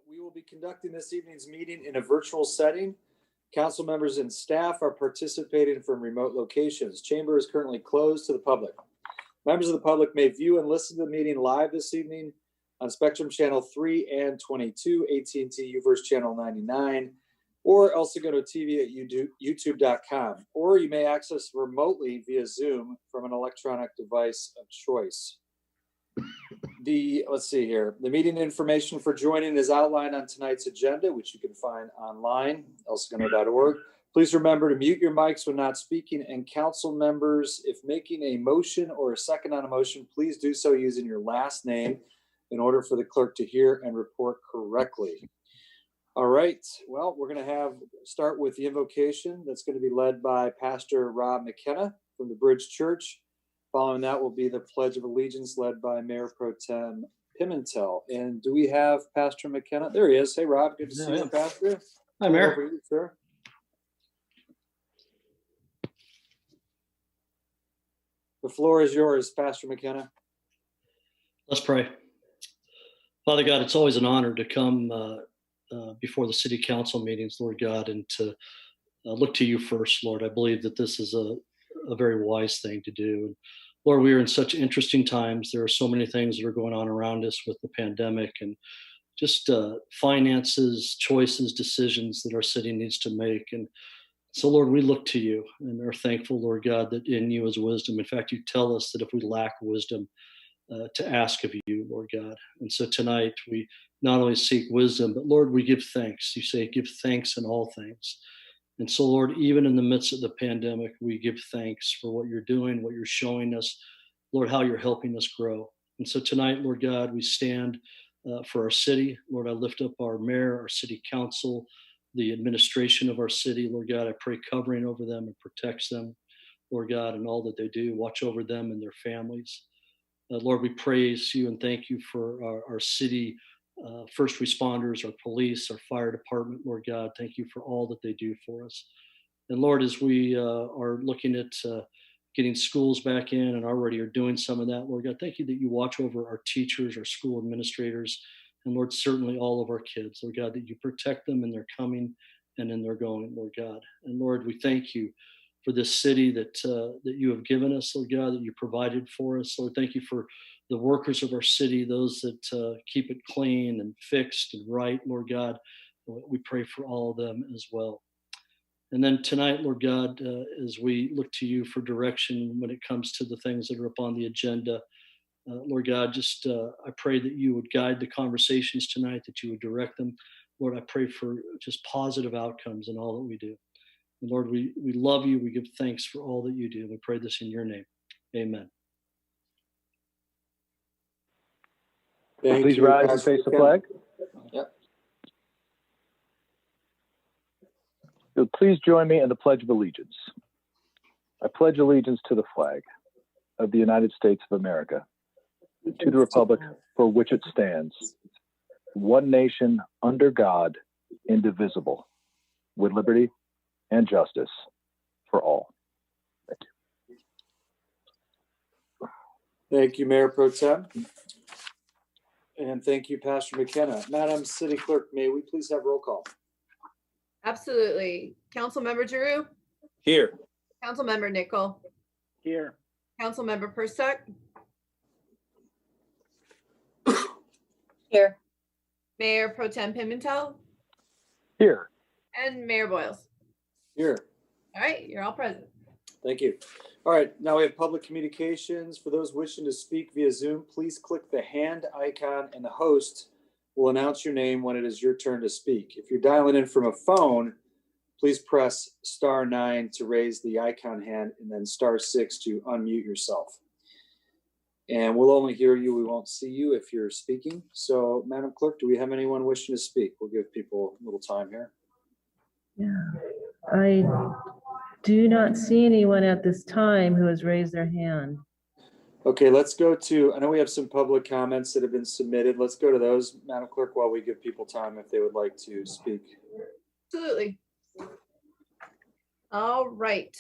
We will be conducting this evening's meeting in a virtual setting. Council members and staff are participating from remote locations. Chamber is currently closed to the public. Members of the public may view and listen to the meeting live this evening on Spectrum Channel 3 and 22, AT&T UVerse Channel 99, or El Segundo TV at youtube.com. Or you may access remotely via Zoom from an electronic device of choice. Let's see here. The meeting information for joining is outlined on tonight's agenda, which you can find online, elsegundo.org. Please remember to mute your mics when not speaking, and council members, if making a motion or a second on a motion, please do so using your last name in order for the clerk to hear and report correctly. All right, well, we're going to start with the invocation that's going to be led by Pastor Rob McKenna from the Bridge Church. Following that will be the Pledge of Allegiance led by Mayor Pro Tem Pimentel. And do we have Pastor McKenna? There he is. Hey, Rob, good to see you, Pastor. Hi, Mayor. You, sir. The floor is yours, Pastor McKenna. Let's pray. Father God, it's always an honor to come before the city council meetings, Lord God, and to look to you first, Lord. I believe that this is a very wise thing to do. And Lord, we are in such interesting times. There are so many things that are going on around us with the pandemic and just finances, choices, decisions that our city needs to make. And so, Lord, we look to you and are thankful, Lord God, that in you is wisdom. In fact, you tell us that if we lack wisdom, to ask of you, Lord God. And so tonight we not only seek wisdom, but Lord, we give thanks. You say, give thanks in all things. And so, Lord, even in the midst of the pandemic, we give thanks for what you're doing, what you're showing us, Lord, how you're helping us grow. And so tonight, Lord God, we stand for our city. Lord, I lift up our mayor, our city council, the administration of our city. Lord God, I pray covering over them and protects them, Lord God, and all that they do. Watch over them and their families. Lord, we praise you and thank you for our city first responders, our police, our fire department, Lord God. Thank you for all that they do for us. And Lord, as we are looking at getting schools back in and already are doing some of that, Lord God, thank you that you watch over our teachers, our school administrators, and Lord, certainly all of our kids, Lord God, that you protect them in their coming and in their going, Lord God. And Lord, we thank you for this city that you have given us, Lord God, that you provided for us. Lord, thank you for the workers of our city, those that keep it clean and fixed and right, Lord God. We pray for all of them as well. And then tonight, Lord God, as we look to you for direction when it comes to the things that are up on the agenda, Lord God, just I pray that you would guide the conversations tonight, that you would direct them. Lord, I pray for just positive outcomes in all that we do. And Lord, we love you. We give thanks for all that you do. We pray this in your name. Amen. Please rise and face the flag. Yep. So please join me in the Pledge of Allegiance. I pledge allegiance to the flag of the United States of America, to the republic for which it stands, one nation under God, indivisible, with liberty and justice for all. Thank you. Thank you, Mayor Pro Tem. And thank you, Pastor McKenna. Madam City Clerk, may we please have roll call? Absolutely. Councilmember Giroux? Here. Councilmember Nickel? Here. Councilmember Perstuck? Here. Mayor Pro Tem Pimentel? Here. And Mayor Boyles? Here. All right, you're all present. Thank you. All right, now we have public communications. For those wishing to speak via Zoom, please click the hand icon and the host will announce your name when it is your turn to speak. If you're dialing in from a phone, please press *9 to raise the icon hand and then *6 to unmute yourself. And we'll only hear you, we won't see you if you're speaking. So, Madam Clerk, do we have anyone wishing to speak? We'll give people a little time here. Yeah, I do not see anyone at this time who has raised their hand. Okay, let's go to, I know we have some public comments that have been submitted. Let's go to those, Madam Clerk, while we give people time if they would like to speak. Absolutely. All right.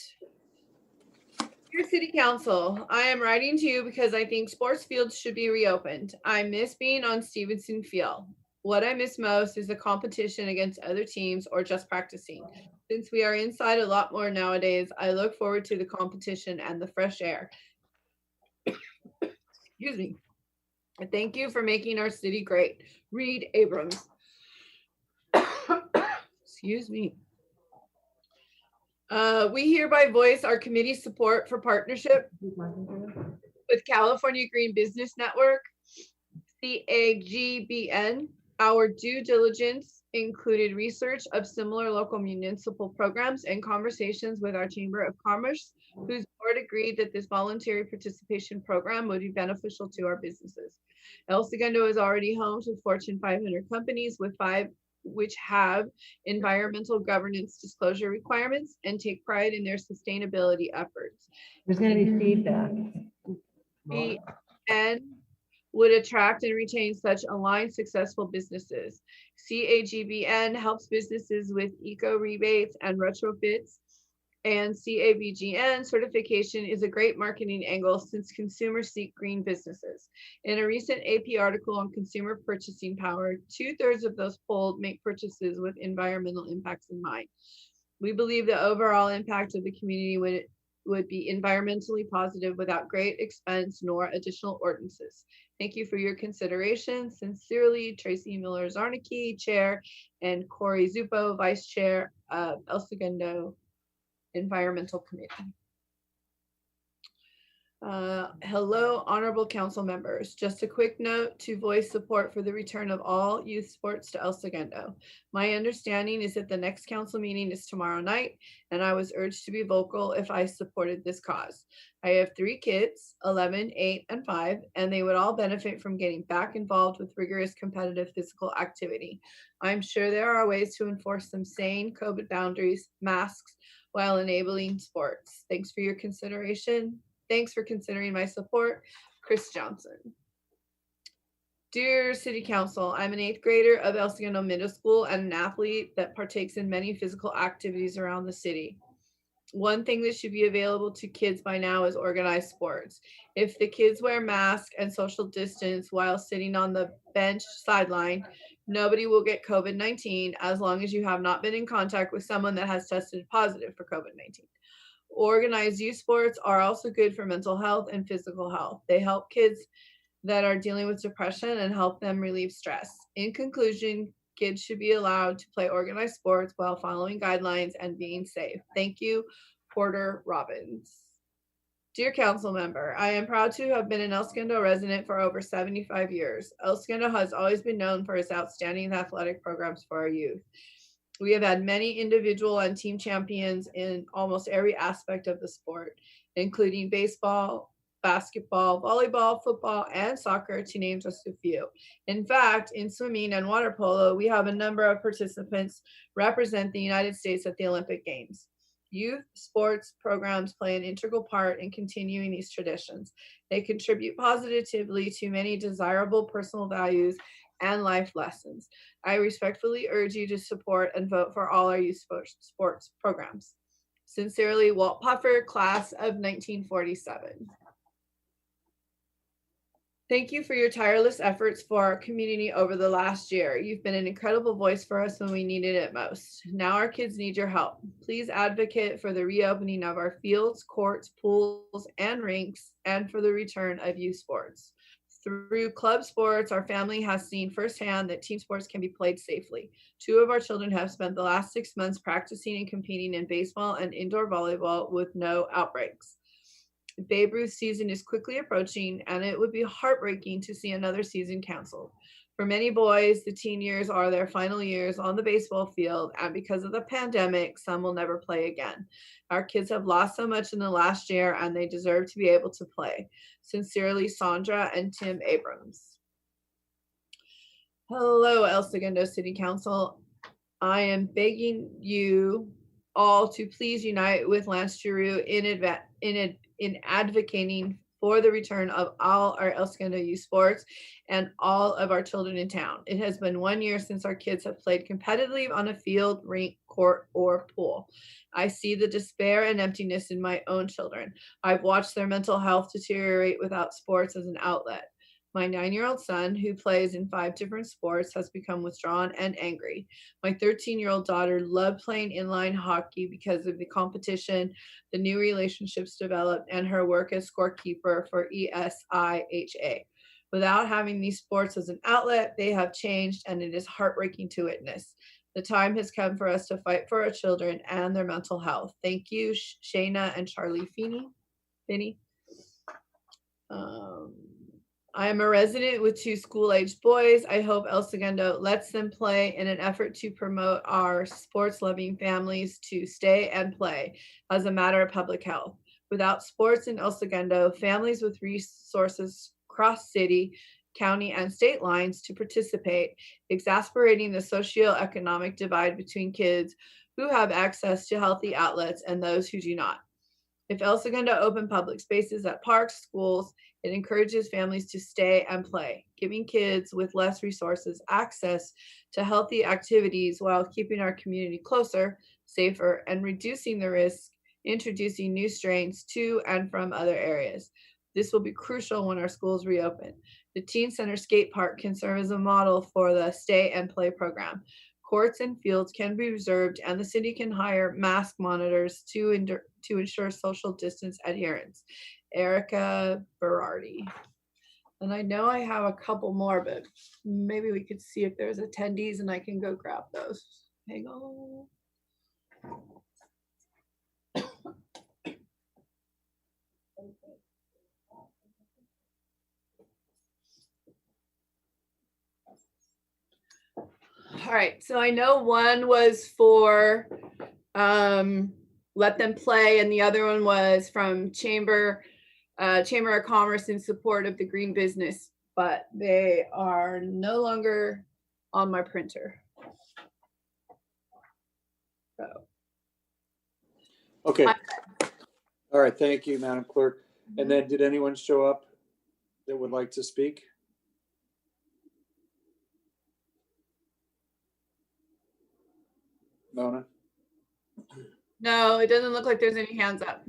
Dear City Council, I am writing to you because I think sports fields should be reopened. I miss being on Stevenson Field. What I miss most is the competition against other teams or just practicing. Since we are inside a lot more nowadays, I look forward to the competition and the fresh air. Excuse me. Thank you for making our city great. Reed Abrams. Excuse me. We hereby voice our committee's support for partnership with California Green Business Network, CAGBN. Our due diligence included research of similar local municipal programs and conversations with our Chamber of Commerce, whose board agreed that this voluntary participation program would be beneficial to our businesses. El Segundo is already home to Fortune 500 companies with 5 which have environmental governance disclosure requirements and take pride in their sustainability efforts. There's going to be feedback. CAGBN would attract and retain such aligned, successful businesses. CAGBN helps businesses with eco rebates and retrofits, and CAGBN certification is a great marketing angle since consumers seek green businesses. In a recent AP article on consumer purchasing power, 2/3 of those polled make purchases with environmental impacts in mind. We believe the overall impact of the community would be environmentally positive without great expense nor additional ordinances. Thank you for your consideration. Sincerely, Tracy Miller-Zarnicki, Chair, and Corey Zuppo, Vice Chair of El Segundo Environmental Committee. Hello, honorable council members. Just a quick note to voice support for the return of all youth sports to El Segundo. My understanding is that the next council meeting is tomorrow night, and I was urged to be vocal if I supported this cause. I have 3 kids, 11, 8, and 5, and they would all benefit from getting back involved with rigorous competitive physical activity. I'm sure there are ways to enforce some sane COVID boundaries, masks, while enabling sports. Thanks for your consideration. Thanks for considering my support, Chris Johnson. Dear City Council, I'm an 8th grader of El Segundo Middle School and an athlete that partakes in many physical activities around the city. One thing that should be available to kids by now is organized sports. If the kids wear masks and social distance while sitting on the bench sideline, nobody will get COVID-19 as long as you have not been in contact with someone that has tested positive for COVID-19. Organized youth sports are also good for mental health and physical health. They help kids that are dealing with depression and help them relieve stress. In conclusion, kids should be allowed to play organized sports while following guidelines and being safe. Thank you, Porter Robbins. Dear council member, I am proud to have been an El Segundo resident for over 75 years. El Segundo has always been known for its outstanding athletic programs for our youth. We have had many individual and team champions in almost every aspect of the sport, including baseball, basketball, volleyball, football, and soccer, to name just a few. In fact, in swimming and water polo, we have a number of participants represent the United States at the Olympic Games. Youth sports programs play an integral part in continuing these traditions. They contribute positively to many desirable personal values and life lessons. I respectfully urge you to support and vote for all our youth sports programs. Sincerely, Walt Puffer, class of 1947. Thank you for your tireless efforts for our community over the last year. You've been an incredible voice for us when we needed it most. Now our kids need your help. Please advocate for the reopening of our fields, courts, pools, and rinks, and for the return of youth sports. Through club sports, our family has seen firsthand that team sports can be played safely. 2 of our children have spent the last 6 months practicing and competing in baseball and indoor volleyball with no outbreaks. Babe Ruth's season is quickly approaching, and it would be heartbreaking to see another season canceled. For many boys, the teen years are their final years on the baseball field, and because of the pandemic, some will never play again. Our kids have lost so much in the last year, and they deserve to be able to play. Sincerely, Sandra and Tim Abrams. Hello, El Segundo City Council. I am begging you all to please unite with Lance Giroux in advocating for the return of all our El Segundo youth sports and all of our children in town. It has been 1 year since our kids have played competitively on a field, rink, court, or pool. I see the despair and emptiness in my own children. I've watched their mental health deteriorate without sports as an outlet. My 9-year-old son, who plays in 5 different sports, has become withdrawn and angry. My 13-year-old daughter loved playing inline hockey because of the competition, the new relationships developed, and her work as scorekeeper for ESIHA. Without having these sports as an outlet, they have changed, and it is heartbreaking to witness. The time has come for us to fight for our children and their mental health. Thank you, Shayna and Charlie Finney. I am a resident with 2 school-aged boys. I hope El Segundo lets them play in an effort to promote our sports-loving families to stay and play as a matter of public health. Without sports in El Segundo, families with resources cross city, county, and state lines to participate, exasperating the socioeconomic divide between kids who have access to healthy outlets and those who do not. If El Segundo opened public spaces at parks, schools, it encourages families to stay and play, giving kids with less resources access to healthy activities while keeping our community closer, safer, and reducing the risk introducing new strains to and from other areas. This will be crucial when our schools reopen. The Teen Center Skate Park can serve as a model for the Stay and Play program. Courts and fields can be reserved, and the city can hire mask monitors to ensure social distance adherence. Erica Berardi. And I know I have a couple more, but maybe we could see if there's attendees and I can go grab those. Hang on. All right, so I know one was for let them play, and the other one was from Chamber of Commerce in support of the green business, but they are no longer on my printer. So. Okay. All right, thank you, Madam Clerk. And then did anyone show up that would like to speak? Mona? No, it doesn't look like there's any hands up.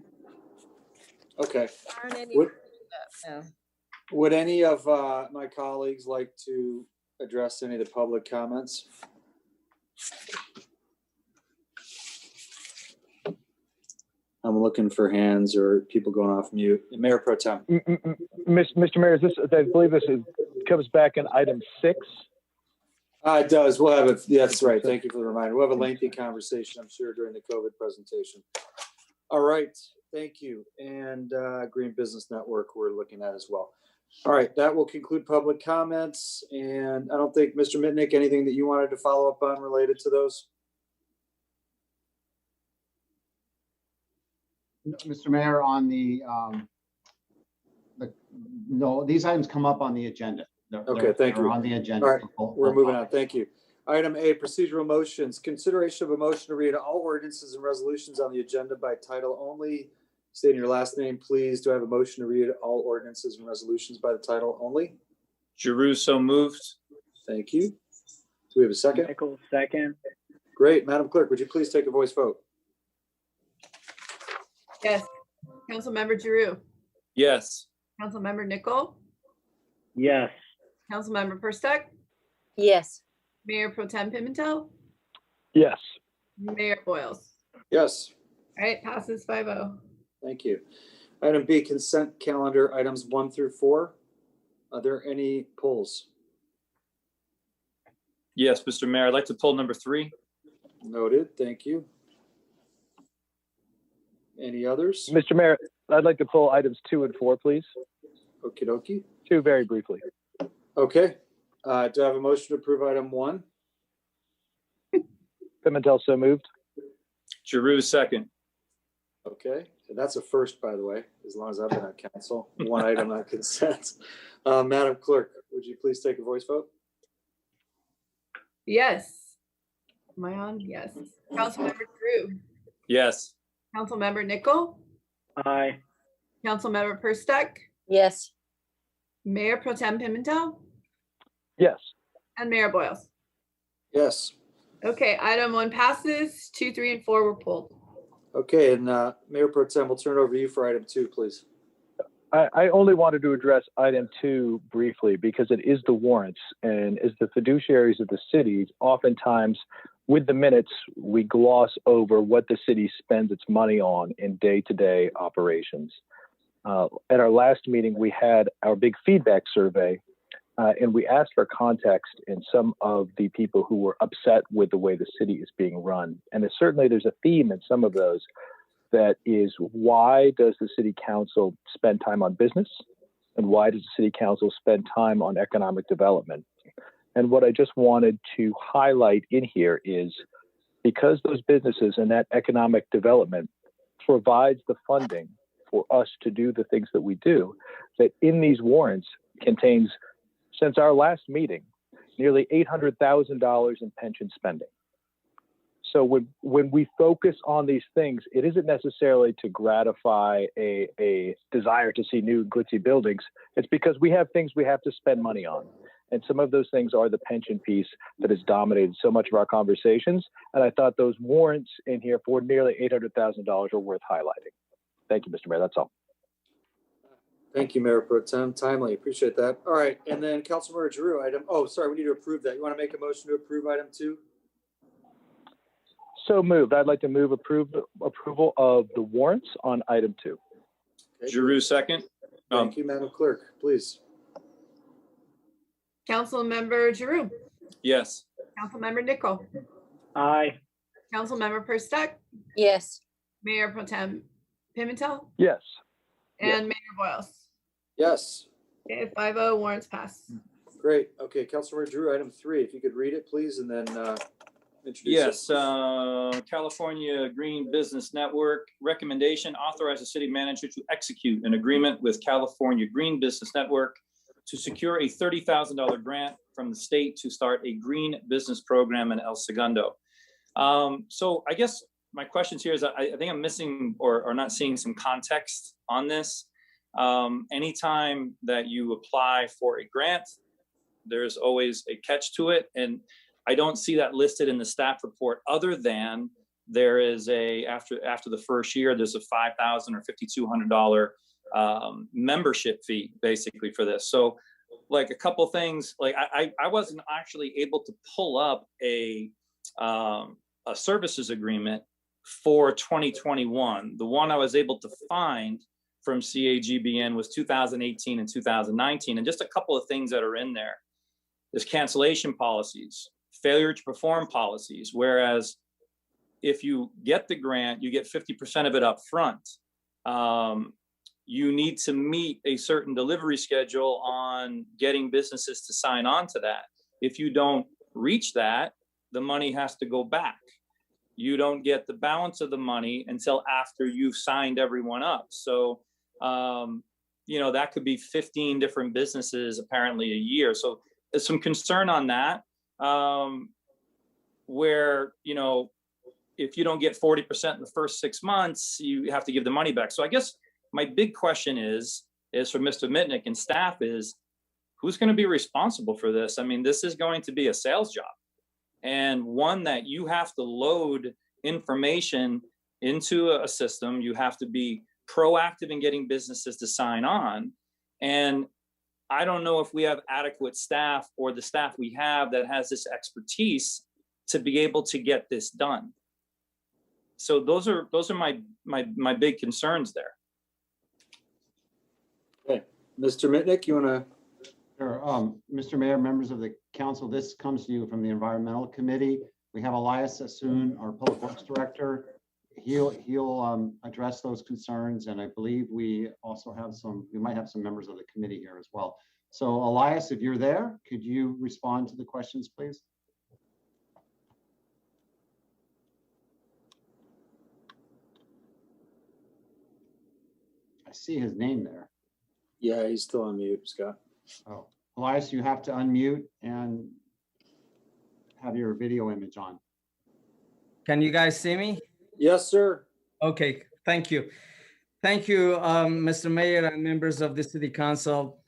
Okay. Aren't any no. Would any of my colleagues like to address any of the public comments? I'm looking for hands or people going off mute. Mayor Pro Tem. Mr. Mayor, I believe this comes back in item 6. It does. We'll have it. Yeah, that's right. Thank you for the reminder. We'll have a lengthy conversation, I'm sure, during the COVID presentation. All right. Thank you. And Green Business Network we're looking at as well. All right. That will conclude public comments. And I don't think, Mr. Mitnick, anything that you wanted to follow up on related to those? Mr. Mayor, on no, these items come up on the agenda. Okay, thank you. On the agenda. All right, we're moving on. Thank you. Item A, procedural motions. Consideration of a motion to read all ordinances and resolutions on the agenda by title only. State your last name, please. Do I have a motion to read all ordinances and resolutions by the title only? Giroux, so moved. Thank you. Do we have a second? Nichols, second. Great. Madam Clerk, would you please take a voice vote? Yes. Councilmember Giroux. Yes. Councilmember Nickel. Yes. Councilmember Perstuck. Yes. Mayor Pro Tem Pimentel. Yes. Mayor Boyles. Yes. All right, passes 5-0. Thank you. Item B, consent calendar items 1 through 4. Are there any polls? Yes, Mr. Mayor, I'd like to pull number 3. Noted. Thank you. Any others? Mr. Mayor, I'd like to pull items 2 and 4, please. Okie dokie. 2 very briefly. Okay. Do I have a motion to approve item 1? Pimentel, so moved. Giroux, second. Okay. That's a first, by the way, as long as I've been on council. 1 item on consent. Madam Clerk, would you please take a voice vote? Yes. Am I on? Yes. Councilmember Drew. Yes. Councilmember Nickel. Aye. Councilmember Perstuck. Yes. Mayor Pro Tem Pimentel. Yes. And Mayor Boyles. Yes. Okay, item 1 passes. 2, 3, and 4 were pulled. Okay, and Mayor Pro Tem, we'll turn it over to you for item 2, please. I only wanted to address item 2 briefly because it is the warrants, and as the fiduciaries of the cities, oftentimes with the minutes, we gloss over what the city spends its money on in day-to-day operations. At our last meeting, we had our big feedback survey, and we asked for context in some of the people who were upset with the way the city is being run. And certainly there's a theme in some of those that is, why does the city council spend time on business? And why does the city council spend time on economic development? And what I just wanted to highlight in here is, because those businesses and that economic development provides the funding for us to do the things that we do, that in these warrants contains, since our last meeting, nearly $800,000 in pension spending. So when we focus on these things, it isn't necessarily to gratify a desire to see new glitzy buildings. It's because we have things we have to spend money on. And some of those things are the pension piece that has dominated so much of our conversations. And I thought those warrants in here for nearly $800,000 are worth highlighting. Thank you, Mr. Mayor. That's all. Thank you, Mayor Pro Tem. Timely. Appreciate that. All right. And then Councilmember Giroux, we need to approve that. You want to make a motion to approve item 2? So moved. I'd like to move approval of the warrants on item 2. Okay. Giroux, second. Thank you, Madam Clerk. Please. Councilmember Giroux, Yes. Councilmember Nichol, Aye. Councilmember Perstuck, yes, Mayor Pro Tem Pimentel, Yes. and Mayor Boyles. Yes. Okay, 5-0, warrants pass. Great. Okay, Councilmember Giroux, item 3, if you could read it, please, and then introduce Yes, it. California Green Business Network recommendation, authorize the city manager to execute an agreement with California Green Business Network to secure a $30,000 grant from the state to start a green business program in El Segundo. So I guess my questions here is, I think I'm missing or not seeing some context on this. Anytime that you apply for a grant, there's always a catch to it. And I don't see that listed in the staff report, other than there is after the first year, there's a $5,000 or $5,200 membership fee basically for this. So like a couple things, like I wasn't actually able to pull up a services agreement for 2021. The one I was able to find from CAGBN was 2018 and 2019. And just a couple of things that are in there. There's cancellation policies, failure to perform policies, whereas if you get the grant, you get 50% of it up front. You need to meet a certain delivery schedule on getting businesses to sign on to that. If you don't reach that, the money has to go back. You don't get the balance of the money until after you've signed everyone up. So, that could be 15 different businesses apparently a year. So there's some concern on that, where, if you don't get 40% in the first 6 months, you have to give the money back. So I guess my big question is for Mr. Mitnick and staff is, who's going to be responsible for this? I mean, this is going to be a sales job, and one that you have to load information into a system. You have to be proactive in getting businesses to sign on. And I don't know if we have adequate staff, or the staff we have that has this expertise to be able to get this done. So those are my big concerns there. Okay, Mr. Mitnick, you want to? Sure. Mr. Mayor, members of the council, this comes to you from the Environmental Committee. We have Elias Sassoon, our Public Works Director. He'll address those concerns, and I believe we might have some members of the committee here as well. So Elias, if you're there, could you respond to the questions, please? I see his name there. Yeah, he's still on mute, Scott. Oh, Elias, you have to unmute and have your video image on. Can you guys see me? Yes, sir. Okay, thank you. Thank you, Mr. Mayor and members of the City Council.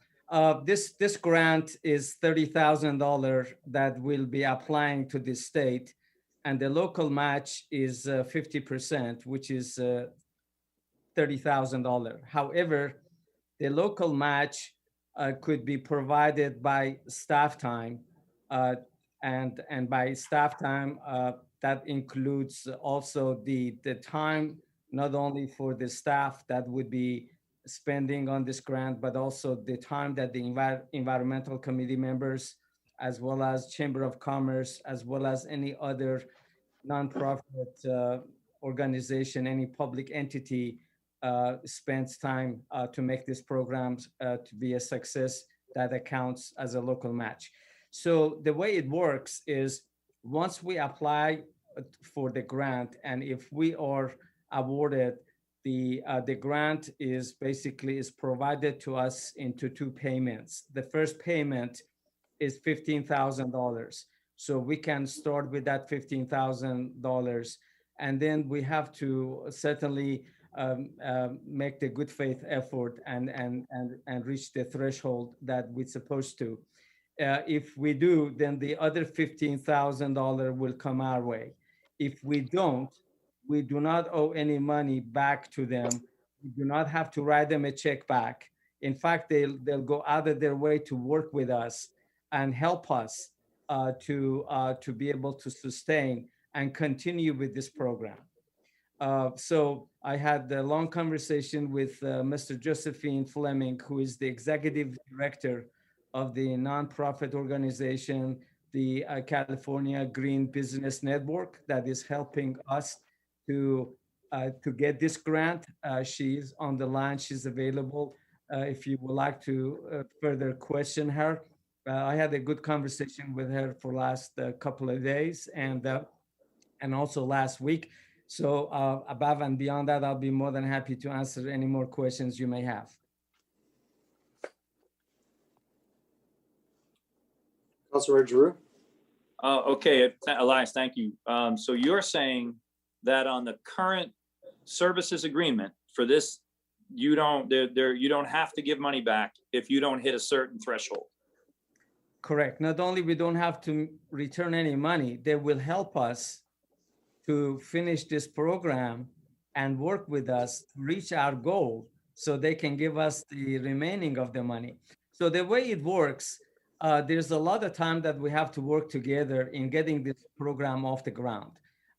This grant is $30,000 that will be applying to the state, and the local match is 50%, which is $30,000. However, The local match could be provided by staff time, and by staff time, that includes also the time not only for the staff that would be spending on this grant, but also the time that the environmental committee members, as well as Chamber of Commerce, as well as any other nonprofit organization, any public entity spends time to make these programs to be a success that accounts as a local match. So the way it works is once we apply for the grant, and if we are awarded, the grant is provided to us into two payments. The first payment is $15,000. So we can start with that $15,000, and then we have to certainly make the good faith effort and reach the threshold that we're supposed to. If we do, then the other $15,000 will come our way. If we don't, we do not owe any money back to them. We do not have to write them a check back. In fact, they'll go out of their way to work with us and help us to be able to sustain and continue with this program. So I had a long conversation with Mr. Josephine Fleming, who is the executive director of the nonprofit organization, the California Green Business Network, that is helping us to get this grant. She's on the line, she's available if you would like to further question her. I had a good conversation with her for last couple of days and also last week. So above and beyond that, I'll be more than happy to answer any more questions you may have. Councilor Giroux. Okay, Elias, thank you. So you're saying that on the current services agreement for this, you don't have to give money back if you don't hit a certain threshold. Correct. Not only we don't have to return any money, they will help us to finish this program and work with us to reach our goal so they can give us the remaining of the money. So the way it works, there's a lot of time that we have to work together in getting this program off the ground.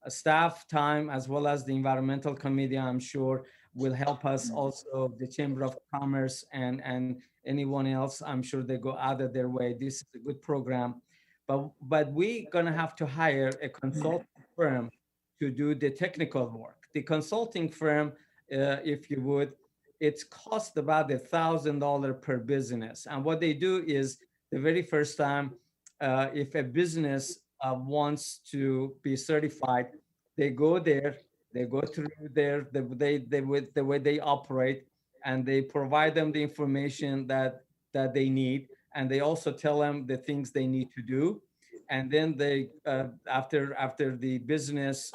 Staff time, as well as the environmental committee, I'm sure will help us. Also the Chamber of Commerce and anyone else, I'm sure they go out of their way. This is a good program, but we're gonna have to hire a consulting firm to do the technical work. The consulting firm, if you would, it's cost about $1,000 per business. And what they do is the very first time, if a business wants to be certified, they go there, they go through the way they operate, and they provide them the information that they need, and they also tell them the things they need to do. And then they, after the business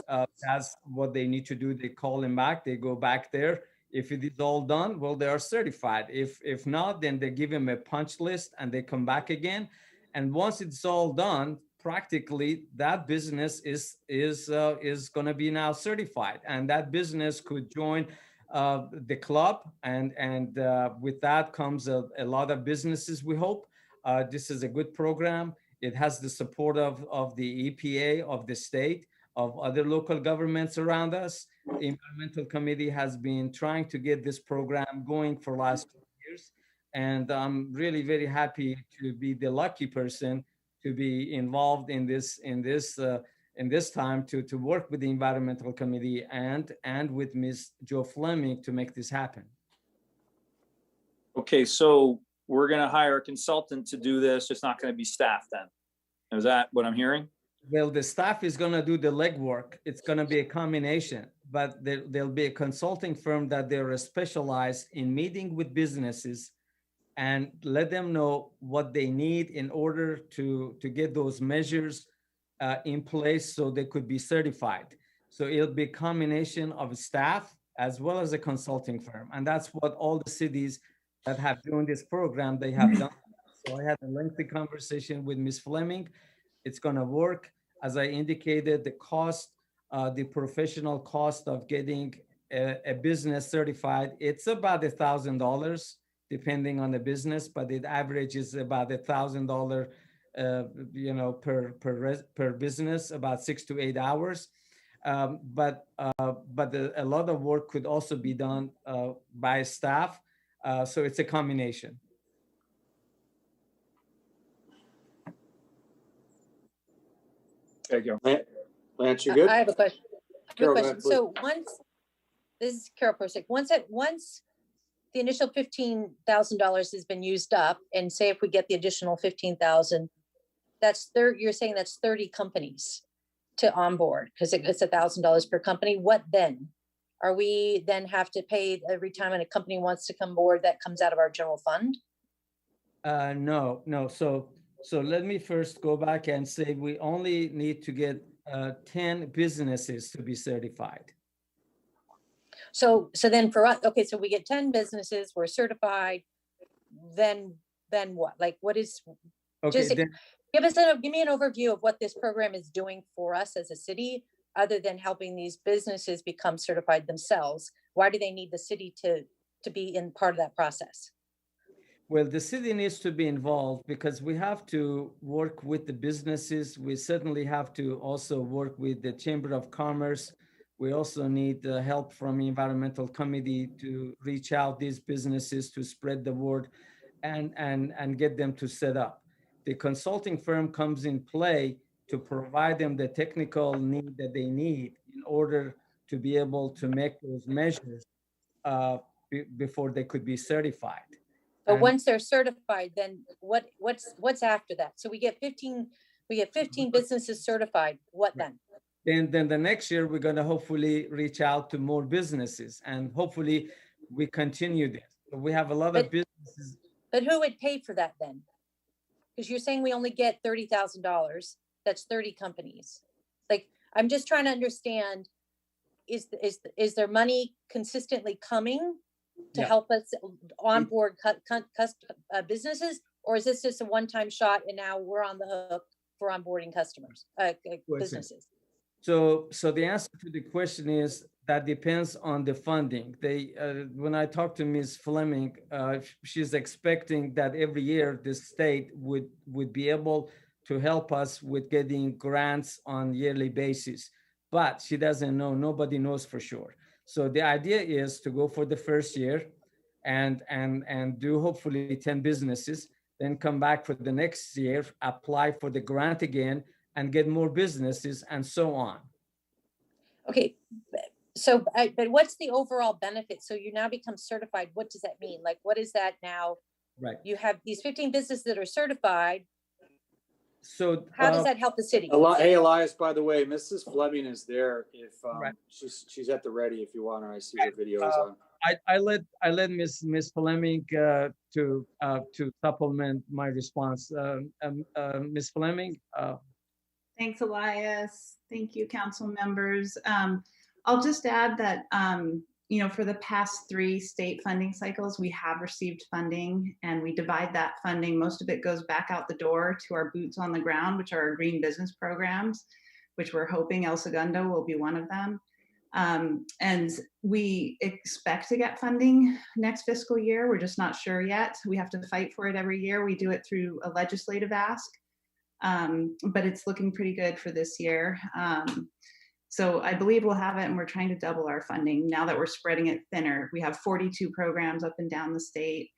does what they need to do, they call them back, they go back there. If it is all done, well, they are certified. If not, then they give them a punch list and they come back again. And once it's all done, practically that business is going to be now certified, and that business could join the club, and with that comes a lot of businesses. We hope this is a good program. It has the support of the EPA, of the state, of other local governments around us. The environmental committee has been trying to get this program going for the last 2 years, and I'm really very happy to be the lucky person to be involved in this time to work with the environmental committee and with Ms. Jo Fleming to make this happen. Okay, so we're going to hire a consultant to do this. It's not going to be staff then. Is that what I'm hearing? Well, the staff is going to do the legwork. It's going to be a combination, but there'll be a consulting firm that they're specialized in meeting with businesses and let them know what they need in order to get those measures in place so they could be certified. So it'll be a combination of staff as well as a consulting firm. And that's what all the cities that have done this program, they have done. So I had a lengthy conversation with Ms. Fleming. It's gonna work. As I indicated, the cost, the professional cost of getting a business certified, it's about $1,000. depending on the business, but it averages about $1,000, per business, about 6 to 8 hours. But a lot of work could also be done by staff. So it's a combination. There you go. Lance, you good? I have a question. Carol, go ahead, So this is Carol Persick. Once the initial $15,000 has been used up, and say if we get the additional 15,000, you're saying that's 30 companies to onboard, because it's $1,000 per company. What then? Are we then have to pay every time a company wants to come aboard, that comes out of our general fund? No. So let me first go back and say we only need to get 10 businesses to be certified. So then for us, okay, so we get 10 businesses, we're certified, then what? Like, what is, Okay, just then, give me an overview of what this program is doing for us as a city, other than helping these businesses become certified themselves. Why do they need the city to be in part of that process? well, the city needs to be involved because we have to work with the businesses. We certainly have to also work with the Chamber of Commerce. We also need the help from the environmental committee to reach out these businesses, to spread the word and get them to set up. The consulting firm comes in play to provide them the technical need that they need in order to be able to make those measures before they could be certified. But once they're certified, then what's after that? So we get 15 businesses certified. What then? Then the next year, we're going to hopefully reach out to more businesses, and hopefully we continue this. We have a lot of businesses. But who would pay for that then? Because you're saying we only get $30,000. That's 30 companies. Like, I'm just trying to understand, is there money consistently coming to help us onboard businesses, or is this just a one-time shot and now we're on the hook for onboarding customers, businesses? So the answer to the question is that depends on the funding. When I talked to Ms. Fleming, she's expecting that every year the state would be able to help us with getting grants on yearly basis, but she doesn't know. Nobody knows for sure. So the idea is to go for the first year and do hopefully 10 businesses, then come back for the next year, apply for the grant again, and get more businesses, and so on. Okay, so but what's the overall benefit? So you now become certified. What does that mean? Like, what is that now? Right. You have these 15 businesses that are certified. So how does that help the city? Hey, Elias, by the way, Mrs. Fleming is there. If right. she's at the ready, if you want her, I see her video is on. I let Miss Fleming to supplement my response. Miss Fleming. Thanks, Elias. Thank you, council members. I'll just add that, for the past 3 state funding cycles, we have received funding, and we divide that funding. Most of it goes back out the door to our boots on the ground, which are our green business programs, which we're hoping El Segundo will be one of them. And we expect to get funding next fiscal year. We're just not sure yet. We have to fight for it every year. We do it through a legislative ask, but it's looking pretty good for this year. So I believe we'll have it, and we're trying to double our funding now that we're spreading it thinner. We have 42 programs up and down the state.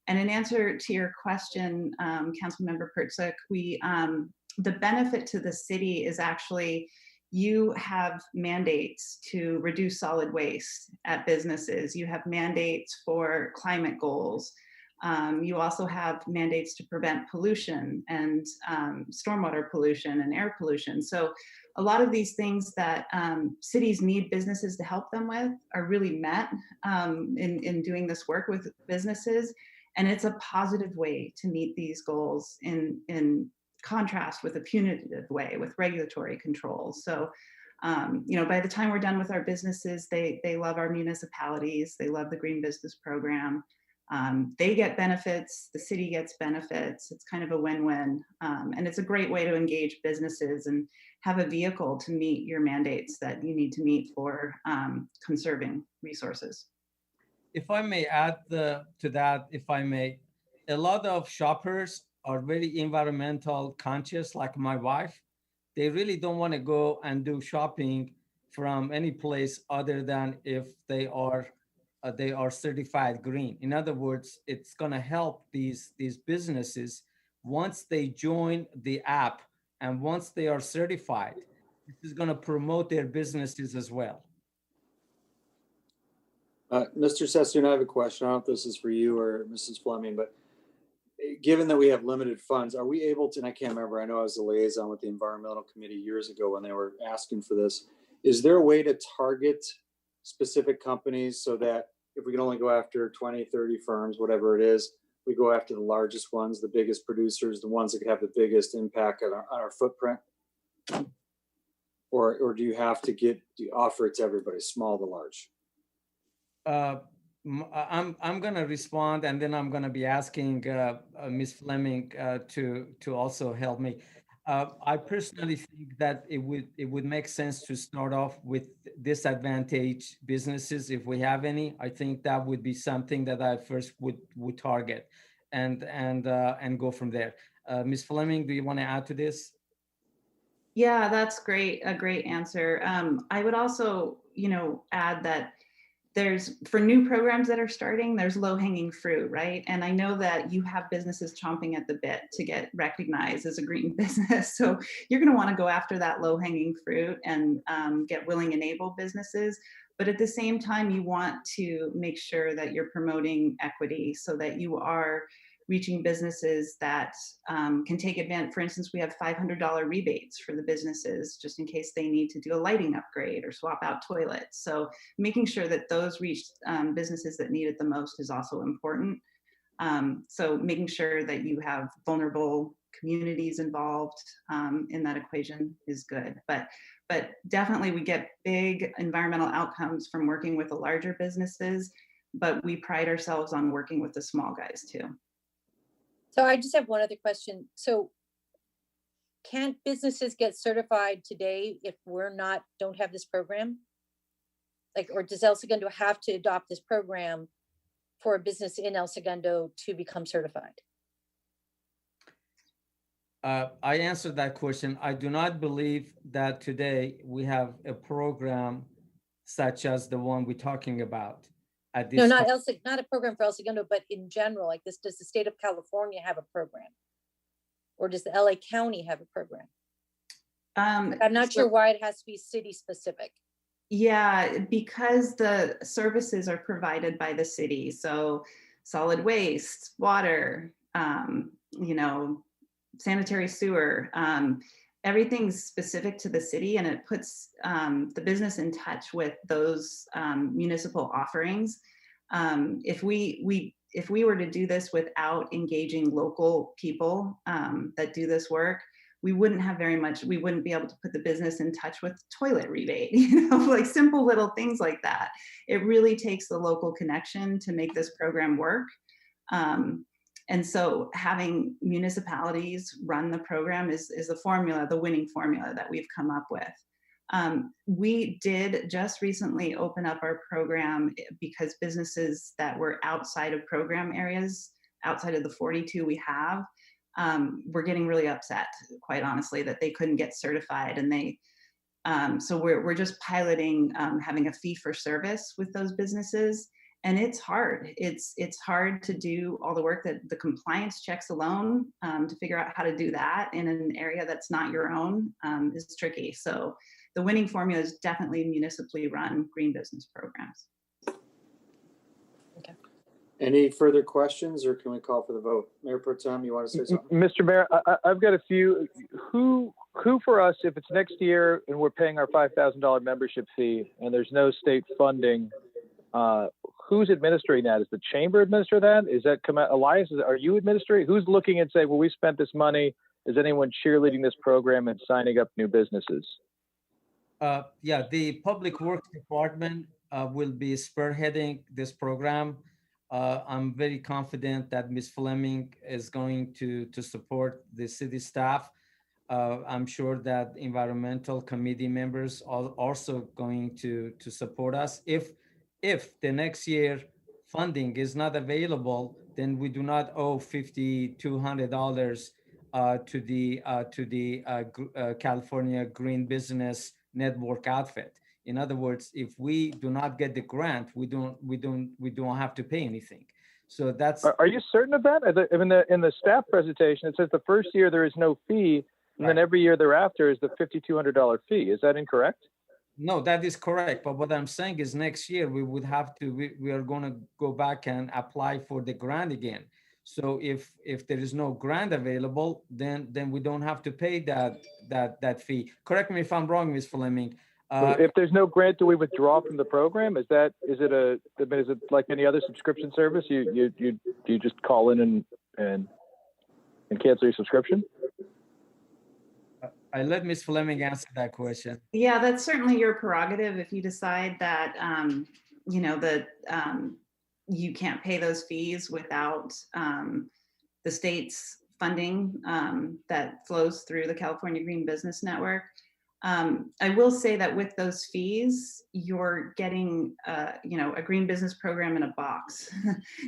And in answer to your question, Councilmember Pertzik, the benefit to the city is actually you have mandates to reduce solid waste at businesses. You have mandates for climate goals. You also have mandates to prevent pollution and stormwater pollution and air pollution. So a lot of these things that cities need businesses to help them with are really met in doing this work with businesses. And it's a positive way to meet these goals in contrast with a punitive way with regulatory controls. So, by the time we're done with our businesses, they love our municipalities. They love the Green Business Program. They get benefits, the city gets benefits. It's kind of a win-win. And it's a great way to engage businesses and have a vehicle to meet your mandates that you need to meet for conserving resources. if I may add to that, if I may, a lot of shoppers are very environmental conscious, like my wife. They really don't want to go and do shopping from any place other than if they are certified green. In other words, it's going to help these businesses once they join the app and once they are certified. This is going to promote their businesses as well. Mr. Session, I have a question. I don't know if this is for you or Mrs. Fleming, but given that we have limited funds, are we able to, and I can't remember, I know I was the liaison with the environmental committee years ago when they were asking for this. Is there a way to target specific companies so that if we can only go after 20, 30 firms, whatever it is, we go after the largest ones, the biggest producers, the ones that could have the biggest impact on our footprint? Or do you have to offer it to everybody, small to large? I'm going to respond, and then I'm going to be asking Ms. Fleming to also help me. I personally think that it would make sense to start off with disadvantaged businesses if we have any. I think that would be something that I first would target, and go from there. Ms. Fleming, do you want to add to this? Yeah, that's great. A great answer. I would also, add that for new programs that are starting, there's low-hanging fruit, right? And I know that you have businesses chomping at the bit to get recognized as a green business. So you're going to want to go after that low-hanging fruit and get willing and able businesses. But at the same time, you want to make sure that you're promoting equity so that you are reaching businesses that can take advantage. For instance, we have $500 rebates for the businesses just in case they need to do a lighting upgrade or swap out toilets. So making sure that those reach businesses that need it the most is also important. So making sure that you have vulnerable communities involved in that equation is good. But definitely we get big environmental outcomes from working with the larger businesses, but we pride ourselves on working with the small guys too. So I just have one other question. So can't businesses get certified today if don't have this program? Or does El Segundo have to adopt this program for a business in El Segundo to become certified? I answered that question. I do not believe that today we have a program such as the one we're talking about. No, not a program for El Segundo, but in general, like this, does the state of California have a program? Or does the LA County have a program? I'm not sure why it has to be city specific. Yeah, because the services are provided by the city. So solid waste, water, sanitary sewer, everything's specific to the city, and it puts the business in touch with those municipal offerings. If we were to do this without engaging local people that do this work, we wouldn't have very much. We wouldn't be able to put the business in touch with toilet rebate, like simple little things like that. It really takes the local connection to make this program work. And so having municipalities run the program is the formula, the winning formula that we've come up with. We did just recently open up our program because businesses that were outside of program areas, outside of the 42 we have, were getting really upset, quite honestly, that they couldn't get certified. And so we're just piloting having a fee for service with those businesses. And it's hard. It's hard to do all the work that the compliance checks alone to figure out how to do that in an area that's not your own is tricky. So the winning formula is definitely municipally run green business programs. Okay. Any further questions, or can we call for the vote? Mayor Pro Tem, you want to say something? Mr. Mayor, I've got a few. Who for us, if it's next year and we're paying our $5,000 membership fee and there's no state funding, who's administering that? Is the chamber administer that? Is that come out? Elias, are you administering? Who's looking and saying, well, we spent this money. Is anyone cheerleading this program and signing up new businesses? Yeah, the Public Works Department will be spearheading this program. I'm very confident that Ms. Fleming is going to support the city staff. I'm sure that environmental committee members are also going to support us. If the next year funding is not available, then we do not owe $5,200 to the California Green Business Network outfit. In other words, if we do not get the grant, we don't have to pay anything. So that's. Are you certain of that? In the staff presentation, it says the first year there is no fee, and then every year thereafter is the $5,200 fee. Is that incorrect? No, that is correct. But what I'm saying is next year we would have to, we are going to go back and apply for the grant again. So if there is no grant available, then we don't have to pay that fee. Correct me if I'm wrong, Ms. Fleming. If there's no grant, do we withdraw from the program? Is it like any other subscription service? You just call in and cancel your subscription? I let Ms. Fleming answer that question. Yeah, that's certainly your prerogative. If you decide that, you know, that you can't pay those fees without the state's funding that flows through the California Green Business Network. I will say that with those fees, you're getting, you know, a green business program in a box.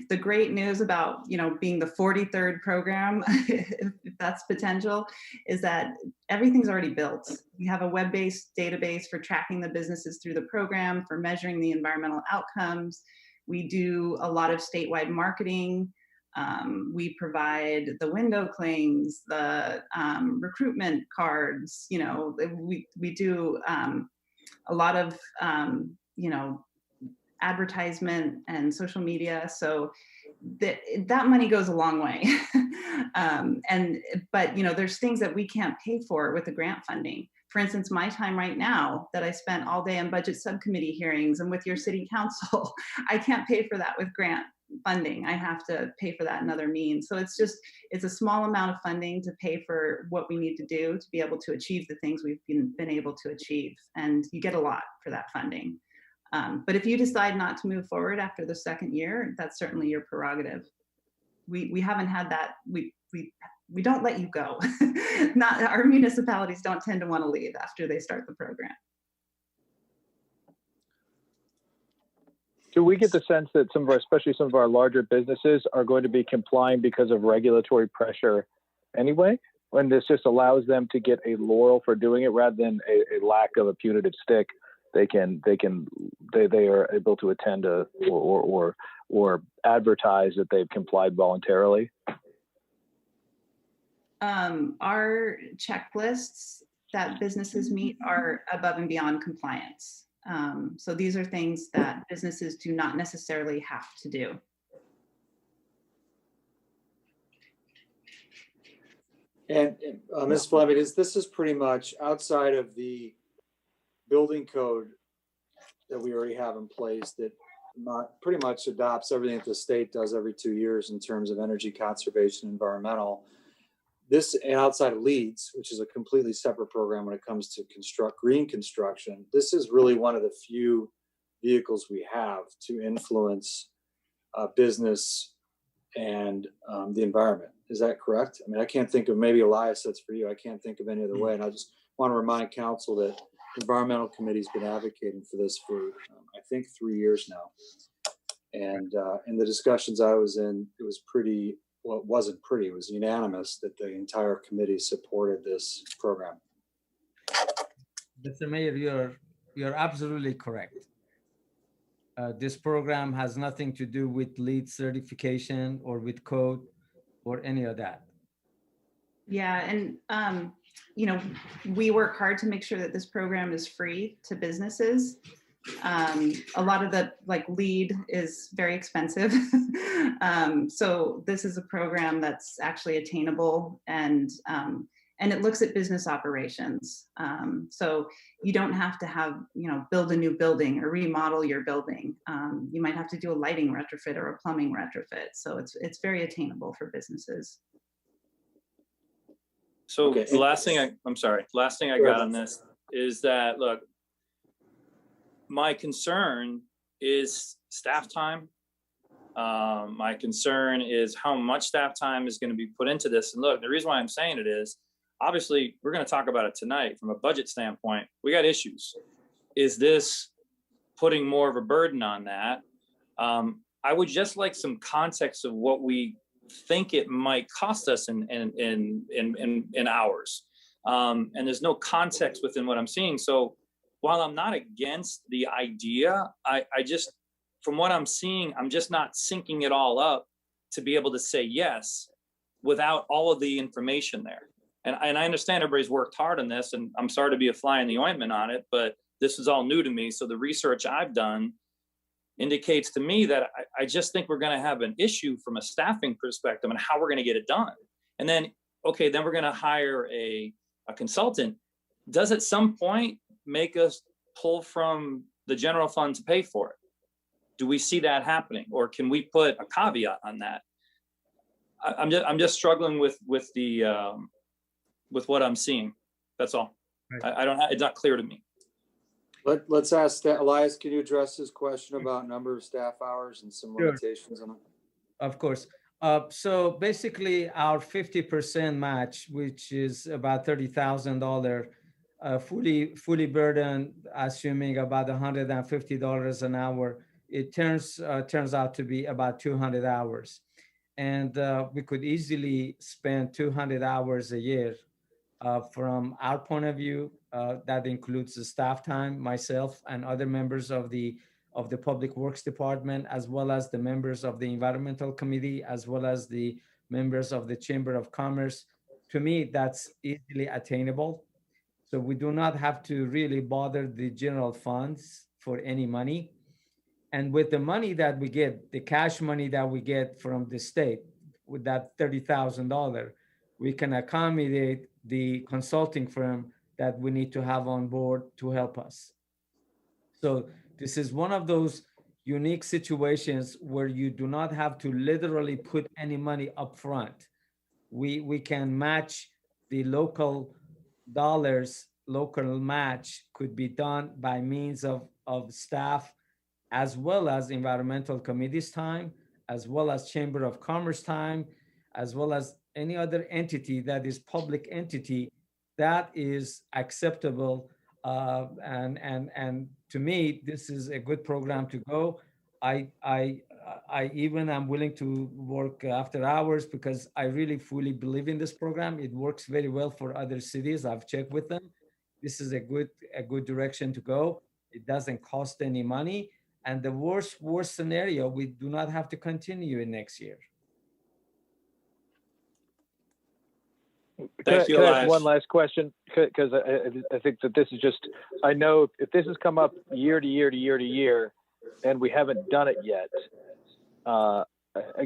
The great news about, you know, being the 43rd program, if that's potential, is that everything's already built. You have a web-based database for tracking the businesses through the program, for measuring the environmental outcomes. We do a lot of statewide marketing. We provide the window clings, the recruitment cards, you know, we do a lot of, you know, advertisement and social media. So that money goes a long way. But, you know, there's things that we can't pay for with the grant funding. For instance, my time right now that I spent all day on budget subcommittee hearings and with your city council, I can't pay for that with grant funding. I have to pay for that in other means. So it's a small amount of funding to pay for what we need to do to be able to achieve the things we've been able to achieve. And you get a lot for that funding. But if you decide not to move forward after the second year, that's certainly your prerogative. We haven't had that. We don't let you go. Not our municipalities don't tend to want to leave after they start the program. Do we get the sense that especially some of our larger businesses are going to be complying because of regulatory pressure anyway? When this just allows them to get a laurel for doing it rather than a lack of a punitive stick, they are able to attend or advertise that they've complied voluntarily? Our checklists that businesses meet are above and beyond compliance. So these are things that businesses do not necessarily have to do. And Ms. Fleming, this is pretty much outside of the building code that we already have in place that pretty much adopts everything that the state does every 2 years in terms of energy conservation, environmental. This, and outside of LEEDs, which is a completely separate program when it comes to green construction, this is really one of the few vehicles we have to influence business and the environment. Is that correct? I mean, I can't think of, maybe Elias, that's for you. I can't think of any other way. And I just want to remind council that the environmental committee's been advocating for this for, I think, 3 years now. And in the discussions I was in, it was pretty, well, it wasn't pretty, it was unanimous that the entire committee supported this program. Mr. Mayor, you're absolutely correct. This program has nothing to do with LEED certification or with code or any of that. Yeah, and you know, we work hard to make sure that this program is free to businesses. A lot of the LEED is very expensive. So this is a program that's actually attainable and it looks at business operations. So you don't have to have, build a new building or remodel your building. You might have to do a lighting retrofit or a plumbing retrofit. So it's very attainable for businesses. So Okay. the last thing I got on this is that, look, my concern is staff time. My concern is how much staff time is going to be put into this. And look, the reason why I'm saying it is, obviously, we're going to talk about it tonight from a budget standpoint. We got issues. Is this putting more of a burden on that? I would just like some context of what we think it might cost us in hours. And there's no context within what I'm seeing. So while I'm not against the idea, I just, from what I'm seeing, I'm just not syncing it all up to be able to say yes without all of the information there. And I understand everybody's worked hard on this, and I'm sorry to be a fly in the ointment on it, but this is all new to me. So the research I've done indicates to me that I just think we're going to have an issue from a staffing perspective and how we're going to get it done. And then, okay, then we're going to hire a consultant. Does at some point make us pull from the general fund to pay for it? Do we see that happening, or can we put a caveat on that? I'm just struggling with what I'm seeing. That's all. Right. I don't. It's not clear to me. Let's ask Elias, can you address his question about number of staff hours and some limitations on it? Of course. So basically our 50% match, which is about $30,000, fully burdened, assuming about $150 an hour, it turns out to be about 200 hours. And we could easily spend 200 hours a year. From our point of view, that includes the staff time, myself and other members of the Public Works Department, as well as the members of the Environmental Committee, as well as the members of the Chamber of Commerce. To me, that's easily attainable. So we do not have to really bother the general funds for any money. And with the money that we get, the cash money that we get from the state, with that $30,000, we can accommodate the consulting firm that we need to have on board to help us. So this is one of those unique situations where you do not have to literally put any money up front. We can match the local dollars. Local match could be done by means of staff, as well as environmental committee's time, as well as Chamber of Commerce time, as well as any other entity that is public entity that is acceptable. And to me, this is a good program to go. I even am willing to work after hours because I really fully believe in this program. It works very well for other cities. I've checked with them. This is a good direction to go. It doesn't cost any money. And the worst scenario, we do not have to continue in next year. Can I ask one last question? Because I think that this is just, I know if this has come up year to year to year to year, and we haven't done it yet, I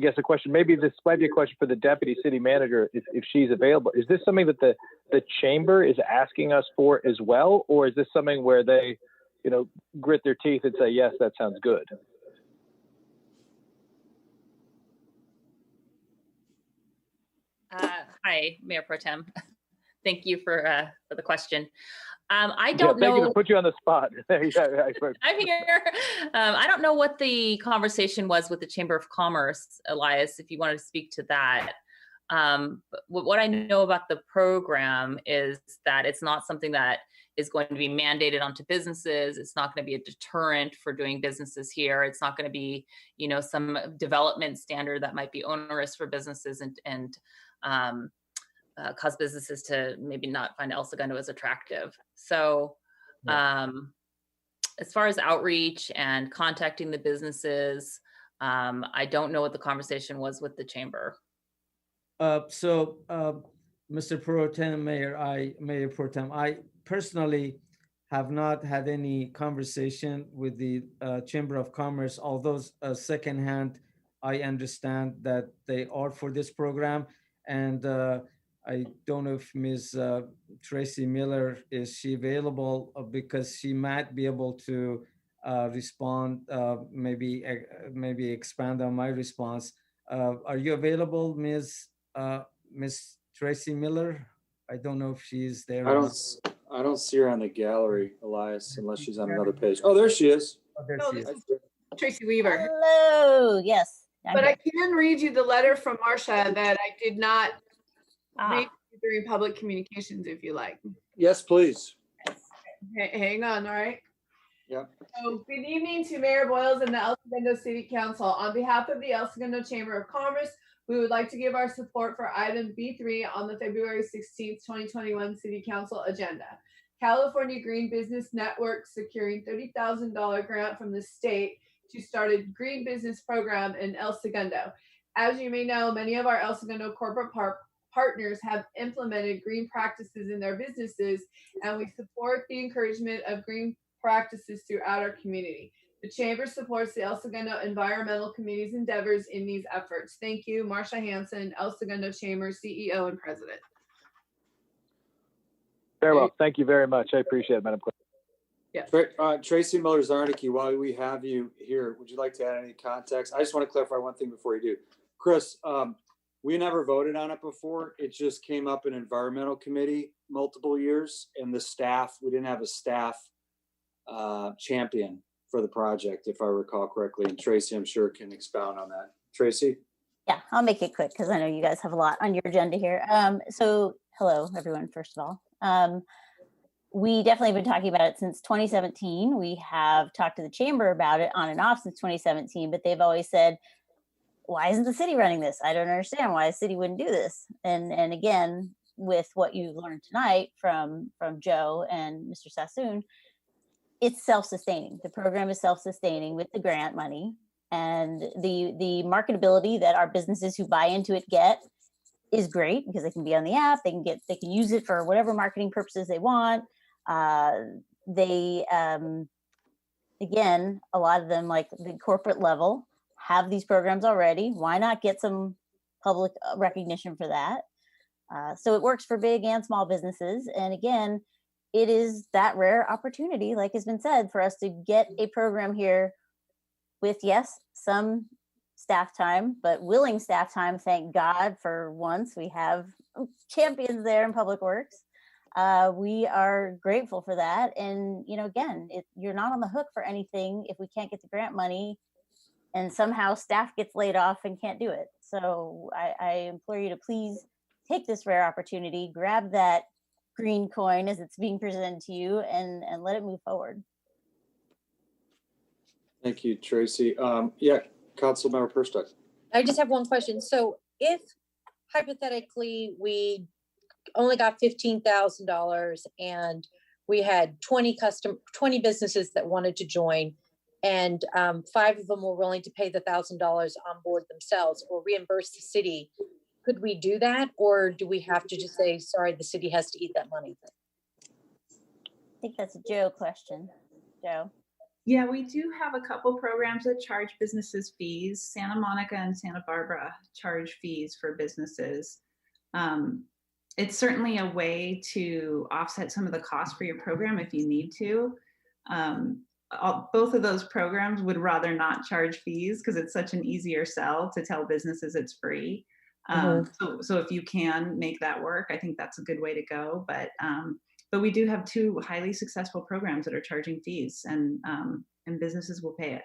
guess the question, maybe this might be a question for the deputy city manager, if she's available. Is this something that the chamber is asking us for as well? Or is this something where they, grit their teeth and say, yes, that sounds good? Hi, Mayor Pro Tem. Thank you for the question. I don't know. Thank you to put you on the spot. I'm here. I don't know what the conversation was with the Chamber of Commerce, Elias, if you wanted to speak to that. But what I know about the program is that it's not something that is going to be mandated onto businesses. It's not going to be a deterrent for doing businesses here. It's not going to be, some development standard that might be onerous for businesses and cause businesses to maybe not find El Segundo as attractive. So as far as outreach and contacting the businesses, I don't know what the conversation was with the chamber. Mr. Pro Tem, Mayor Pro Tem, I personally have not had any conversation with the Chamber of Commerce, although secondhand, I understand that they are for this program. And I don't know if Ms. Tracy Miller, is she available, because she might be able to respond, maybe expand on my response. Are you available, Ms. Tracy Miller? I don't know if she's there. I don't see her on the gallery, Elias, unless she's on another page. Oh, there she is. Oh, there she is. Tracy Weaver. Hello, yes. But I can read you the letter from Marcia that I did not read during public communications, if you like. Yes, please. Hang on, all right. Yep. So, good evening to Mayor Boyles and the El Segundo City Council. On behalf of the El Segundo Chamber of Commerce, we would like to give our support for item B3 on the February 16th, 2021 City Council agenda. California Green Business Network securing $30,000 grant from the state to start a green business program in El Segundo. As you may know, many of our El Segundo corporate partners have implemented green practices in their businesses, and we support the encouragement of green practices throughout our community. The Chamber supports the El Segundo Environmental Committee's endeavors in these efforts. Thank you, Marcia Hanson, El Segundo Chamber CEO and President. Very well. Thank you very much. I appreciate it, Madam Clerk. Yeah. Tracy Miller-Zarnicki, while we have you here, would you like to add any context? I just want to clarify one thing before you do. Chris, we never voted on it before. It just came up in environmental committee multiple years, and the staff, we didn't have a staff champion for the project, if I recall correctly. And Tracy, I'm sure, can expound on that. Tracy? Yeah, I'll make it quick because I know you guys have a lot on your agenda here. So hello, everyone, first of all. We definitely been talking about it since 2017. We have talked to the chamber about it on and off since 2017, but they've always said, why isn't the city running this? I don't understand why the city wouldn't do this. And again, with what you learned tonight from Joe and Mr. Sassoon, it's self-sustaining. The program is self-sustaining with the grant money, and the marketability that our businesses who buy into it get is great because they can be on the app. They can use it for whatever marketing purposes they want. Again, a lot of them, like the corporate level, have these programs already. Why not get some public recognition for that? So it works for big and small businesses. And again, it is that rare opportunity, like has been said, for us to get a program here with, yes, some staff time, but willing staff time. Thank God for once we have champions there in Public Works. We are grateful for that. And, you know, again, you're not on the hook for anything if we can't get the grant money and somehow staff gets laid off and can't do it. So I implore you to please take this rare opportunity, grab that green coin as it's being presented to you, and let it move forward. Thank you, Tracy. Yeah, Councilmember Perstuck. I just have one question. So if hypothetically we only got $15,000 and we had 20 businesses that wanted to join, and 5 of them were willing to pay the $1,000 on board themselves or reimburse the city, could we do that? Or do we have to just say, sorry, the city has to eat that money? I think that's a Joe question. Joe? Yeah, we do have a couple programs that charge businesses fees. Santa Monica and Santa Barbara charge fees for businesses. It's certainly a way to offset some of the costs for your program if you need to. Both of those programs would rather not charge fees because it's such an easier sell to tell businesses it's free. So if you can make that work, I think that's a good way to go. But we do have 2 highly successful programs that are charging fees, and businesses will pay it.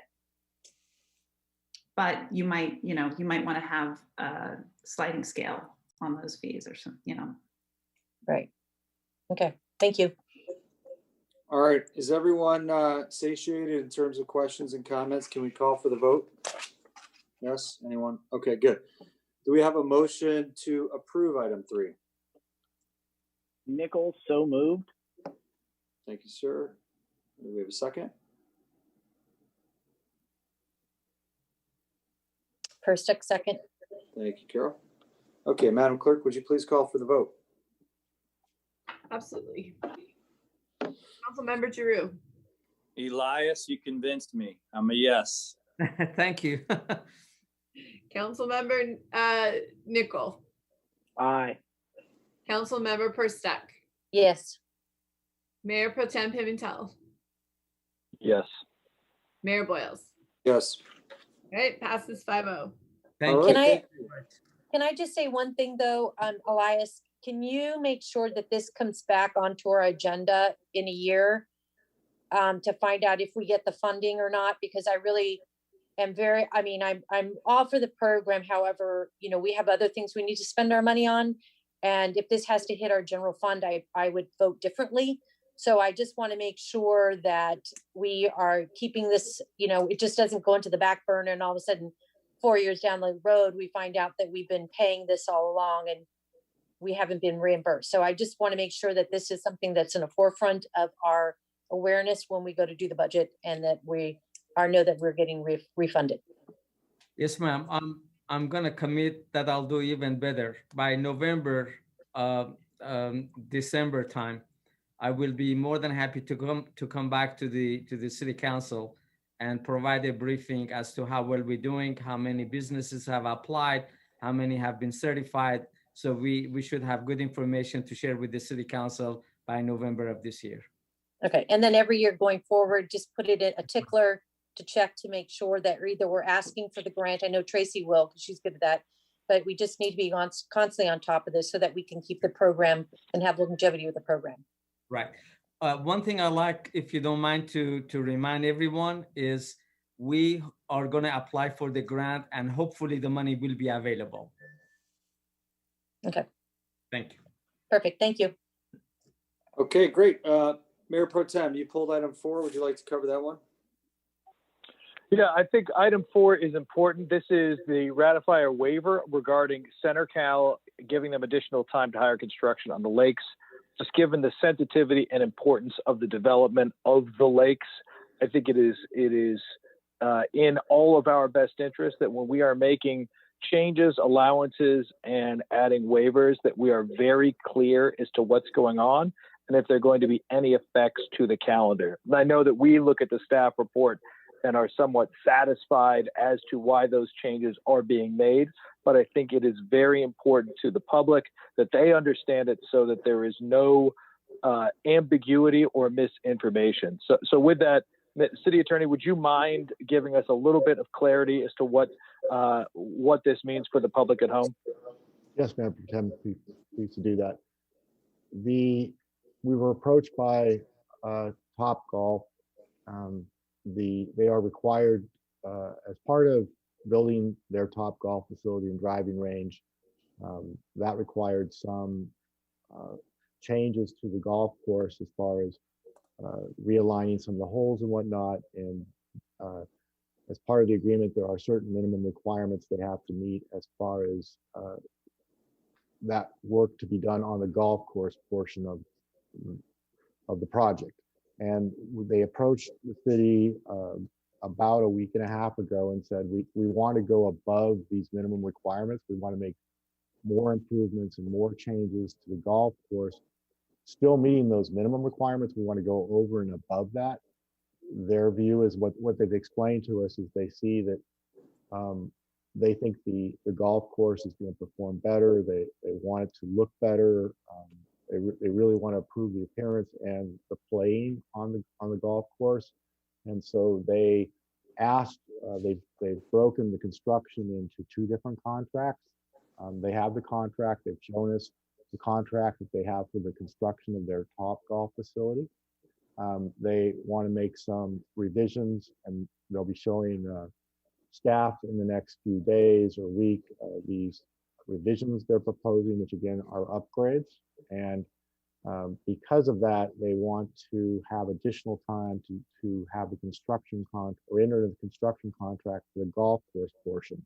But you might want to have a sliding scale on those fees or something, Right. Okay. Thank you. All right. Is everyone satiated in terms of questions and comments? Can we call for the vote? Yes. Anyone? Okay, good. Do we have a motion to approve item 3? Nichols, so moved. Thank you, sir. Do we have a second? Perstuck, second. Thank you, Carol. Okay, Madam Clerk, would you please call for the vote? Absolutely. Councilmember Giroux. Elias, you convinced me. I'm a yes. Thank you. Councilmember Nickel. Aye. Councilmember Perstuck. Yes. Mayor Pro Tem Pimentel. Yes. Mayor Boyles. Yes. All right, passes 5-0. Thank All you. right, Can I just say one thing though, Elias? Can you make sure that this comes back onto our agenda in a year to find out if we get the funding or not? Because I really am I'm all for the program. However, we have other things we need to spend our money on. And if this has to hit our general fund, I would vote differently. So I just want to make sure that we are keeping this, it just doesn't go into the back burner and all of a sudden 4 years down the road, we find out that we've been paying this all along and we haven't been reimbursed. So I just want to make sure that this is something that's in the forefront of our awareness when we go to do the budget and that we know that we're getting refunded. Yes, ma'am. I'm gonna commit that I'll do even better. By November, December time, I will be more than happy to come back to the city council and provide a briefing as to how well we're doing, how many businesses have applied, how many have been certified. So we should have good information to share with the city council by November of this year. Okay, and then every year going forward, just put it in a tickler to check to make sure that either we're asking for the grant. I know Tracy will, because she's good at that, but we just need to be constantly on top of this so that we can keep the program and have longevity with the program. Right. One thing I like, if you don't mind to remind everyone, is we are going to apply for the grant and hopefully the money will be available. Okay. Thank you. Perfect. Thank you. Okay, great. Mayor Pro Tem, you pulled item 4. Would you like to cover that one? Yeah, I think item 4 is important. This is the ratify or waiver regarding CenterCal giving them additional time to hire construction on the lakes. Just given the sensitivity and importance of the development of the lakes, I think it is in all of our best interest that when we are making changes, allowances, and adding waivers, that we are very clear as to what's going on and if there are going to be any effects to the calendar. And I know that we look at the staff report and are somewhat satisfied as to why those changes are being made. But I think it is very important to the public that they understand it so that there is no ambiguity or misinformation. So with that, City Attorney, would you mind giving us a little bit of clarity as to what this means for the public at home? Yes, ma'am. I'm pleased to do that. We were approached by Topgolf. They are required as part of building their Topgolf facility and driving range. That required some changes to the golf course as far as realigning some of the holes and whatnot. And as part of the agreement, there are certain minimum requirements they have to meet as far as that work to be done on the golf course portion of the project. And they approached the city about a week and a half ago and said, we want to go above these minimum requirements. We want to make more improvements and more changes to the golf course, still meeting those minimum requirements. We want to go over and above that. Their view is what they've explained to us is they see that they think the golf course is going to perform better. They want it to look better. They really want to improve the appearance and the playing on the golf course. And so they asked, they've broken the construction into 2 different contracts. They have the contract. They've shown us the contract that they have for the construction of their Topgolf facility. They want to make some revisions, and they'll be showing staff in the next few days or week these revisions they're proposing, which again are upgrades. And because of that, they want to have additional time to have the construction contract or enter the construction contract for the golf course portion.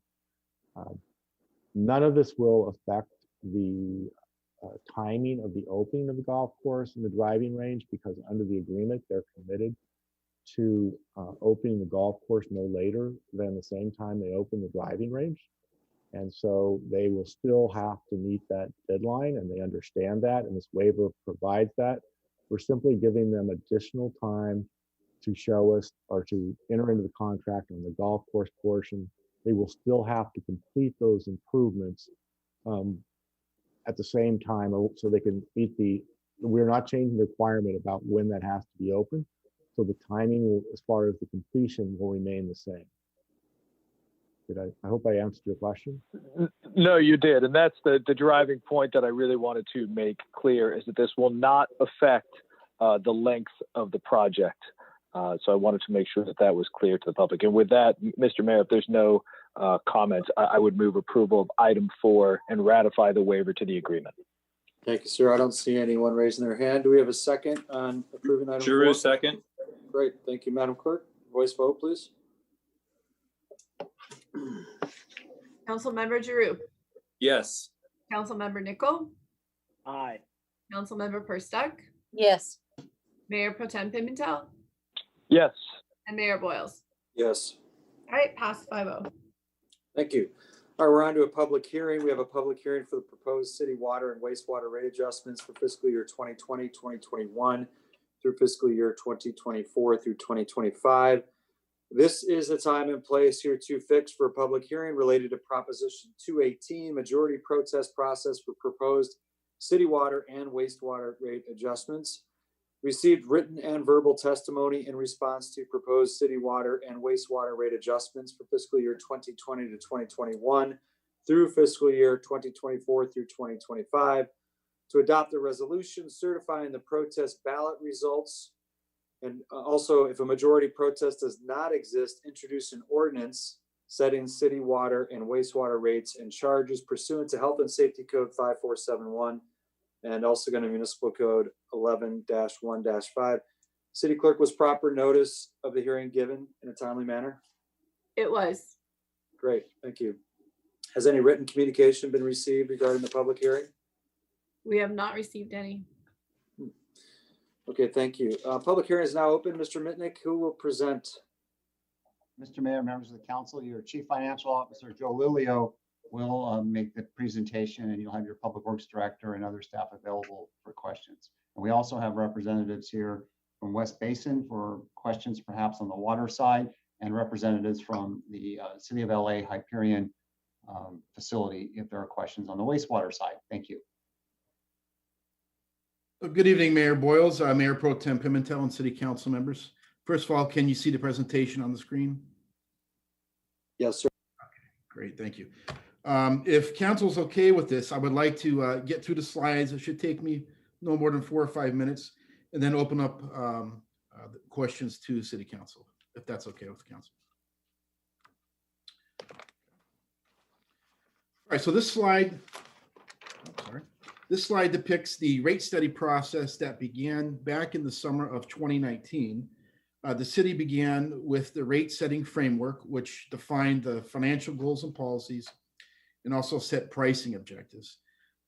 None of this will affect the timing of the opening of the golf course and the driving range, because under the agreement, they're committed to opening the golf course no later than the same time they open the driving range. And so they will still have to meet that deadline, and they understand that, and this waiver provides that. We're simply giving them additional time to show us or to enter into the contract on the golf course portion. They will still have to complete those improvements at the same time so they can meet we're not changing the requirement about when that has to be open. So the timing will, as far as the completion, will remain the same. I hope I answered your question. No, you did. And that's the driving point that I really wanted to make clear, is that this will not affect the length of the project. So I wanted to make sure that that was clear to the public. And with that, Mr. Mayor, if there's no comments, I would move approval of item 4 and ratify the waiver to the agreement. Thank you, sir. I don't see anyone raising their hand. Do we have a second on approving item Giroux, 4? second. Great. Thank you, Madam Clerk. Voice vote, please. Councilmember Giroux, Yes. Councilmember Nichol, Aye. Councilmember Perstuck, Yes. Mayor Pro Tem Pimentel, Yes. and Mayor Boyles. Yes. All right, pass 5-0. Thank you. All right, we're on to a public hearing. We have a public hearing for the proposed city water and wastewater rate adjustments for fiscal year 2020, 2021 through fiscal year 2024 through 2025. This is the time and place here to fix for a public hearing related to Proposition 218, majority protest process for proposed city water and wastewater rate adjustments. Received written and verbal testimony in response to proposed city water and wastewater rate adjustments for fiscal year 2020 to 2021 through fiscal year 2024 through 2025. To adopt a resolution certifying the protest ballot results. And also, if a majority protest does not exist, introduce an ordinance setting city water and wastewater rates and charges pursuant to Health and Safety Code 5471 and also going to Municipal Code 11-1-5. City Clerk, was proper notice of the hearing given in a timely manner? It was. Great, thank you. Has any written communication been received regarding the public hearing? We have not received any. Okay, thank you. Public hearing is now open. Mr. Mitnick, who will present? Mr. Mayor, members of the council, your Chief Financial Officer, Joe Lilio, will make the presentation, and you'll have your Public Works Director and other staff available for questions. And we also have representatives here from West Basin for questions perhaps on the water side, and representatives from the City of LA Hyperion facility if there are questions on the wastewater side. Thank you. Good evening, Mayor Boyles, Mayor Pro Tem Pimentel, and City Council members. First of all, can you see the presentation on the screen? Yes, sir. Okay, great, thank you. If council's okay with this, I would like to get through the slides. It should take me no more than 4 or 5 minutes, and then open up the questions to City Council, if that's okay with the council. All right, so this slide, this slide depicts the rate study process that began back in the summer of 2019. The city began with the rate setting framework, which defined the financial goals and policies and also set pricing objectives.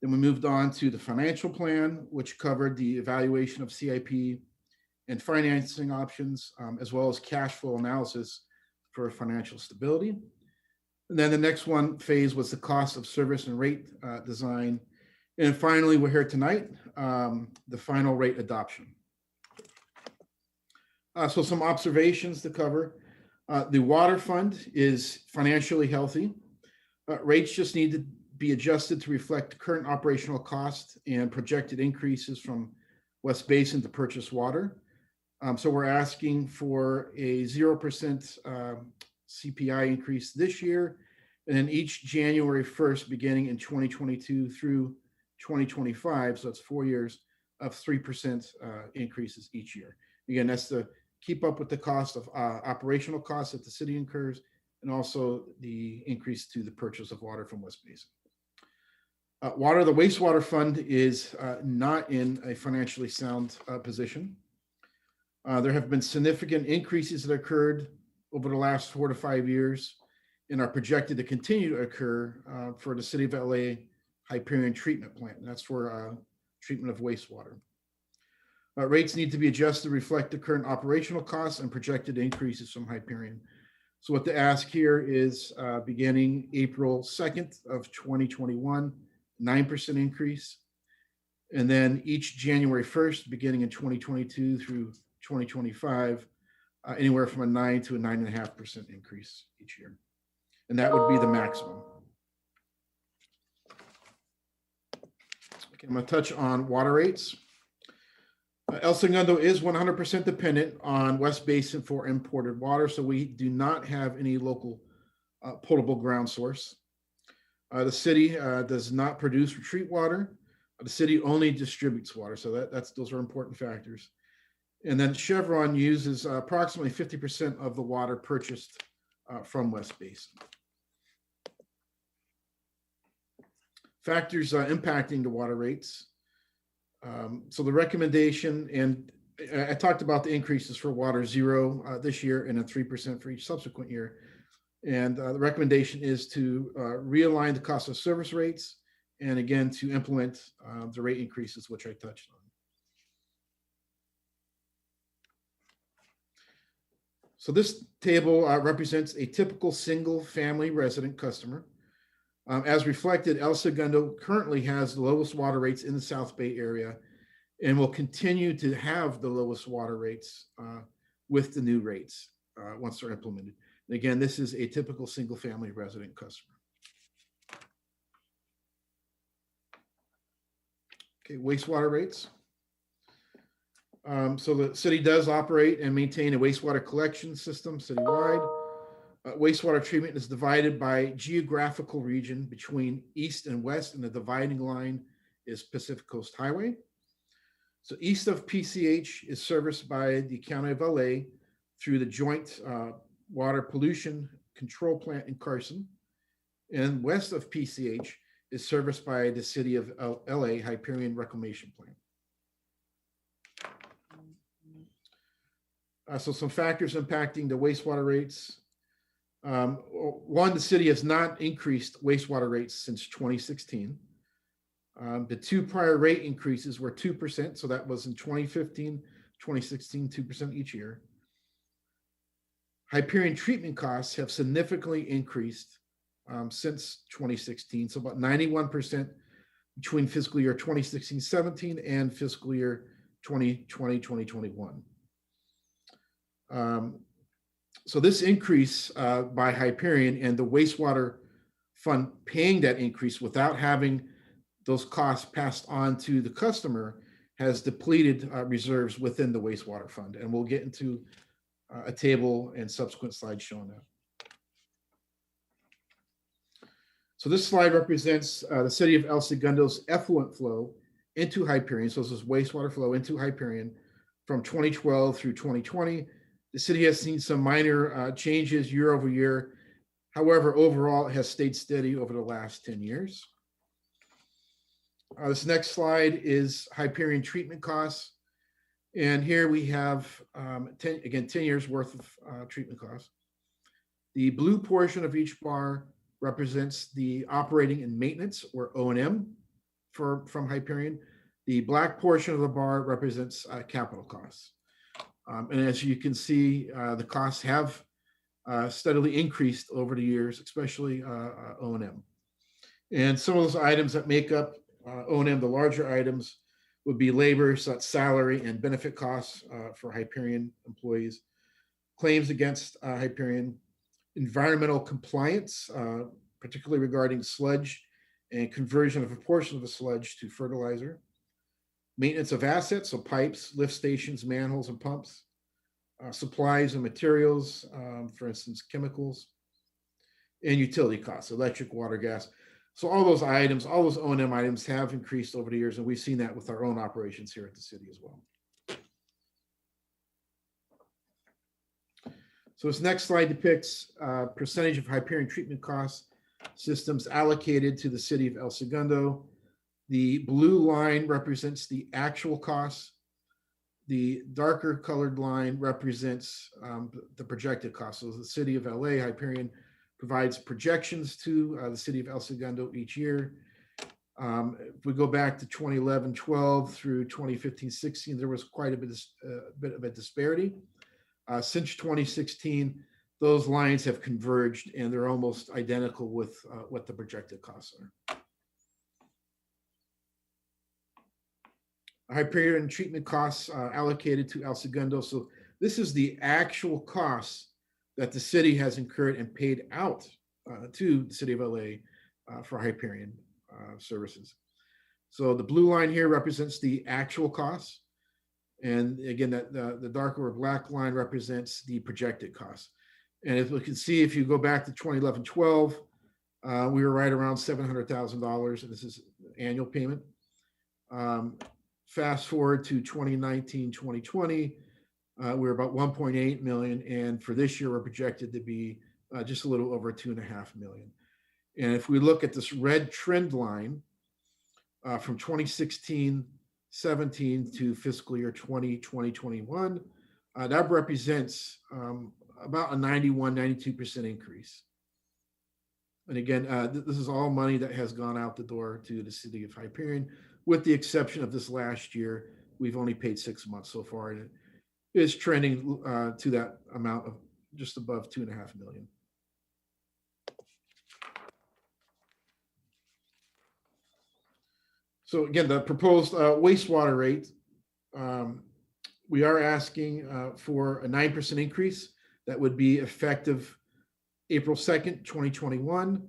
Then we moved on to the financial plan, which covered the evaluation of CIP and financing options, as well as cash flow analysis for financial stability. And then the next phase was the cost of service and rate design. And finally, we're here tonight, the final rate adoption. So some observations to cover. The water fund is financially healthy. Rates just need to be adjusted to reflect the current operational cost and projected increases from West Basin to purchase water. So we're asking for a 0% CPI increase this year, and then each January 1st, beginning in 2022 through 2025, so it's 4 years of 3% increases each year. Again, that's to keep up with the cost of operational costs that the city incurs, and also the increase to the purchase of water from West Basin. The wastewater fund is not in a financially sound position. There have been significant increases that occurred over the last 4 to 5 years and are projected to continue to occur for the City of LA Hyperion treatment plant. That's for treatment of wastewater. Rates need to be adjusted to reflect the current operational costs and projected increases from Hyperion. So what the ask here is beginning April 2nd of 2021, 9% increase. And then each January 1st, beginning in 2022 through 2025, anywhere from a 9 to a 9.5% increase each year. And that would be the maximum. Okay, I'm going to touch on water rates. El Segundo is 100% dependent on West Basin for imported water, so we do not have any local potable ground source. The city does not produce or treat water. The city only distributes water, so those are important factors. And then Chevron uses approximately 50% of the water purchased from West Basin. Factors impacting the water rates. So the recommendation, and I talked about the increases for water 0 this year and a 3% for each subsequent year. And the recommendation is to realign the cost of service rates, and again, to implement the rate increases, which I touched on. So this table represents a typical single-family resident customer. As reflected, El Segundo currently has the lowest water rates in the South Bay area and will continue to have the lowest water rates with the new rates once they're implemented. And again, this is a typical single-family resident customer. Okay, wastewater rates. So the city does operate and maintain a wastewater collection system citywide. Wastewater treatment is divided by geographical region between east and west, and the dividing line is Pacific Coast Highway. So east of PCH is serviced by the County of LA through the Joint Water Pollution Control Plant in Carson. And west of PCH is serviced by the City of LA Hyperion Reclamation Plant. So some factors impacting the wastewater rates. One, the city has not increased wastewater rates since 2016. The 2 prior rate increases were 2%. So that was in 2015, 2016, 2% each year. Hyperion treatment costs have significantly increased since 2016. So about 91% between fiscal year 2016-17 and fiscal year 2020-2021. So this increase by Hyperion and the wastewater fund paying that increase without having those costs passed on to the customer has depleted reserves within the wastewater fund. And we'll get into a table and subsequent slides showing that. So this slide represents the city of El Segundo's effluent flow into Hyperion. So this is wastewater flow into Hyperion from 2012 through 2020. The city has seen some minor changes year over year. However, overall, it has stayed steady over the last 10 years. This next slide is Hyperion treatment costs. And here we have, 10 years worth of treatment costs. The blue portion of each bar represents the operating and maintenance, or O&M, from Hyperion. The black portion of the bar represents capital costs. And as you can see, the costs have steadily increased over the years, especially O&M. And some of those items that make up O&M, the larger items, would be labor, so that's salary and benefit costs for Hyperion employees, claims against Hyperion, environmental compliance, particularly regarding sludge and conversion of a portion of the sludge to fertilizer, maintenance of assets, so pipes, lift stations, manholes, and pumps, supplies and materials, for instance, chemicals, and utility costs, electric, water, gas. So all those items, all those O&M items have increased over the years, and we've seen that with our own operations here at the city as well. So this next slide depicts percentage of Hyperion treatment costs systems allocated to the city of El Segundo. The blue line represents the actual costs. The darker colored line represents the projected costs. So the city of LA, Hyperion, provides projections to the city of El Segundo each year. If we go back to 2011-12 through 2015-16, there was quite a bit of a disparity. Since 2016, those lines have converged and they're almost identical with what the projected costs are. Hyperion treatment costs allocated to El Segundo. So this is the actual costs that the city has incurred and paid out to the city of LA for Hyperion services. So the blue line here represents the actual costs. And again, the darker or black line represents the projected costs. And as we can see, if you go back to 2011-12, we were right around $700,000, and this is annual payment. Fast forward to 2019-2020, we're about 1.8 million, and for this year, we're projected to be just a little over 2.5 million. And if we look at this red trend line from 2016-17 17 to fiscal year 2021. That represents about a 92% increase. And again, this is all money that has gone out the door to the city of Hyperion, with the exception of this last year. We've only paid 6 months so far, and it is trending to that amount of just above $2.5 million. So again, the proposed wastewater rate, we are asking for a 9% increase that would be effective April 2nd, 2021,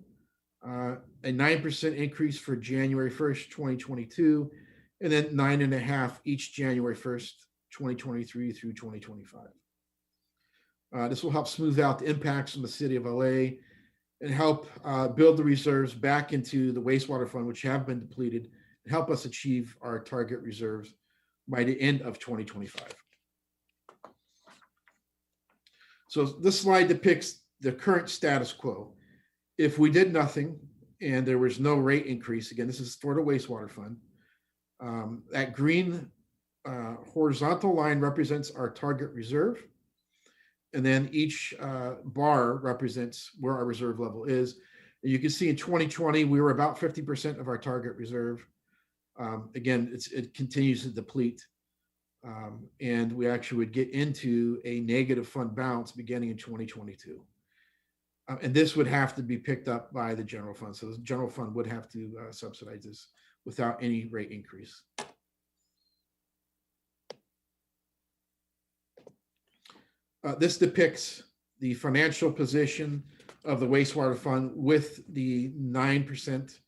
a 9% increase for January 1st, 2022, and then 9.5% each January 1st, 2023 through 2025. This will help smooth out the impacts on the city of LA and help build the reserves back into the wastewater fund, which have been depleted, and help us achieve our target reserves by the end of 2025. So this slide depicts the current status quo. If we did nothing and there was no rate increase, again, this is for the wastewater fund, that green horizontal line represents our target reserve. And then each bar represents where our reserve level is. And you can see in 2020, we were about 50% of our target reserve. Again, it continues to deplete. And we actually would get into a negative fund balance beginning in 2022. And this would have to be picked up by the general fund. So the general fund would have to subsidize this without any rate increase. This depicts the financial position of the wastewater fund with the 9%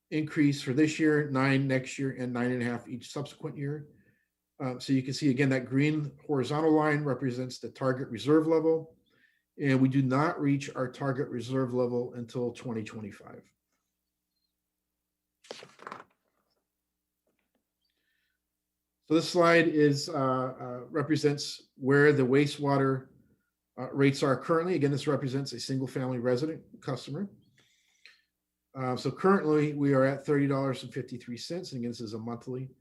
increase for this year, 9% next year, and 9.5% each subsequent year. So you can see again that green horizontal line represents the target reserve level, and we do not reach our target reserve level until 2025. So this slide is represents where the wastewater rates are currently. Again, this represents a single-family resident customer. So currently we are at $30.53. And again, this is a monthly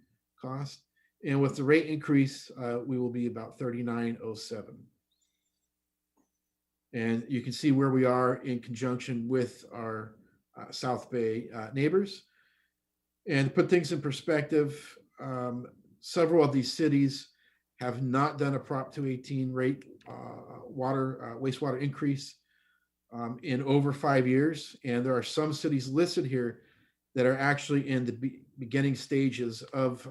cost. And with the rate increase, we will be about $39.07. And you can see where we are in conjunction with our South Bay neighbors. And to put things in perspective, several of these cities have not done a Prop 218 rate wastewater increase in over 5 years. And there are some cities listed here that are actually in the beginning stages of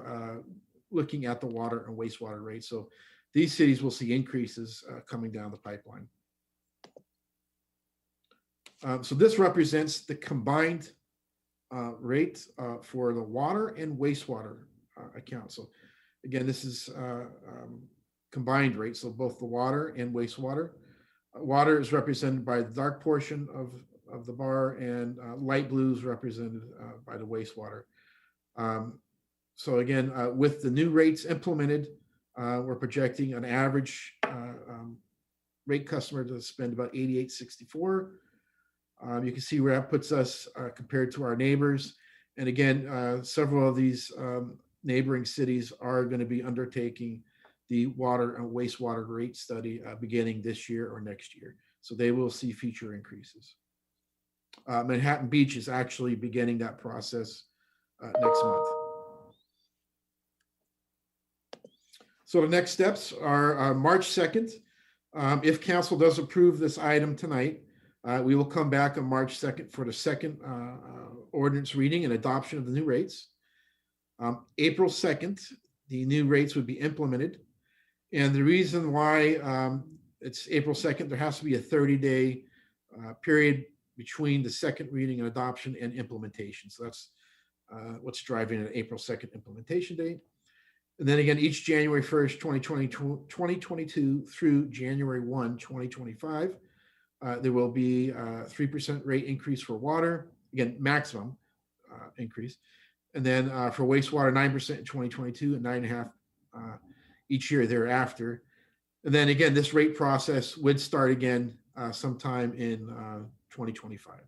looking at the water and wastewater rates. So these cities will see increases coming down the pipeline. So this represents the combined rate for the water and wastewater account. So again, this is combined rate, so both the water and wastewater. Water is represented by the dark portion of the bar, and light blue is represented by the wastewater. So again, with the new rates implemented, we're projecting an average rate customer to spend about $88.64. You can see where that puts us compared to our neighbors. And again, several of these neighboring cities are going to be undertaking the water and wastewater rate study beginning this year or next year. So they will see future increases. Manhattan Beach is actually beginning that process next month. So the next steps are March 2nd. If council does approve this item tonight, we will come back on March 2nd for the second ordinance reading and adoption of the new rates. April 2nd, the new rates would be implemented. And the reason why it's April 2nd, there has to be a 30-day period between the second reading and adoption and implementation. So that's what's driving an April 2nd implementation date. And then again, each January 1st, 2022 through January 1, 2025, there will be a 3% rate increase for water, again, maximum increase. And then for wastewater, 9% in 2022 and 9.5% each year thereafter. And then again, this rate process would start again sometime in 2025.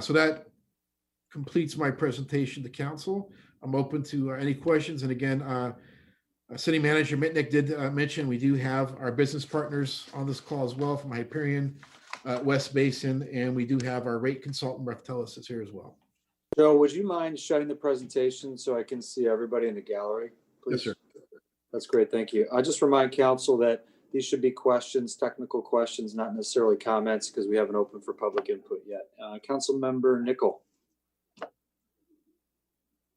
So that completes my presentation to council. I'm open to any questions. And again, City Manager Mitnick did mention we do have our business partners on this call as well from Hyperion, West Basin, and we do have our rate consultant, Reftelis, is here as well. Joe, would you mind shutting the presentation so I can see everybody in the gallery, please? Yes, sir. That's great, thank you. I just remind council that these should be questions, technical questions, not necessarily comments, because we haven't opened for public input yet. Councilmember Nickel.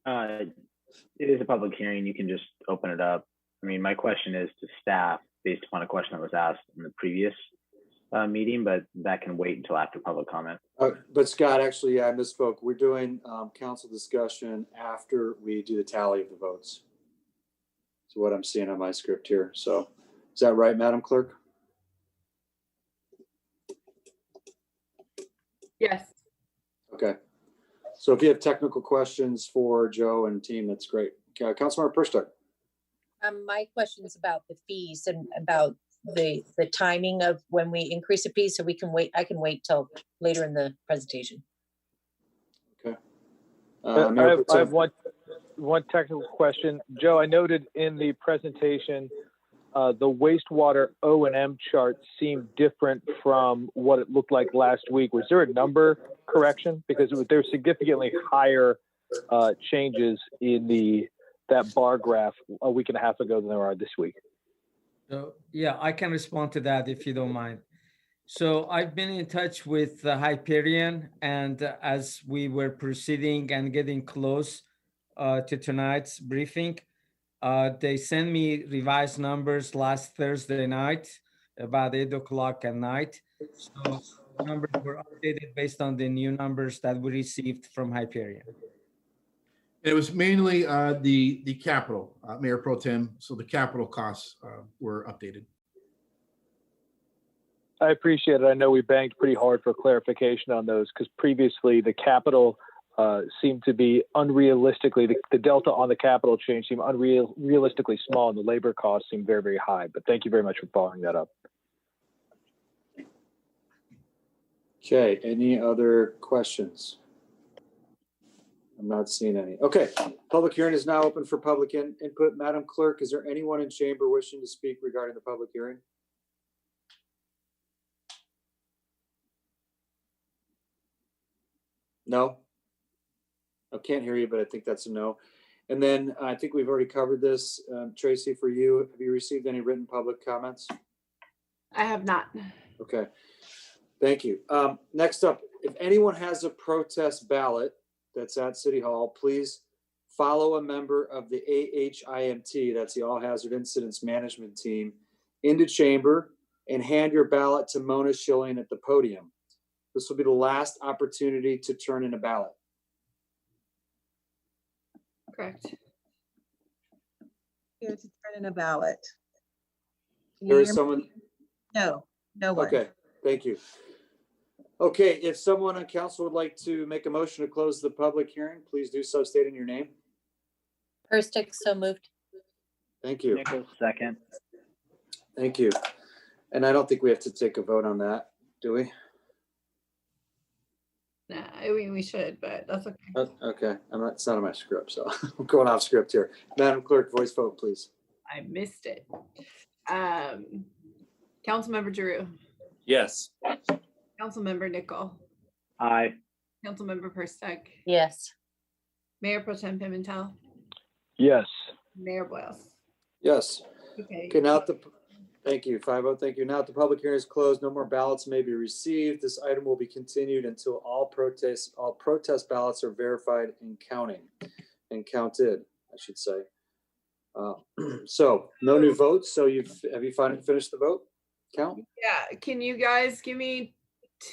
It is a public hearing. You can just open it up. I mean, my question is to staff based upon a question that was asked in the previous meeting, but that can wait until after public comment. But Scott, actually, yeah, I misspoke. We're doing council discussion after we do the tally of the votes. So what I'm seeing on my script here. So is that right, Madam Clerk? Yes. Okay. So if you have technical questions for Joe and team, that's great. Councilmember Perstuck. My question is about the fees and about the timing of when we increase the fees, so we can wait. I can wait till later in the presentation. Okay. I have one technical question. Joe, I noted in the presentation, the wastewater O&M chart seemed different from what it looked like last week. Was there a number correction? Because there's significantly higher changes in that bar graph a week and a half ago than there are this week. So yeah, I can respond to that if you don't mind. So I've been in touch with Hyperion, and as we were proceeding and getting close to tonight's briefing, they sent me revised numbers last Thursday night, about 8 o'clock at night. So numbers were updated based on the new numbers that we received from Hyperion. It was mainly the capital, Mayor Pro Tem. So the capital costs were updated. I appreciate it. I know we banged pretty hard for clarification on those because previously the capital seemed to be unrealistically, the delta on the capital change seemed unrealistically small, and the labor costs seemed very, very high. But thank you very much for following that up. Okay, any other questions? I'm not seeing any. Okay, public hearing is now open for public input. Madam Clerk, is there anyone in chamber wishing to speak regarding the public hearing? No? I can't hear you, but I think that's a no. And then I think we've already covered this. Tracy, for you, have you received any written public comments? I have not. Okay, thank you. Next up, if anyone has a protest ballot that's at City Hall, please follow a member of the AHIMT, that's the All Hazard Incidents Management Team, into chamber and hand your ballot to Mona Schilling at the podium. This will be the last opportunity to turn in a ballot. Correct. Here to turn in a ballot. There is someone. No one. Okay, thank you. Okay, if someone on council would like to make a motion to close the public hearing, please do so, stating your name. Perstick, so moved. Thank you. Nichols, second. Thank you. And I don't think we have to take a vote on that, do we? Nah, we should, but that's okay. Okay, it's not on my script, so I'm going off script here. Madam Clerk, voice vote, please. I missed it. Councilmember Giroux. Yes. Councilmember Nickel. Aye. Councilmember Perstick. Yes. Mayor Pro Tem Pimentel. Yes. Mayor Boyles. Yes. Okay. Okay, now thank you, 5-0, thank you. Now that the public hearing is closed, no more ballots may be received. This item will be continued until all protest ballots are verified and counted, I should say. So no new votes. So have you finished the vote count? Yeah, can you guys give me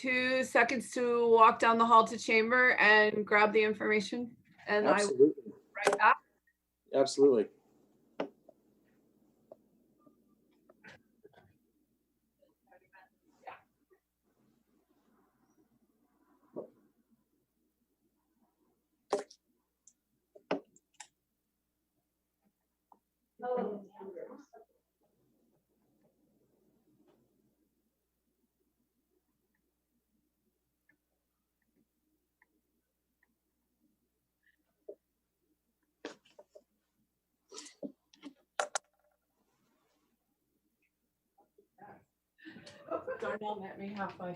2 seconds to walk down the hall to chamber and grab the information? And Absolutely. I will right back. Absolutely. Darnell met me halfway.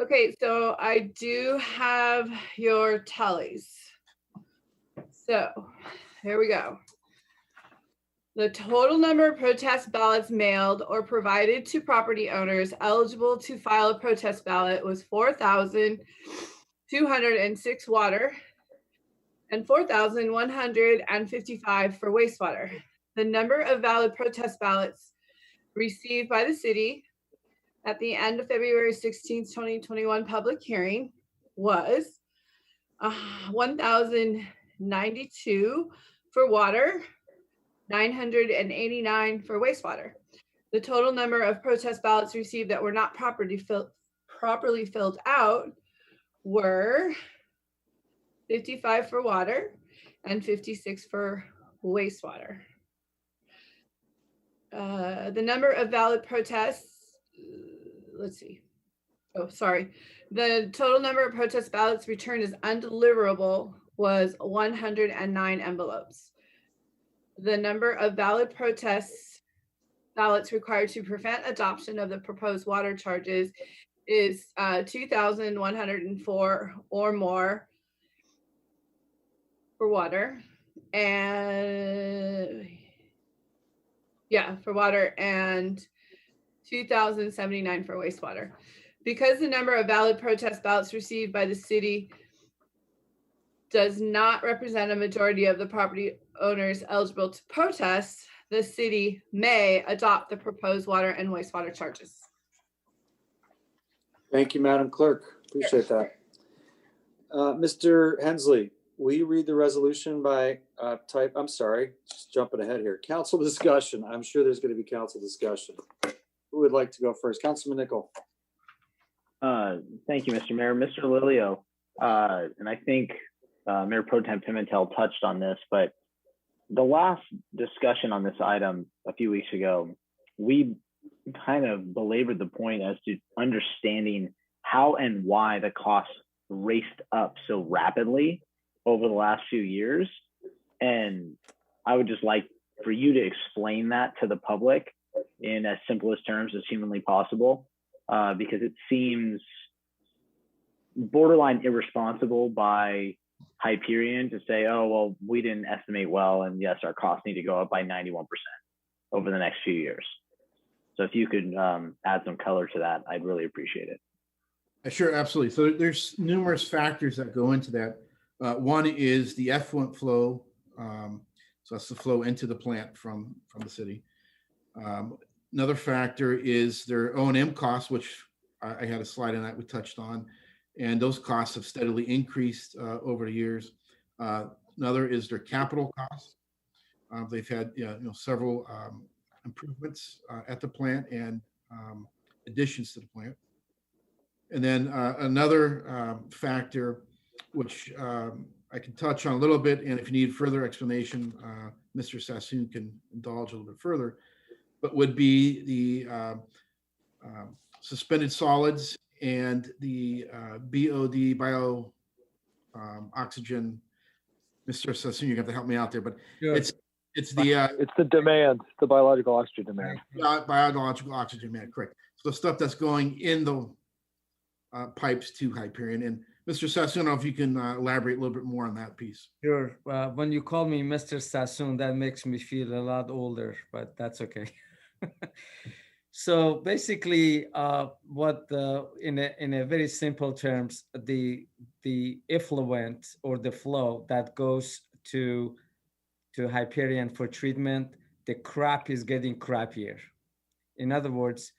Okay, so I do have your tallies. So here we go. The total number of protest ballots mailed or provided to property owners eligible to file a protest ballot was 4,206 water and 4,155 for wastewater. The number of valid protest ballots received by the city at the end of February 16th, 2021 public hearing was 1,092 for water, 989 for wastewater. The total number of protest ballots received that were not properly filled out were 55 for water and 56 for wastewater. The number of valid protests, let's see. Oh, sorry. The total number of protest ballots returned as undeliverable was 109 envelopes. The number of valid protests ballots required to prevent adoption of the proposed water charges is 2,104 or more for water, and for water, and 2,079 for wastewater. Because the number of valid protest ballots received by the city does not represent a majority of the property owners eligible to protest, the city may adopt the proposed water and wastewater charges. Thank you, Madam Clerk. Appreciate that. Mr. Hensley, will you read the resolution by type? I'm sorry, just jumping ahead here. Council discussion. I'm sure there's going to be council discussion. Who would like to go first? Councilman Nichol. Thank you, Mr. Mayor. Mr. Lilio, and I think Mayor Pro Tem Pimentel touched on this, but the last discussion on this item a few weeks ago, we kind of belabored the point as to understanding how and why the costs raced up so rapidly over the last few years. And I would just like for you to explain that to the public in as simple as terms as humanly possible, because it seems borderline irresponsible by Hyperion to say, oh, well, we didn't estimate well, and yes, our costs need to go up by 91% over the next few years. So if you could add some color to that, I'd really appreciate it. Sure, absolutely. So there's numerous factors that go into that. One is the effluent flow. So that's the flow into the plant from the city. Another factor is their O&M costs, which I had a slide on that we touched on, and those costs have steadily increased over the years. Another is their capital costs. They've had several improvements at the plant and additions to the plant. And then another factor, which I can touch on a little bit, and if you need further explanation, Mr. Sassoon can indulge a little bit further, but would be the suspended solids and the BOD, bio oxygen. Mr. Sassoon, you have to help me out there, but sure. It's the demand, the biological oxygen demand. Biological oxygen demand, correct. So the stuff that's going in the pipes to Hyperion. And Mr. Sassoon, I don't know if you can elaborate a little bit more on that piece. Sure. When you call me Mr. Sassoon, that makes me feel a lot older, but that's okay. So basically, in a very simple terms, the effluent or the flow that goes to Hyperion for treatment, the crap is getting crappier. In other words,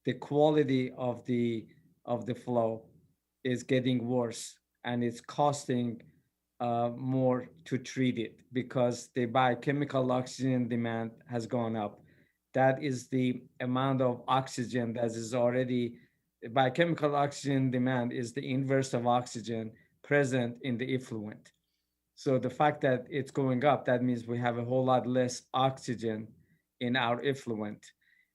the quality of the flow is getting worse, and it's costing more to treat it because the biochemical oxygen demand has gone up. That is the amount of oxygen that is already, biochemical oxygen demand is the inverse of oxygen present in the effluent. So the fact that it's going up, that means we have a whole lot less oxygen in our effluent.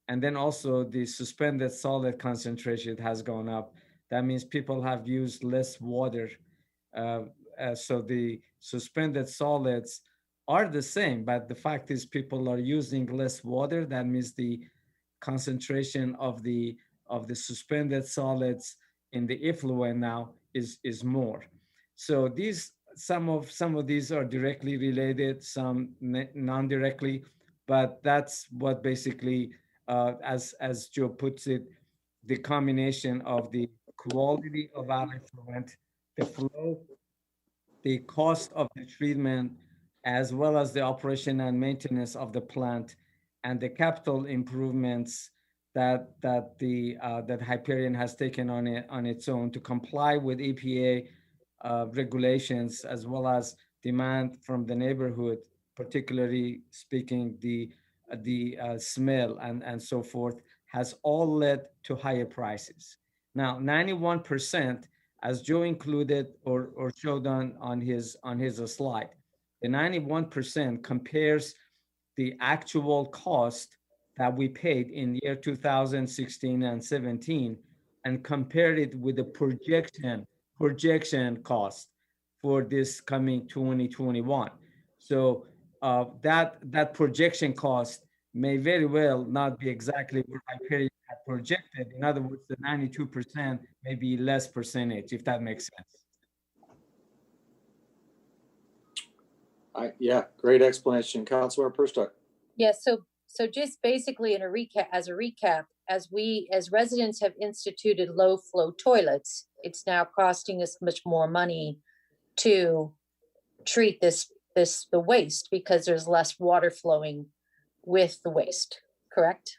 And then also the suspended solid concentration has gone up. That means people have used less water so the suspended solids are the same, but the fact is people are using less water. That means the concentration of the suspended solids in the effluent now is more. So some of these are directly related, some non-directly, but that's what basically, as Joe puts it, the combination of the quality of our effluent, the flow, the cost of the treatment, as well as the operation and maintenance of the plant, and the capital improvements that Hyperion has taken on its own to comply with EPA regulations, as well as demand from the neighborhood, particularly speaking the smell and so forth, has all led to higher prices. Now, 91%, as Joe included or showed on his slide, the 91% compares the actual cost that we paid in year 2016 and 17 and compared it with the projection cost for this coming 2021. So that projection cost may very well not be exactly what Hyperion had projected. In other words, the 92% may be less percentage, if that makes sense. Yeah, great explanation. Councilor Perstuck. Yeah, so just basically as a recap, as residents have instituted low flow toilets, it's now costing us much more money to treat the waste because there's less water flowing with the waste, correct?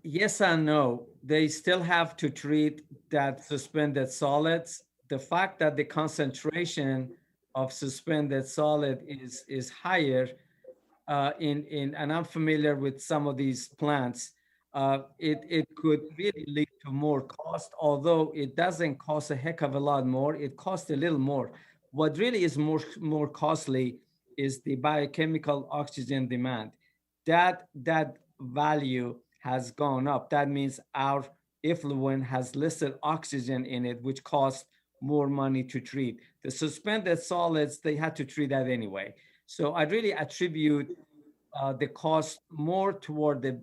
Yes and no. They still have to treat that suspended solids. The fact that the concentration of suspended solid is higher and I'm familiar with some of these plants, it could really lead to more cost, although it doesn't cost a heck of a lot more. It costs a little more. What really is more costly is the biochemical oxygen demand. That value has gone up. That means our effluent has listed oxygen in it, which costs more money to treat. The suspended solids, they had to treat that anyway. So I really attribute the cost more toward the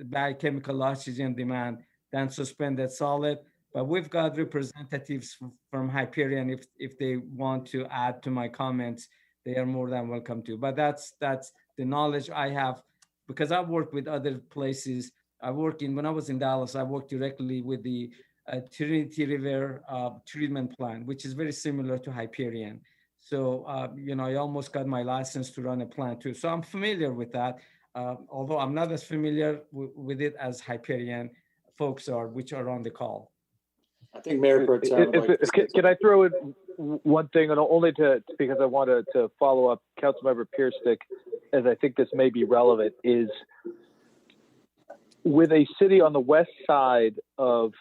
biochemical oxygen demand than suspended solid. But we've got representatives from Hyperion. If they want to add to my comments, they are more than welcome to. But that's the knowledge I have, because I've worked with other places. When I was in Dallas, I worked directly with the Trinity River treatment plant, which is very similar to Hyperion. So, I almost got my license to run a plant too. So I'm familiar with that, although I'm not as familiar with it as Hyperion folks are, which are on the call. I think Mayor Pro Tem would like to can I throw in one thing, and only because I wanted to follow up Councilmember Pierstick, as I think this may be relevant, is with a city on the west side of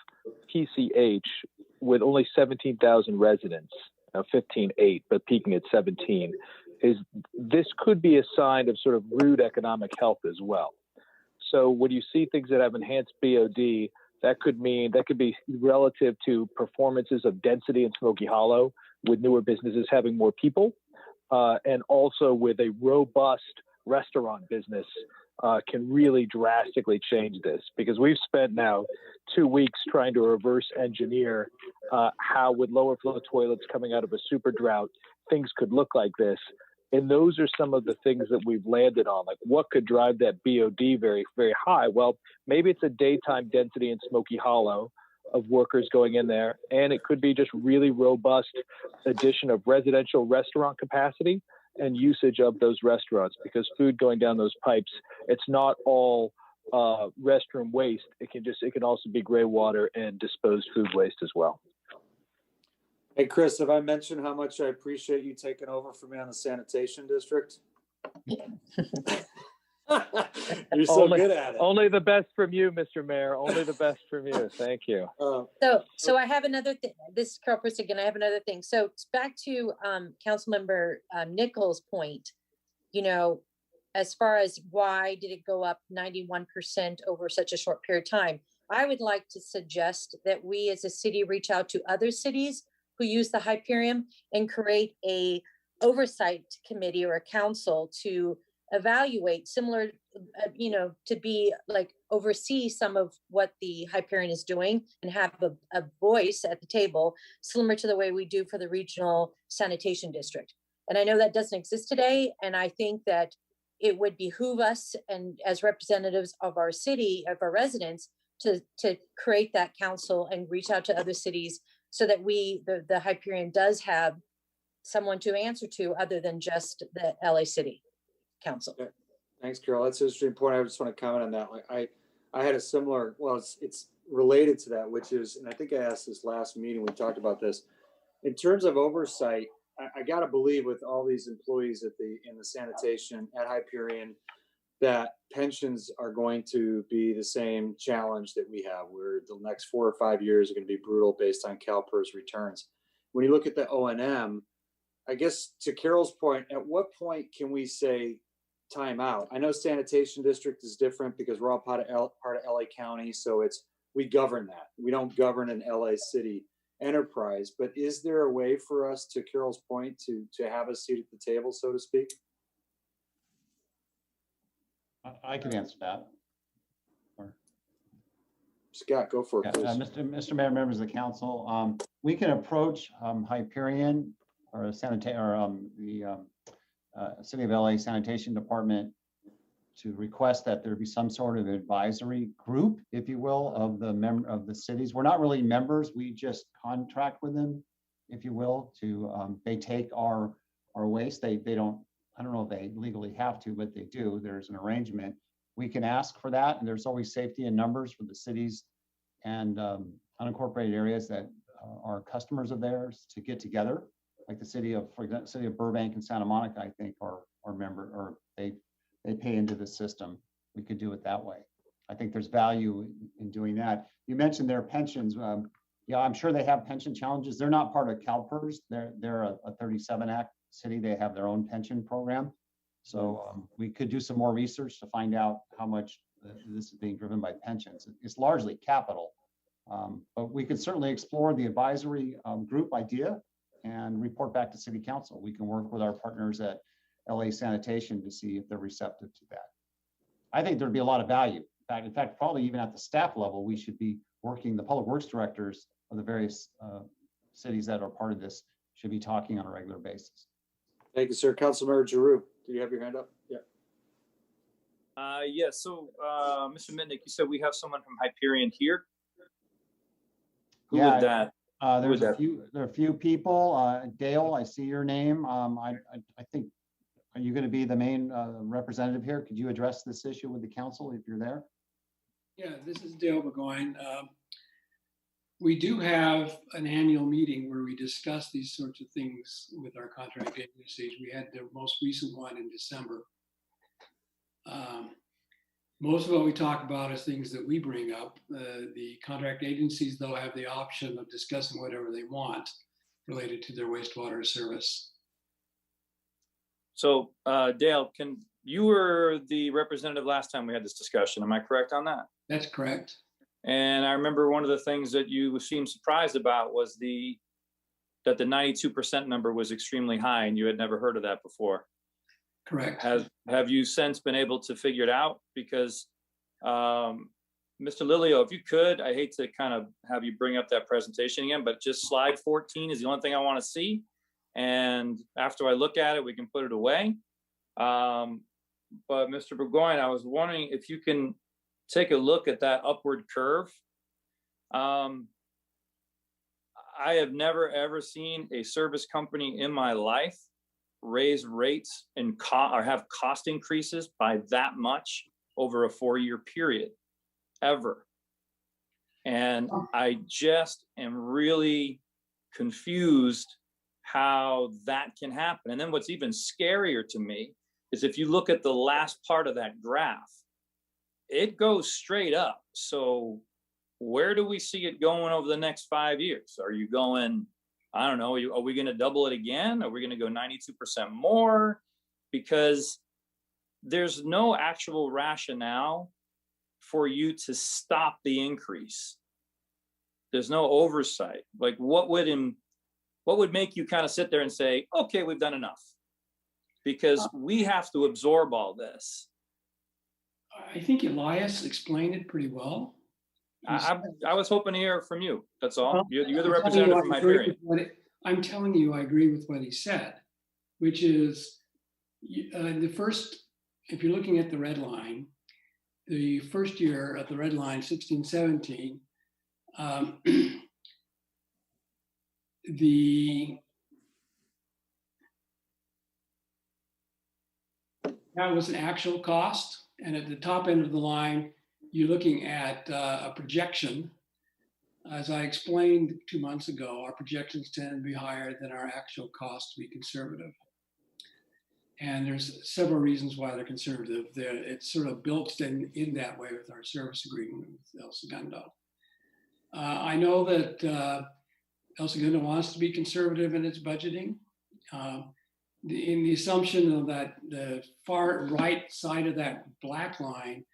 PCH with only 17,000 residents, 15.8, but peaking at 17, this could be a sign of sort of rude economic health as well. So when you see things that have enhanced BOD, that could be relative to performances of density in Smoky Hollow, with newer businesses having more people, and also with a robust restaurant business can really drastically change this, because we've spent now 2 weeks trying to reverse engineer how, with lower flow toilets coming out of a super drought, things could look like this. And those are some of the things that we've landed on, like what could drive that BOD very, very high? Well, maybe it's a daytime density in Smoky Hollow of workers going in there, and it could be just really robust addition of residential restaurant capacity and usage of those restaurants, because food going down those pipes, it's not all restroom waste. It can also be gray water and disposed food waste as well. Hey, Chris, have I mentioned how much I appreciate you taking over for me on the sanitation district? You're so good at it. Only the best from you, Mr. Mayor. Only the best from you. Thank you. So I have another thing. This is Carol Persick, and I have another thing. So back to Councilmember Nichols' point, as far as why did it go up 91% over such a short period of time, I would like to suggest that we as a city reach out to other cities who use the Hyperion and create a oversight committee or a council to evaluate similar, to be like oversee some of what the Hyperion is doing and have a voice at the table, similar to the way we do for the regional sanitation district. And I know that doesn't exist today. And I think that it would behoove us and as representatives of our city, of our residents, to create that council and reach out to other cities so that the Hyperion does have someone to answer to other than just the LA City Council. Okay. Thanks, Carol. That's an interesting point. I just want to comment on that. Like I had a similar, well, it's related to that, which is, and I think I asked this last meeting, we talked about this. In terms of oversight, I got to believe with all these employees in the sanitation at Hyperion that pensions are going to be the same challenge that we have, where the next 4 or 5 years are going to be brutal based on CalPERS returns. When you look at the O&M, I guess to Carol's point, at what point can we say time out? I know sanitation district is different because we're all part of LA County, so we govern that. We don't govern an LA City enterprise, but is there a way for us, to Carol's point, to have a seat at the table, so to speak? I can answer that. Scott, go for it, please. Mr. Mayor, members of the council, we can approach Hyperion or the City of LA Sanitation Department to request that there be some sort of advisory group, if you will, of the cities. We're not really members. We just contract with them, if you will, to they take our waste. They don't. I don't know if they legally have to, but they do. There's an arrangement. We can ask for that, and there's always safety in numbers for the cities and unincorporated areas that are customers of theirs to get together. Like the city of, for example, city of Burbank and Santa Monica, I think are member, or they pay into the system. We could do it that way. I think there's value in doing that. You mentioned their pensions. Yeah, I'm sure they have pension challenges. They're not part of CalPERS. They're a 37 Act city. They have their own pension program. So we could do some more research to find out how much this is being driven by pensions. It's largely capital, but we could certainly explore the advisory group idea and report back to City Council. We can work with our partners at LA Sanitation to see if they're receptive to that. I think there'd be a lot of value. In fact, probably even at the staff level, we should be working, the public works directors of the various cities that are part of this should be talking on a regular basis. Thank you, sir. Councilmember Giroux, do you have your hand up? Yeah. Yes. So, Mr. Mitnick, you said we have someone from Hyperion here. Who would that? There are a few people. Dale, I see your name. I think, are you going to be the main representative here? Could you address this issue with the council if you're there? Yeah, this is Dale Burgoyne. We do have an annual meeting where we discuss these sorts of things with our contract agencies. We had the most recent one in December. Most of what we talk about is things that we bring up. The contract agencies, though, have the option of discussing whatever they want related to their wastewater service. So, Dale, you were the representative last time we had this discussion. Am I correct on that? That's correct. And I remember one of the things that you seemed surprised about was that the 92% number was extremely high, and you had never heard of that before. Correct. Have you since been able to figure it out? Because Mr. Lilio, if you could, I hate to kind of have you bring up that presentation again, but just slide 14 is the only thing I want to see. And after I look at it, we can put it away. But Mr. Burgoyne, I was wondering if you can take a look at that upward curve. I have never, ever seen a service company in my life raise rates and or have cost increases by that much over a 4-year period, ever. And I just am really confused how that can happen. And then what's even scarier to me is if you look at the last part of that graph, it goes straight up. So where do we see it going over the next 5 years? Are you going, I don't know, are we going to double it again? Are we going to go 92% more? Because there's no actual rationale for you to stop the increase. There's no oversight. Like what would what would make you kind of sit there and say, okay, we've done enough? Because we have to absorb all this. I think Elias explained it pretty well. I was hoping to hear from you. That's all. You're the I'm representative from Hyperion. I'm telling you, I agree with what he said, which is the first, if you're looking at the red line, the first year of the red line, 16, 17, that was an actual cost. And at the top end of the line, you're looking at a projection. As I explained 2 months ago, our projections tend to be higher than our actual cost to be conservative. And there's several reasons why they're conservative. It's sort of built in that way with our service agreement with El Segundo. I know that El Segundo wants to be conservative in its budgeting. In the assumption of that the far right side of that black line,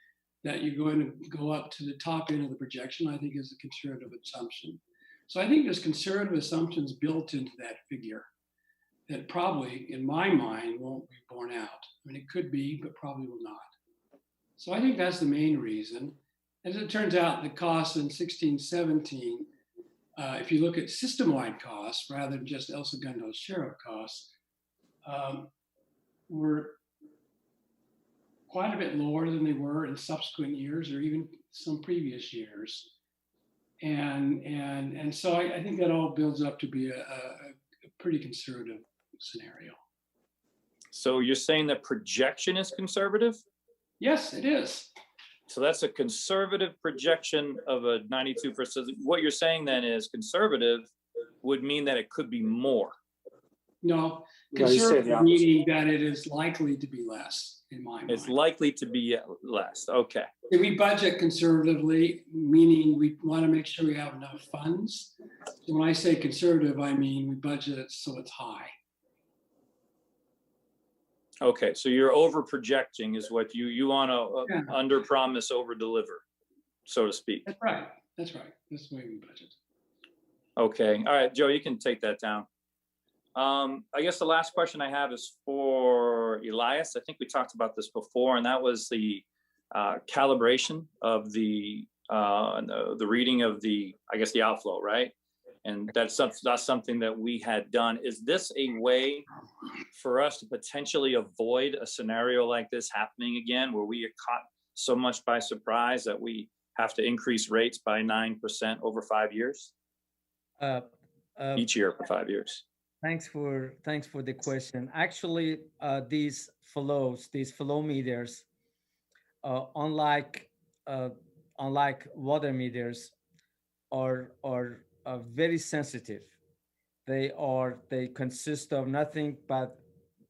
that you're going to go up to the top end of the projection, I think is a conservative assumption. So I think there's conservative assumptions built into that figure that probably, in my mind, won't be borne out. I mean, it could be, but probably will not. So I think that's the main reason. As it turns out, the costs in 16, 17, if you look at system-wide costs rather than just El Segundo's share of costs, were quite a bit lower than they were in subsequent years or even some previous years. And so I think that all builds up to be a pretty conservative scenario. So you're saying that projection is conservative? Yes, it is. So that's a conservative projection of a 92%. What you're saying then is conservative would mean that it could be more. No, conservative meaning that it is likely to be less, in my mind. It's likely to be less. Okay. If we budget conservatively, meaning we want to make sure we have enough funds. So when I say conservative, I mean we budget it so it's high. Okay, so you're over projecting is what you want to under promise, over deliver, so to speak. That's right. That's right. That's the way we budget. Okay. All right, Joe, you can take that down. I guess the last question I have is for Elias. I think we talked about this before, and that was the calibration of the reading of the, I guess, the outflow, right? And that's something that we had done. Is this a way for us to potentially avoid a scenario like this happening again, where we get caught so much by surprise that we have to increase rates by 9% over 5 years? Each year for 5 years. Thanks for the question. Actually, these flow meters, unlike water meters, are very sensitive. They consist of nothing but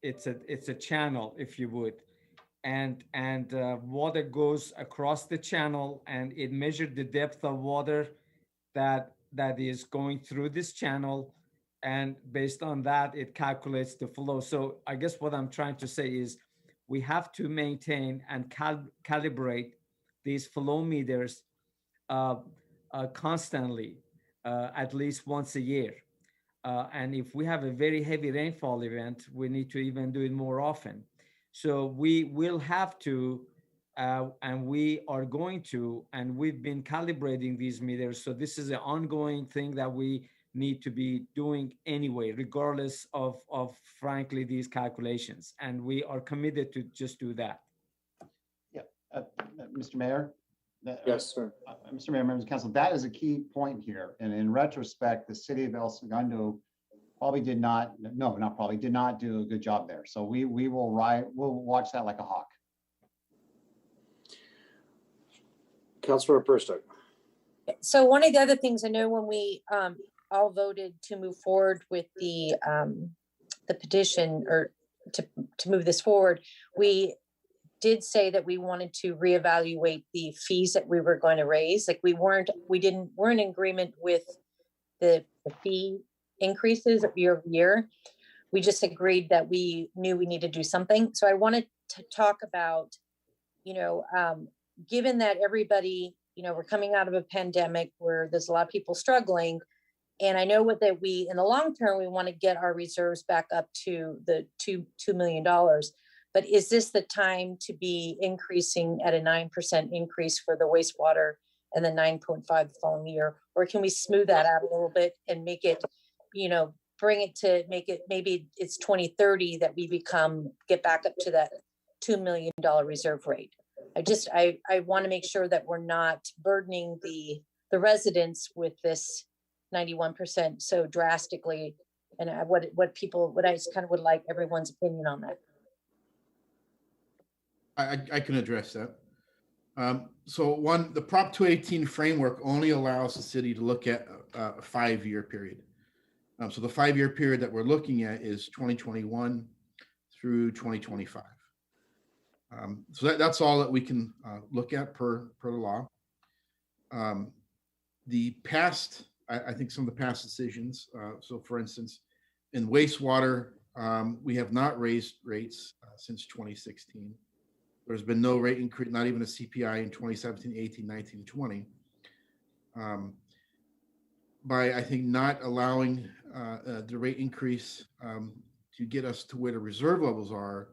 it's a channel, if you would, and water goes across the channel, and it measured the depth of water that is going through this channel. And based on that, it calculates the flow. So I guess what I'm trying to say is we have to maintain and calibrate these flow meters constantly, at least once a year. And if we have a very heavy rainfall event, we need to even do it more often. So we will have to, and we are going to, and we've been calibrating these meters. So this is an ongoing thing that we need to be doing anyway, regardless of frankly, these calculations. And we are committed to just do that. Yeah, Mr. Mayor? Yes, sir. Mr. Mayor, members of council, that is a key point here. And in retrospect, the city of El Segundo did not do a good job there. So we'll watch that like a hawk. Councilor Perstock. So one of the other things I know when we all voted to move forward with the petition, or to move this forward, we did say that we wanted to reevaluate the fees that we were going to raise. Like we weren't in agreement with the fee increases year over year. We just agreed that we knew we needed to do something. So I wanted to talk about, given that everybody, we're coming out of a pandemic where there's a lot of people struggling, And I know that we, in the long term, we want to get our reserves back up to the $2 million. But is this the time to be increasing at a 9% increase for the wastewater and then 9.5 the following year? Or can we smooth that out a little bit and make it, bring it to make it, maybe it's 2030 that we get back up to that $2 million reserve rate? I want to make sure that we're not burdening the residents with this 91% so drastically. And what I just kind of would like everyone's opinion on that. I can address that. So the Prop 218 framework only allows the city to look at a 5-year period. So the 5-year period that we're looking at is 2021 through 2025. So that's all that we can look at per the law. The past, I think some of the past decisions, so for instance, in wastewater, we have not raised rates since 2016. There's been no rate increase, not even a CPI in 2017, 18, 19, and 20. By, I think, not allowing the rate increase to get us to where the reserve levels are,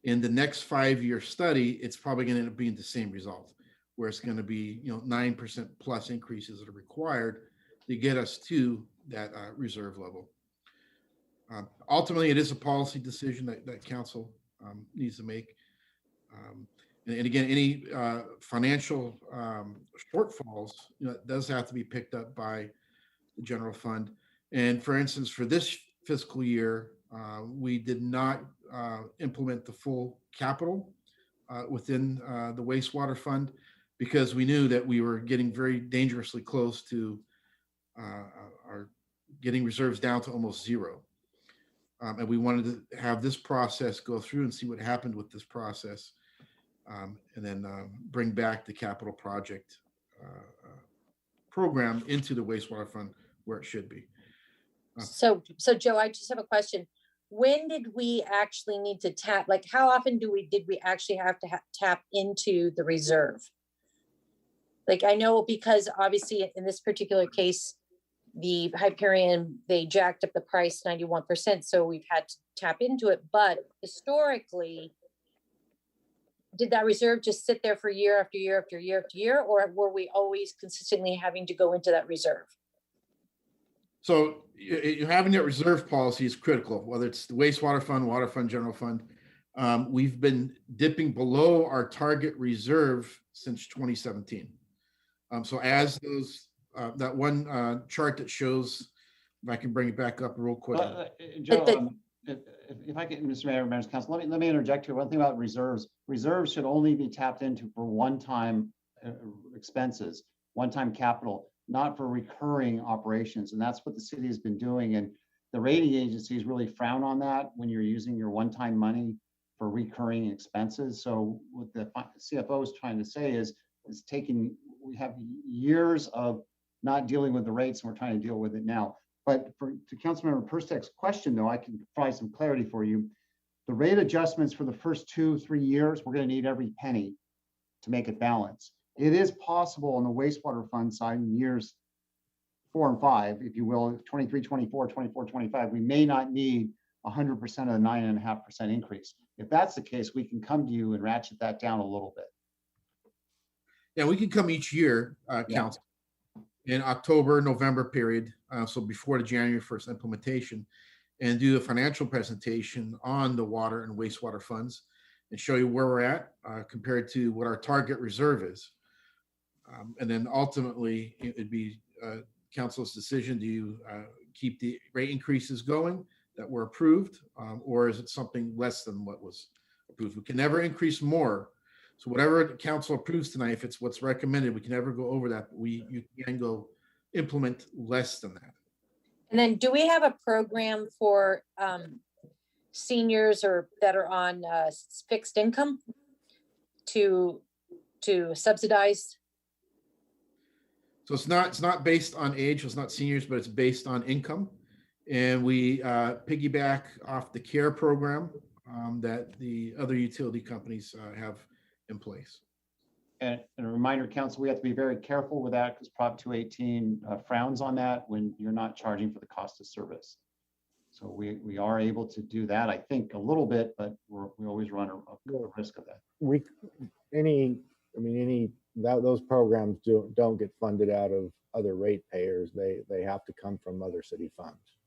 in the next 5-year study, it's probably going to end up being the same result, where it's going to be 9% plus increases that are required to get us to that reserve level. Ultimately, it is a policy decision that council needs to make. And again, any financial shortfalls does have to be picked up by the general fund. And for instance, for this fiscal year, we did not implement the full capital within the wastewater fund because we knew that we were getting very dangerously close to our getting reserves down to almost zero. And we wanted to have this process go through and see what happened with this process. And then bring back the capital project program into the wastewater fund where it should be. So Joe, I just have a question. When did we actually need to tap? Like, how often did we actually have to tap into the reserve? Like, I know because obviously in this particular case, the Hyperion, they jacked up the price 91%, so we've had to tap into it. But historically, did that reserve just sit there for year after year after year after year, or were we always consistently having to go into that reserve? So having that reserve policy is critical, whether it's the wastewater fund, water fund, general fund. We've been dipping below our target reserve since 2017. So as those, that one chart that shows, if I can bring it back up real quick. Joe, if I can, Mr. Mayor, members of council, let me interject here. One thing about reserves. Reserves should only be tapped into for one-time expenses, one-time capital, not for recurring operations. And that's what the city has been doing. And the rating agencies really frown on that when you're using your one-time money for recurring expenses. So what the CFO is trying to say is we have years of not dealing with the rates, and we're trying to deal with it now. But to Councilmember Perstek's question, though, I can provide some clarity for you. The rate adjustments for the first 2-3 years, we're going to need every penny to make it balance. It is possible on the wastewater fund side in years 4 and 5, if you will, 23, 24, 24, 25, we may not need 100% of the 9.5% increase. If that's the case, we can come to you and ratchet that down a little bit. Yeah, we can come each year, council, in October, November period, so before the January 1st implementation, and do a financial presentation on the water and wastewater funds and show you where we're at compared to what our target reserve is. And then ultimately, it'd be council's decision. Do you keep the rate increases going that were approved, or is it something less than what was approved? We can never increase more. So whatever the council approves tonight, if it's what's recommended, we can never go over that. You can go implement less than that. And then do we have a program for seniors or that are on fixed income to subsidize? So it's not based on age, it's not seniors, but it's based on income. And we piggyback off the CARE program that the other utility companies have in place. And a reminder, council, we have to be very careful with that because Prop 218 frowns on that when you're not charging for the cost of service. So we are able to do that, I think, a little bit, but we always run a risk of that. Those programs don't get funded out of other ratepayers. They have to come from other city funds.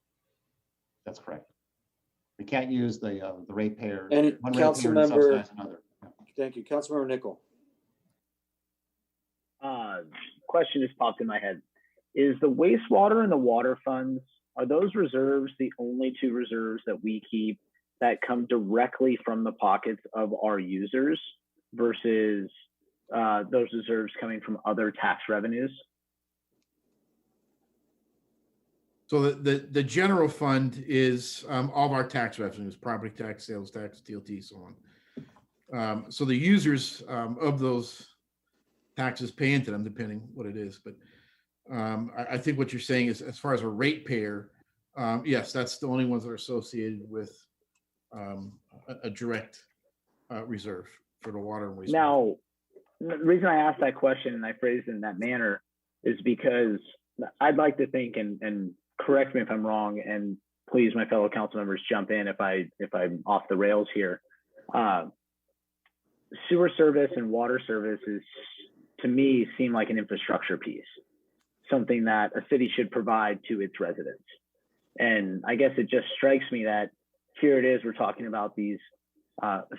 That's correct. We can't use the ratepayer. And one ratepayer to subsidize another. Thank you, Councilmember Nickel. Question just popped in my head. Is the wastewater and the water funds, are those reserves the only two reserves that we keep that come directly from the pockets of our users versus those reserves coming from other tax revenues? So the general fund is all of our tax revenues, property tax, sales tax, TLT, so on. So the users of those taxes pay into them, depending what it is. But I think what you're saying is, as far as a ratepayer, yes, that's the only ones that are associated with a direct reserve for the water and wastewater. Now, the reason I asked that question and I phrased it in that manner is because I'd like to think, and correct me if I'm wrong, and please, my fellow council members, jump in if I'm off the rails here. Sewer service and water services, to me, seem like an infrastructure piece, something that a city should provide to its residents. And I guess it just strikes me that here it is, we're talking about these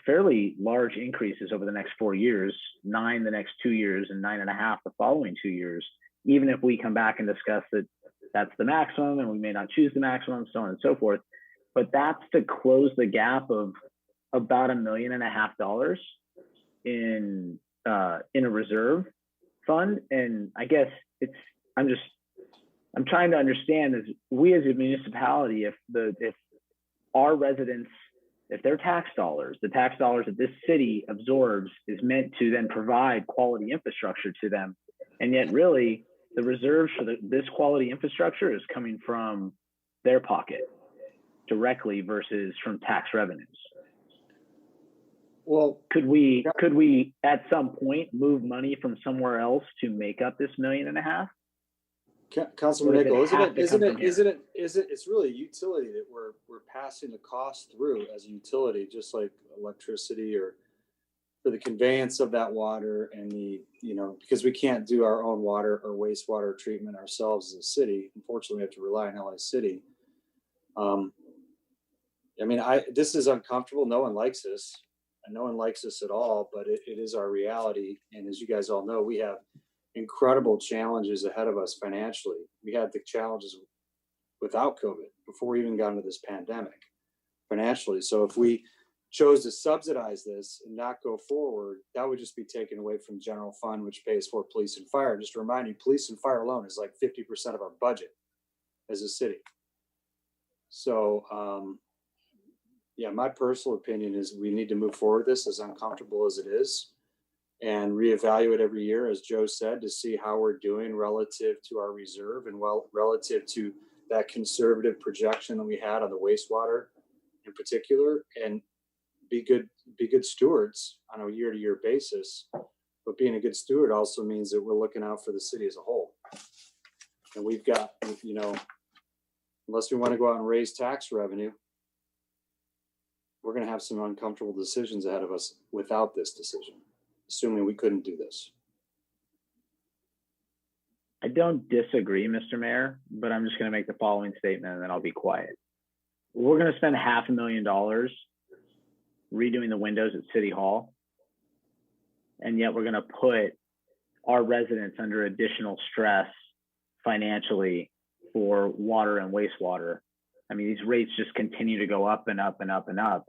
fairly large increases over the next 4 years, 9 the next 2 years, and 9.5 the following 2 years. Even if we come back and discuss that that's the maximum and we may not choose the maximum, so on and so forth. But that's to close the gap of about $1.5 million in a reserve fund. And I guess I'm trying to understand, is we as a municipality, if our residents, if their tax dollars, the tax dollars that this city absorbs is meant to then provide quality infrastructure to them, and yet really the reserves for this quality infrastructure is coming from their pocket directly versus from tax revenues. Well, could we at some point move money from somewhere else to make up this $1.5 million? Councilman Nickel, isn't it? It's really a utility that we're passing the cost through as a utility, just like electricity, or for the conveyance of that water and because we can't do our own water or wastewater treatment ourselves as a city. Unfortunately, we have to rely on LA City. This is uncomfortable. No one likes this, and no one likes this at all, but it is our reality. And as you guys all know, we have incredible challenges ahead of us financially. We had the challenges without COVID before we even got into this pandemic financially. So if we chose to subsidize this and not go forward, that would just be taken away from general fund, which pays for police and fire. Just to remind you, police and fire alone is like 50% of our budget as a city. So my personal opinion is we need to move forward this, as uncomfortable as it is, and reevaluate every year, as Joe said, to see how we're doing relative to our reserve and relative to that conservative projection that we had on the wastewater in particular, and be good stewards on a year-to-year basis. But being a good steward also means that we're looking out for the city as a whole. And we've got, unless we want to go out and raise tax revenue, we're going to have some uncomfortable decisions ahead of us without this decision, assuming we couldn't do this. I don't disagree, Mr. Mayor, but I'm just going to make the following statement and then I'll be quiet. We're going to spend $500,000 redoing the windows at City Hall, and yet we're going to put our residents under additional stress financially for water and wastewater. I mean, these rates just continue to go up and up and up and up,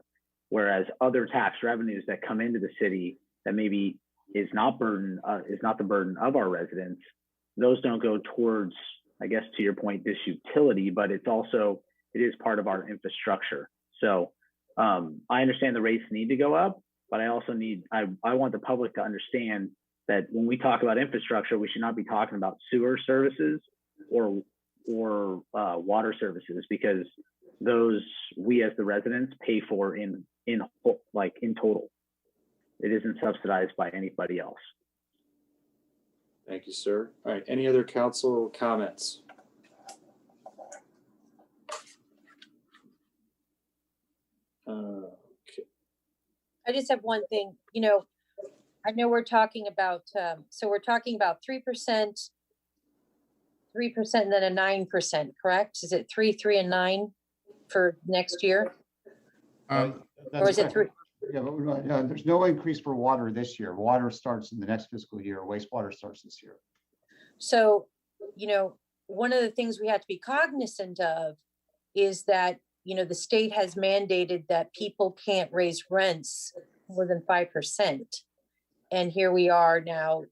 whereas other tax revenues that come into the city that maybe is not the burden of our residents, those don't go towards, I guess, to your point, this utility, but it is part of our infrastructure. So I understand the rates need to go up, but I also I want the public to understand that when we talk about infrastructure, we should not be talking about sewer services or water services, because those we as the residents pay for in total. It isn't subsidized by anybody else. Thank you, sir. All right, any other council comments? Okay. I just have one thing, you know, I know we're talking about, so we're talking about 3%, 3% and then a 9%, correct? Is it 3, 3 and 9 for next year? Or is it 3? Yeah, but there's no increase for water this year. Water starts in the next fiscal year. Wastewater starts this year. So, you know, one of the things we have to be cognizant of is that, you know, the state has mandated that people can't raise rents more than 5%. And here we are now,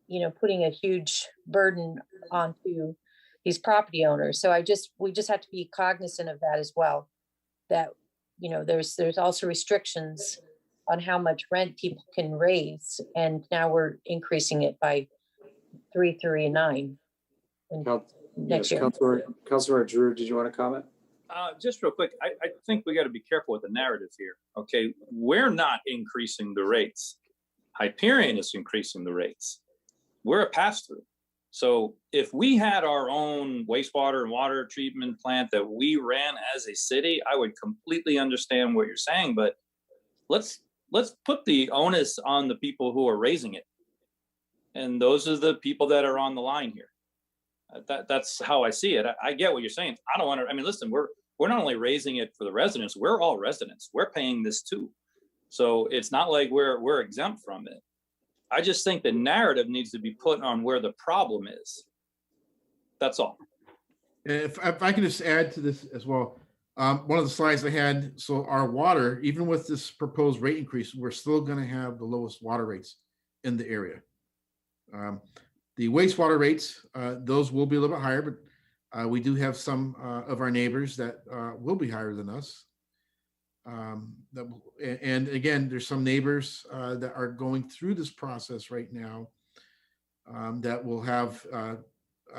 you know, putting a huge burden onto these property owners. So we just have to be cognizant of that as well. That, you know, there's also restrictions on how much rent people can raise. And now we're increasing it by 3, 3, and 9 next year. Councilor Drew, did you want to comment? Just real quick, I think we got to be careful with the narrative here. Okay, we're not increasing the rates. Hyperion is increasing the rates. We're a pass-through. So if we had our own wastewater and water treatment plant that we ran as a city, I would completely understand what you're saying. But let's put the onus on the people who are raising it, and those are the people that are on the line here. That's how I see it. I get what you're saying. I don't want to. I mean, listen, we're not only raising it for the residents. We're all residents. We're paying this too. So it's not like we're exempt from it. I just think the narrative needs to be put on where the problem is. That's all. If I can just add to this as well, one of the slides I had, so our water, even with this proposed rate increase, we're still going to have the lowest water rates in the area. The wastewater rates, those will be a little bit higher, but we do have some of our neighbors that will be higher than us. And again, there's some neighbors that are going through this process right now that will have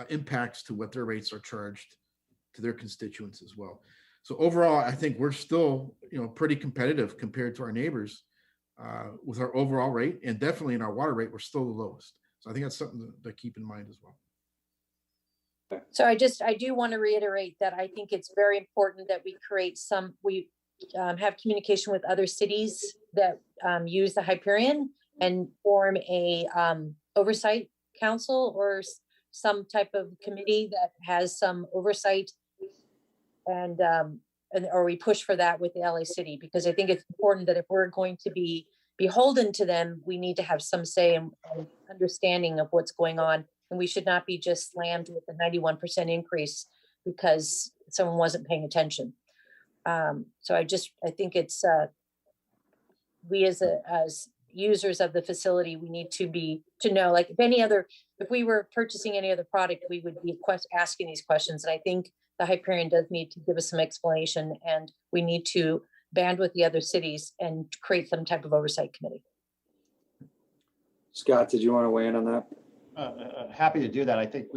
impacts to what their rates are charged to their constituents as well. So overall, I think we're still, you know, pretty competitive compared to our neighbors with our overall rate, and definitely in our water rate, we're still the lowest. So I think that's something to keep in mind as well. So I do want to reiterate that I think it's very important that we create have communication with other cities that use the Hyperion and form a oversight council or some type of committee that has some oversight, and or we push for that with the LA City, because I think it's important that if we're going to be beholden to them, we need to have some say and understanding of what's going on. And we should not be just slammed with a 91% increase because someone wasn't paying attention. So I think it's, we as users of the facility, we need to know, like if we were purchasing any other product, we would be asking these questions. And I think the Hyperion does need to give us some explanation, and we need to band with the other cities and create some type of oversight committee. Scott, did you want to weigh in on that? Happy to do that. I think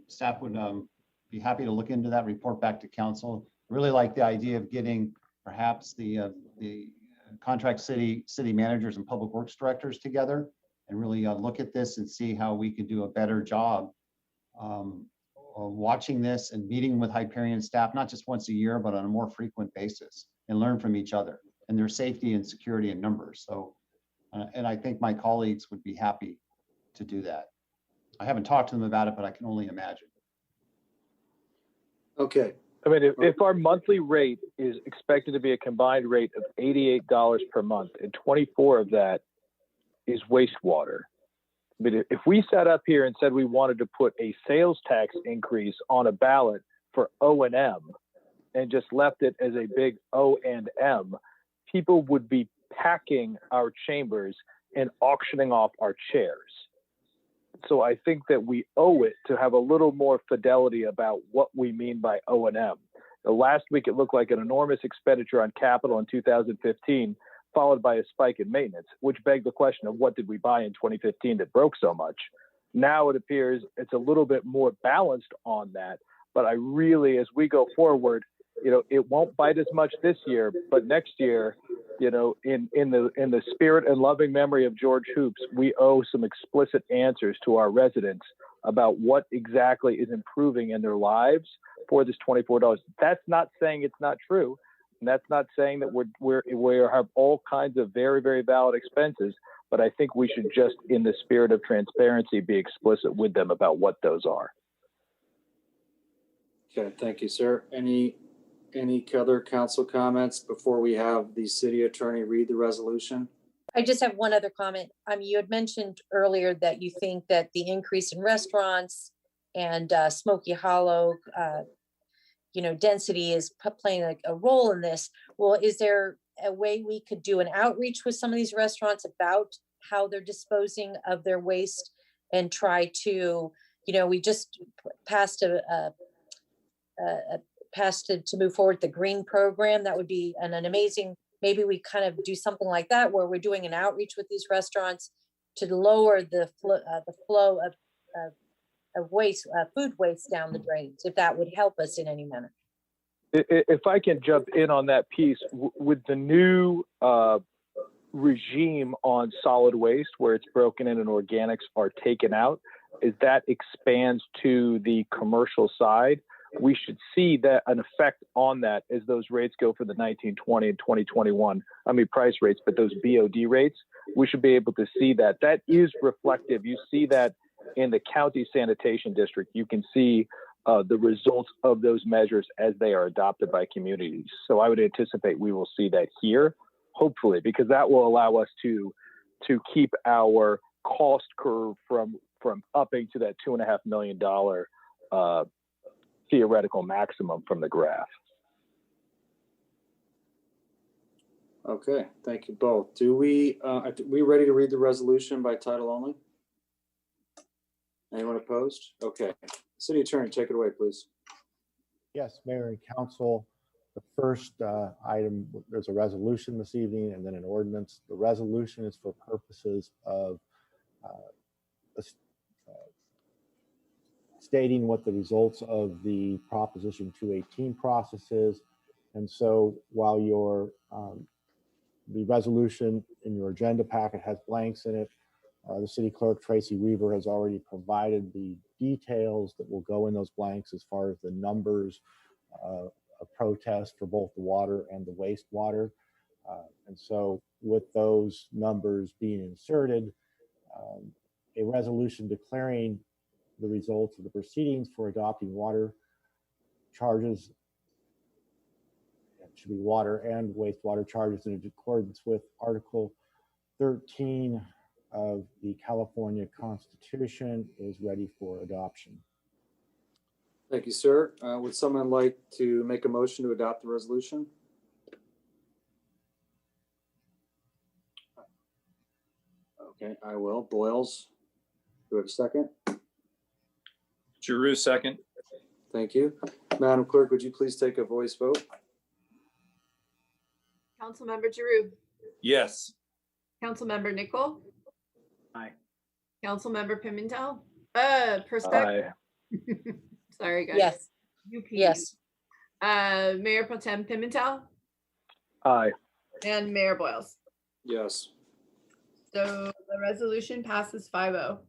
staff would be happy to look into that, report back to council. Really like the idea of getting perhaps the contract city managers and public works directors together and really look at this and see how we could do a better job of watching this and meeting with Hyperion staff, not just once a year, but on a more frequent basis, and learn from each other and their safety and security in numbers. So, and I think my colleagues would be happy to do that. I haven't talked to them about it, but I can only imagine. Okay. I mean, if our monthly rate is expected to be a combined rate of $88 per month, and 24 of that is wastewater. I mean, if we sat up here and said we wanted to put a sales tax increase on a ballot for O&M and just left it as a big O&M, people would be packing our chambers and auctioning off our chairs. So I think that we owe it to have a little more fidelity about what we mean by O&M. Last week, it looked like an enormous expenditure on capital in 2015, followed by a spike in maintenance, which begged the question of what did we buy in 2015 that broke so much? Now it appears it's a little bit more balanced on that. But I really, as we go forward, it won't bite as much this year, but next year, in the spirit and loving memory of George Hoops, we owe some explicit answers to our residents about what exactly is improving in their lives for this $24. That's not saying it's not true. And that's not saying that we have all kinds of very, very valid expenses, but I think we should just, in the spirit of transparency, be explicit with them about what those are. Okay, thank you, sir. Any other council comments before we have the city attorney read the resolution? I just have one other comment. You had mentioned earlier that you think that the increase in restaurants and Smoky Hollow, density is playing a role in this. Well, is there a way we could do an outreach with some of these restaurants about how they're disposing of their waste and try to, we just passed to move forward the green program. That would be an amazing, maybe we kind of do something like that where we're doing an outreach with these restaurants to lower the flow of waste, food waste down the drains, if that would help us in any manner. If I can jump in on that piece, with the new regime on solid waste, where it's broken in and organics are taken out, as that expands to the commercial side, we should see that an effect on that as those rates go for the 1920 and 2021, price rates, but those BOD rates, we should be able to see that. That is reflective. You see that in the county sanitation district. You can see the results of those measures as they are adopted by communities. So I would anticipate we will see that here, hopefully, because that will allow us to keep our cost curve from upping to that $2.5 million theoretical maximum from the graph. Okay, thank you both. Are we ready to read the resolution by title only? Anyone opposed? Okay. City Attorney, take it away, please. Yes, Mayor and Council. The first item, there's a resolution this evening and then an ordinance. The resolution is for purposes of stating what the results of the Proposition 218 process is. And so while the resolution in your agenda packet has blanks in it, the city clerk, Tracy Weaver, has already provided the details that will go in those blanks as far as the numbers of protest for both the water and the wastewater. And so with those numbers being inserted, a resolution declaring the results of the proceedings for adopting water charges, it should be water and wastewater charges in accordance with Article 13 of the California Constitution, is ready for adoption. Thank you, sir. Would someone like to make a motion to adopt the resolution? Okay, I will. Boyles, do we have a second? Giroux, second. Thank you. Madam Clerk, would you please take a voice vote? Councilmember Giroux. Yes. Councilmember Nickel. Aye. Councilmember Pimentel. Perspective. Sorry, guys. Yes. UP. Yes. Mayor Pro Tem Pimentel. Aye. And Mayor Boyles. Yes. So the resolution passes 5-0.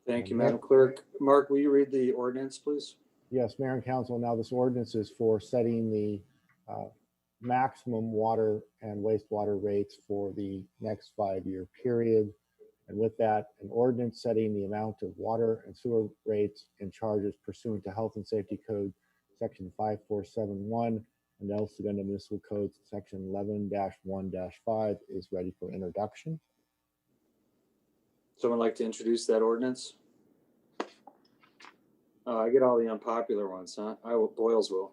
Thank you, Madam Clerk. Mark, will you read the ordinance, please? Yes, Mayor and Council. Now this ordinance is for setting the maximum water and wastewater rates for the next 5-year period. And with that, an ordinance setting the amount of water and sewer rates and charges pursuant to Health and Safety Code Section 5471 and El Segundo Municipal Code Section 11-1-5 is ready for introduction. Someone like to introduce that ordinance? I get all the unpopular ones, huh? Boyles will.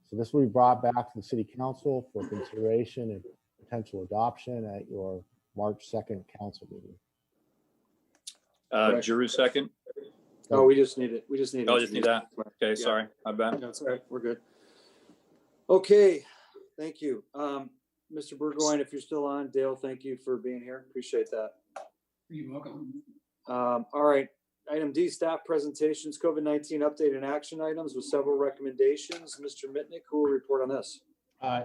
So this will be brought back to the City Council for consideration and potential adoption at your March 2nd council meeting. Giroux, second. Oh, we just need it. We just need. Oh, just need that. Okay, Yeah. sorry, my bad. That's all right. We're good. Okay, thank you. Mr. Burgoyne, if you're still on, Dale, thank you for being here. Appreciate that. You're welcome. All right. Item D, staff presentations, COVID-19 update and action items with several recommendations. Mr. Mitnick, who will report on this?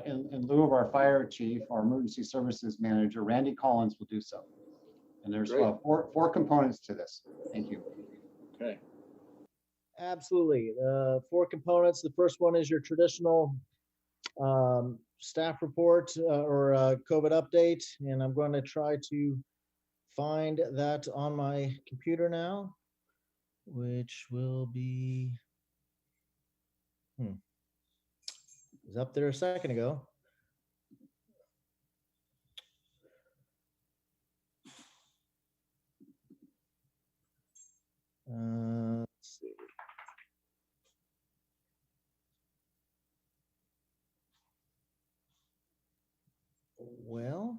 In lieu of our fire chief, our emergency services manager, Randy Collins, will do so. And there's four components to this. Thank you. Okay. Absolutely. Four components. The first one is your traditional staff report or COVID update. And I'm going to try to find that on my computer now, which will be, was up there a second ago. Let's see. Well,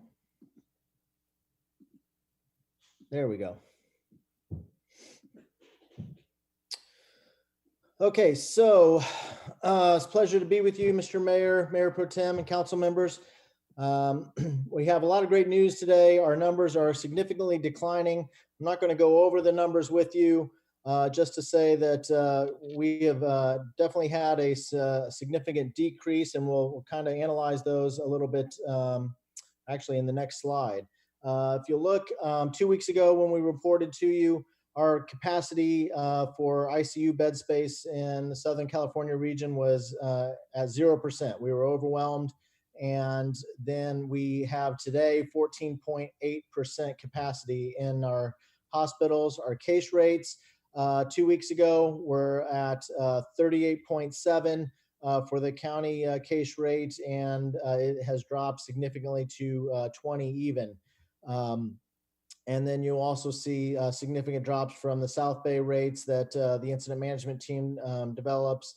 there we go. Okay, so it's a pleasure to be with you, Mr. Mayor, Mayor Pro Tem, and council members. We have a lot of great news today. Our numbers are significantly declining. I'm not going to go over the numbers with you, just to say that we have definitely had a significant decrease, and we'll kind of analyze those a little bit actually in the next slide. If you look 2 weeks ago when we reported to you, our capacity for ICU bed space in the Southern California region was at 0%. We were overwhelmed. And then we have today 14.8% capacity in our hospitals. Our case rates 2 weeks ago were at 38.7 for the county case rate, and it has dropped significantly to 20 even. And then you'll also see significant drops from the South Bay rates that the incident management team develops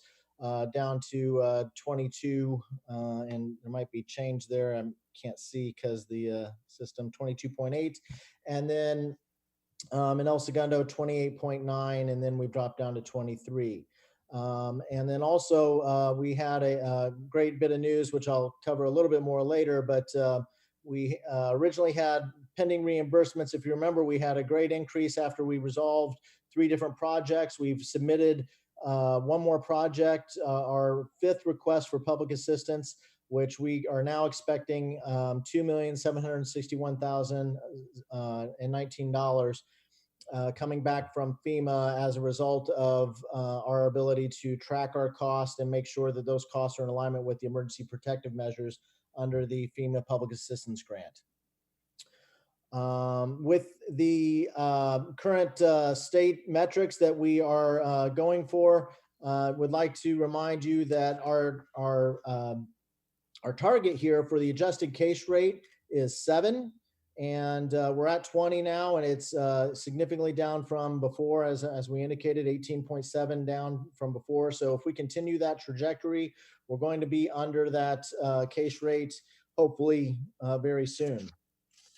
down to 22, and there might be change there. I can't see because the system 22.8, and then in El Segundo 28.9, and then we've dropped down to 23. And then also we had a great bit of news, which I'll cover a little bit more later, but we originally had pending reimbursements. If you remember, we had a great increase after we resolved 3 different projects. We've submitted one more project, our 5th request for public assistance, which we are now expecting $2,761,019 coming back from FEMA as a result of our ability to track our costs and make sure that those costs are in alignment with the emergency protective measures under the FEMA public assistance grant. With the current state metrics that we are going for, would like to remind you that our target here for the adjusted case rate is 7, and we're at 20 now, and it's significantly down from before, as we indicated, 18.7 down from before. So if we continue that trajectory, we're going to be under that case rate, hopefully very soon.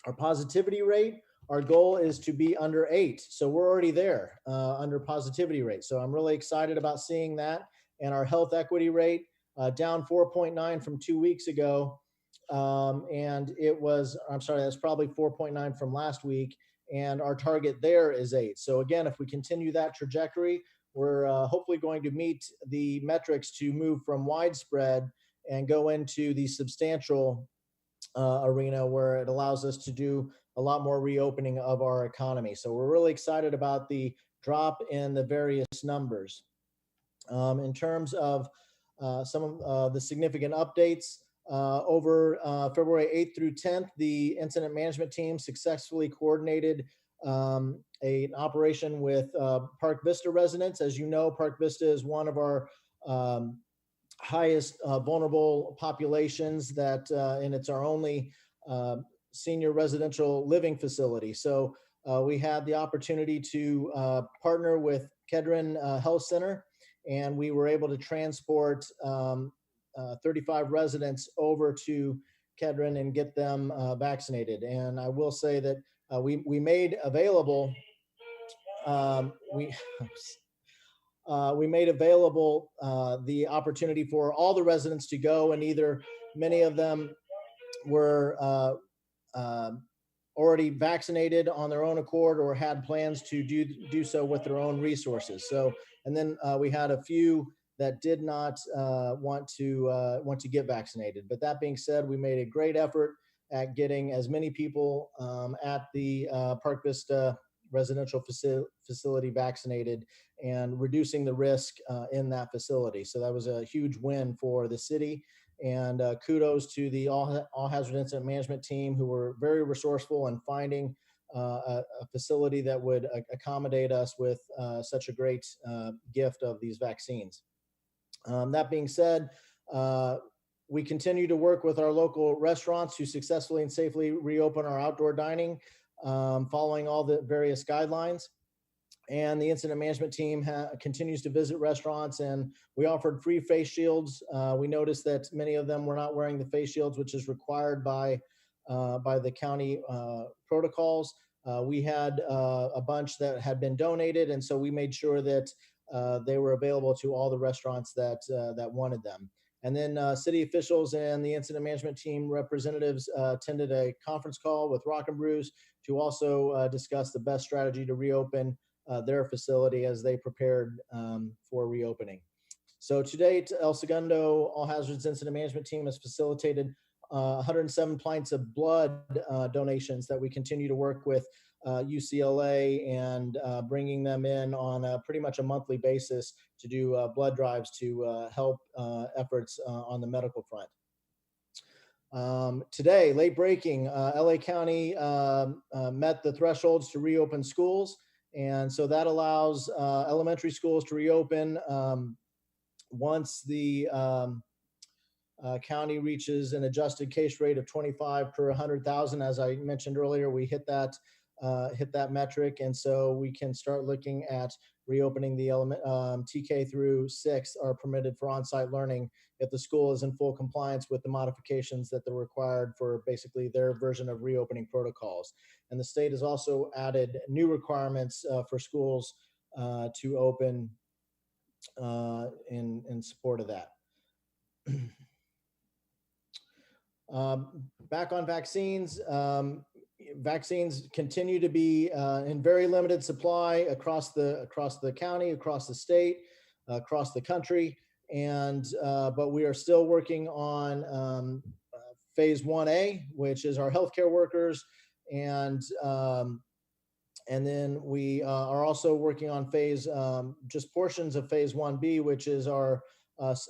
Our positivity rate, our goal is to be under 8. So we're already there under positivity rate. So I'm really excited about seeing that. And our health equity rate down 4.9 from 2 weeks ago. And it was, I'm sorry, that's probably 4.9 from last week. And our target there is 8. So again, if we continue that trajectory, we're hopefully going to meet the metrics to move from widespread and go into the substantial arena where it allows us to do a lot more reopening of our economy. So we're really excited about the drop in the various numbers. In terms of some of the significant updates, over February 8th through 10th, the incident management team successfully coordinated an operation with Park Vista residents. As you know, Park Vista is one of our highest vulnerable populations that, and it's our only senior residential living facility. So we had the opportunity to partner with Kedron Health Center, and we were able to transport 35 residents over to Kedron and get them vaccinated. And I will say that we made available, we made available the opportunity for all the residents to go, and either many of them were already vaccinated on their own accord or had plans to do so with their own resources. So, and then we had a few that did not want to get vaccinated. But that being said, we made a great effort at getting as many people at the Park Vista residential facility vaccinated and reducing the risk in that facility. So that was a huge win for the city. And kudos to the all hazard incident management team, who were very resourceful in finding a facility that would accommodate us with such a great gift of these vaccines. That being said, we continue to work with our local restaurants to successfully and safely reopen our outdoor dining, following all the various guidelines. And the incident management team continues to visit restaurants, and we offered free face shields. We noticed that many of them were not wearing the face shields, which is required by the county protocols. We had a bunch that had been donated, and so we made sure that they were available to all the restaurants that wanted them. And then city officials and the incident management team representatives attended a conference call with Rock and Brews to also discuss the best strategy to reopen their facility as they prepared for reopening. So to date, El Segundo All Hazards Incident Management Team has facilitated 107 pints of blood donations that we continue to work with UCLA and bringing them in on pretty much a monthly basis to do blood drives to help efforts on the medical front. Today, late breaking, LA County met the thresholds to reopen schools. And so that allows elementary schools to reopen once the county reaches an adjusted case rate of 25 per 100,000. As I mentioned earlier, we hit that metric. And so we can start looking at reopening the TK through 6 are permitted for on-site learning if the school is in full compliance with the modifications that they're required for basically their version of reopening protocols. And the state has also added new requirements for schools to open in support of that. Back on vaccines. Vaccines continue to be in very limited supply across the county, across the state, across the country, and but we are still working on phase 1A, which is our healthcare workers, and then we are also working on phase just portions of phase 1B, which is our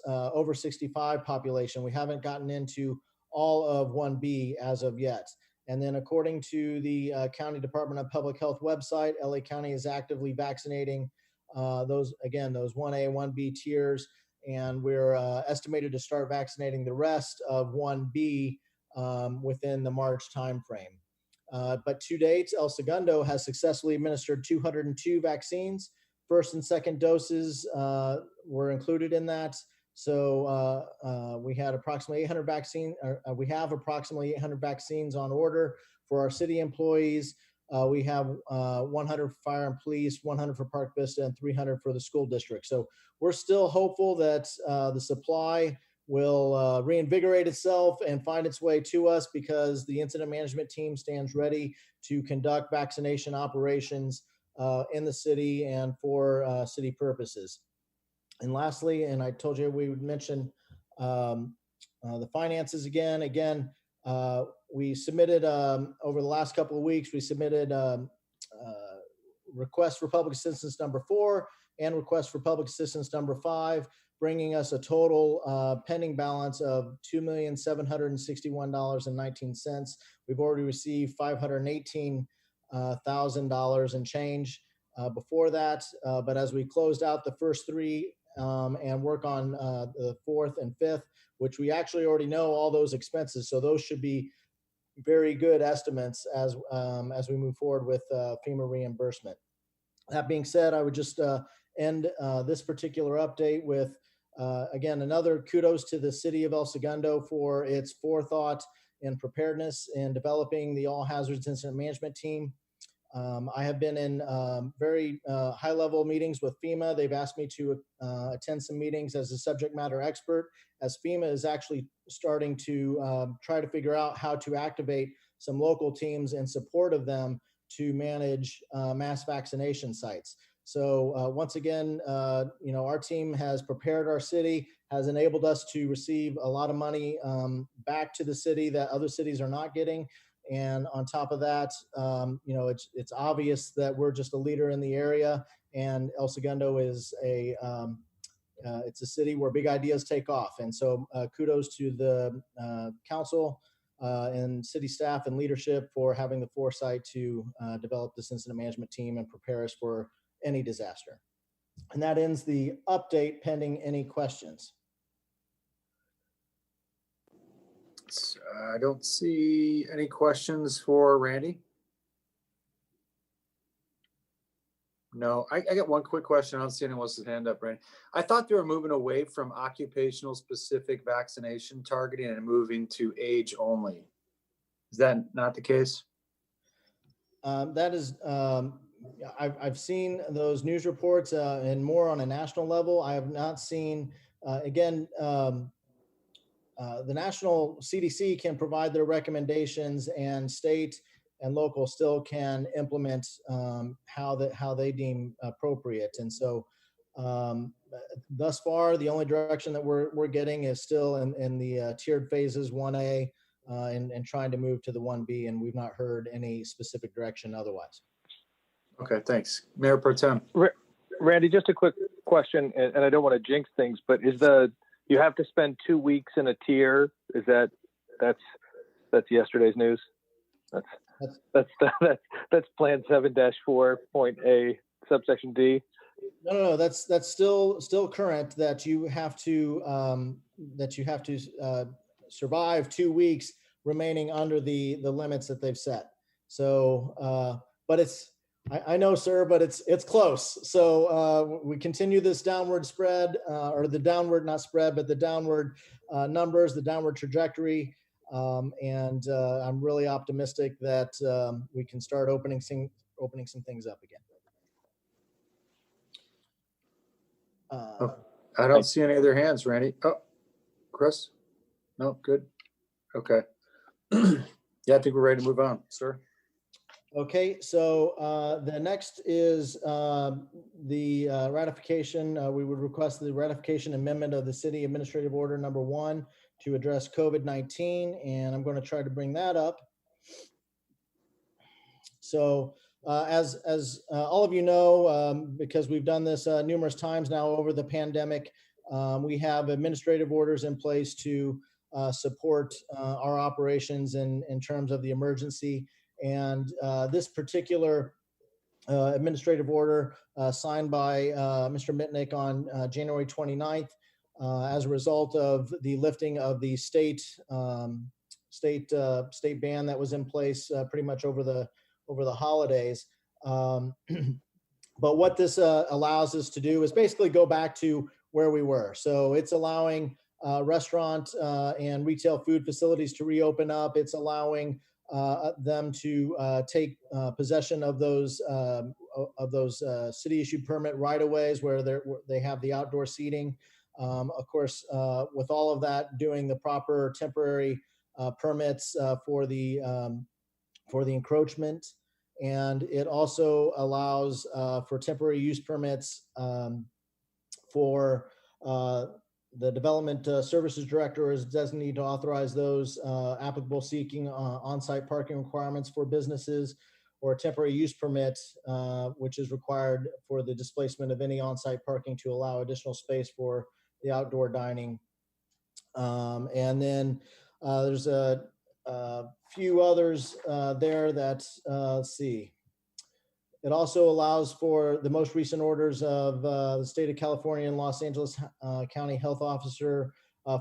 over 65 population. We haven't gotten into all of 1B as of yet. And then according to the County Department of Public Health website, LA County is actively vaccinating those 1A, 1B tiers, and we're estimated to start vaccinating the rest of 1B within the March timeframe. But to date, El Segundo has successfully administered 202 vaccines. First and second doses were included in that. So we had approximately 800 vaccines. We have approximately 800 vaccines on order for our city employees. We have 100 for fire and police, 100 for Park Vista, and 300 for the school district. So we're still hopeful that the supply will reinvigorate itself and find its way to us, because the incident management team stands ready to conduct vaccination operations in the city and for city purposes. And lastly, and I told you we would mention the finances again. We submitted over the last couple of weeks, we submitted request for public assistance number 4 and request for public assistance number 5, bringing us a total pending balance of $2,761.19. We've already received $518,000 and change before that. But as we closed out the first 3 and work on the 4th and 5th, which we actually already know all those expenses, so those should be very good estimates as we move forward with FEMA reimbursement. That being said, I would just end this particular update with again another kudos to the city of El Segundo for its forethought and preparedness in developing the all hazards incident management team. I have been in very high-level meetings with FEMA. They've asked me to attend some meetings as a subject matter expert, as FEMA is actually starting to try to figure out how to activate some local teams in support of them to manage mass vaccination sites. So once again, our team has prepared our city, has enabled us to receive a lot of money back to the city that other cities are not getting. And on top of that, it's obvious that we're just a leader in the area, and El Segundo is it's a city where big ideas take off. And so kudos to the council and city staff and leadership for having the foresight to develop this incident management team and prepare us for any disaster. And that ends the update pending any questions. I don't see any questions for Randy. No, I got one quick question. I don't see anyone wants to hand up, Randy. I thought they were moving away from occupational specific vaccination targeting and moving to age only. Is that not the case? That is, I've seen those news reports and more on a national level. I have not seen, the national CDC can provide their recommendations, and state and local still can implement how they deem appropriate. And so thus far, the only direction that we're getting is still in the tiered phases 1A and trying to move to the 1B, and we've not heard any specific direction otherwise. Okay, thanks. Mayor Pro Tem. Randy, just a quick question, and I don't want to jinx things, but you have to spend 2 weeks in a tier? Is that's yesterday's news? That's Plan 7-4.A subsection D. No, that's still current. That you have to survive 2 weeks remaining under the limits that they've set. So, but I know, sir, but it's close. So we continue this downward spread, or the downward, not spread, but the downward numbers, the downward trajectory. And I'm really optimistic that we can start opening some things up again. I don't see any other hands, Randy. Oh, Chris? No, good. Okay. Yeah, I think we're ready to move on, sir. Okay, so the next is the ratification. We would request the ratification amendment of the City Administrative Order number 1 to address COVID-19, and I'm going to try to bring that up. So as all of you know, because we've done this numerous times now over the pandemic, we have administrative orders in place to support our operations in terms of the emergency. And this particular administrative order signed by Mr. Mitnick on January 29th, as a result of the lifting of the state ban that was in place pretty much over the holidays. But what this allows us to do is basically go back to where we were. So it's allowing restaurant and retail food facilities to reopen up. It's allowing them to take possession of those city-issued permit right-of-ways where they have the outdoor seating. Of course, with all of that, doing the proper temporary permits for the encroachment. And it also allows for temporary use permits for the Development Services Director is designated to authorize those applicable seeking on-site parking requirements for businesses, or a temporary use permit, which is required for the displacement of any on-site parking to allow additional space for the outdoor dining. And then there's a few others there that, let's see. It also allows for the most recent orders of the state of California and Los Angeles County Health Officer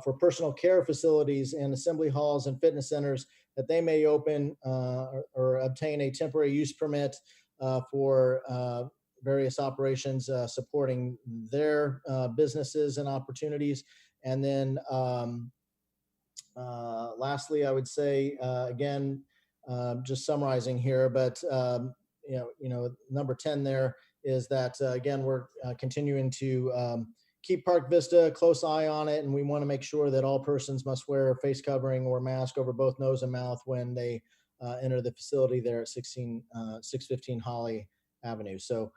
for personal care facilities and assembly halls and fitness centers that they may open or obtain a temporary use permit for various operations supporting their businesses and opportunities. And then lastly, I would say, again, just summarizing here, but number 10 there is that, again, we're continuing to keep Park Vista a close eye on it. And we want to make sure that all persons must wear a face covering or mask over both nose and mouth when they enter the facility there at 615 Holly Avenue. So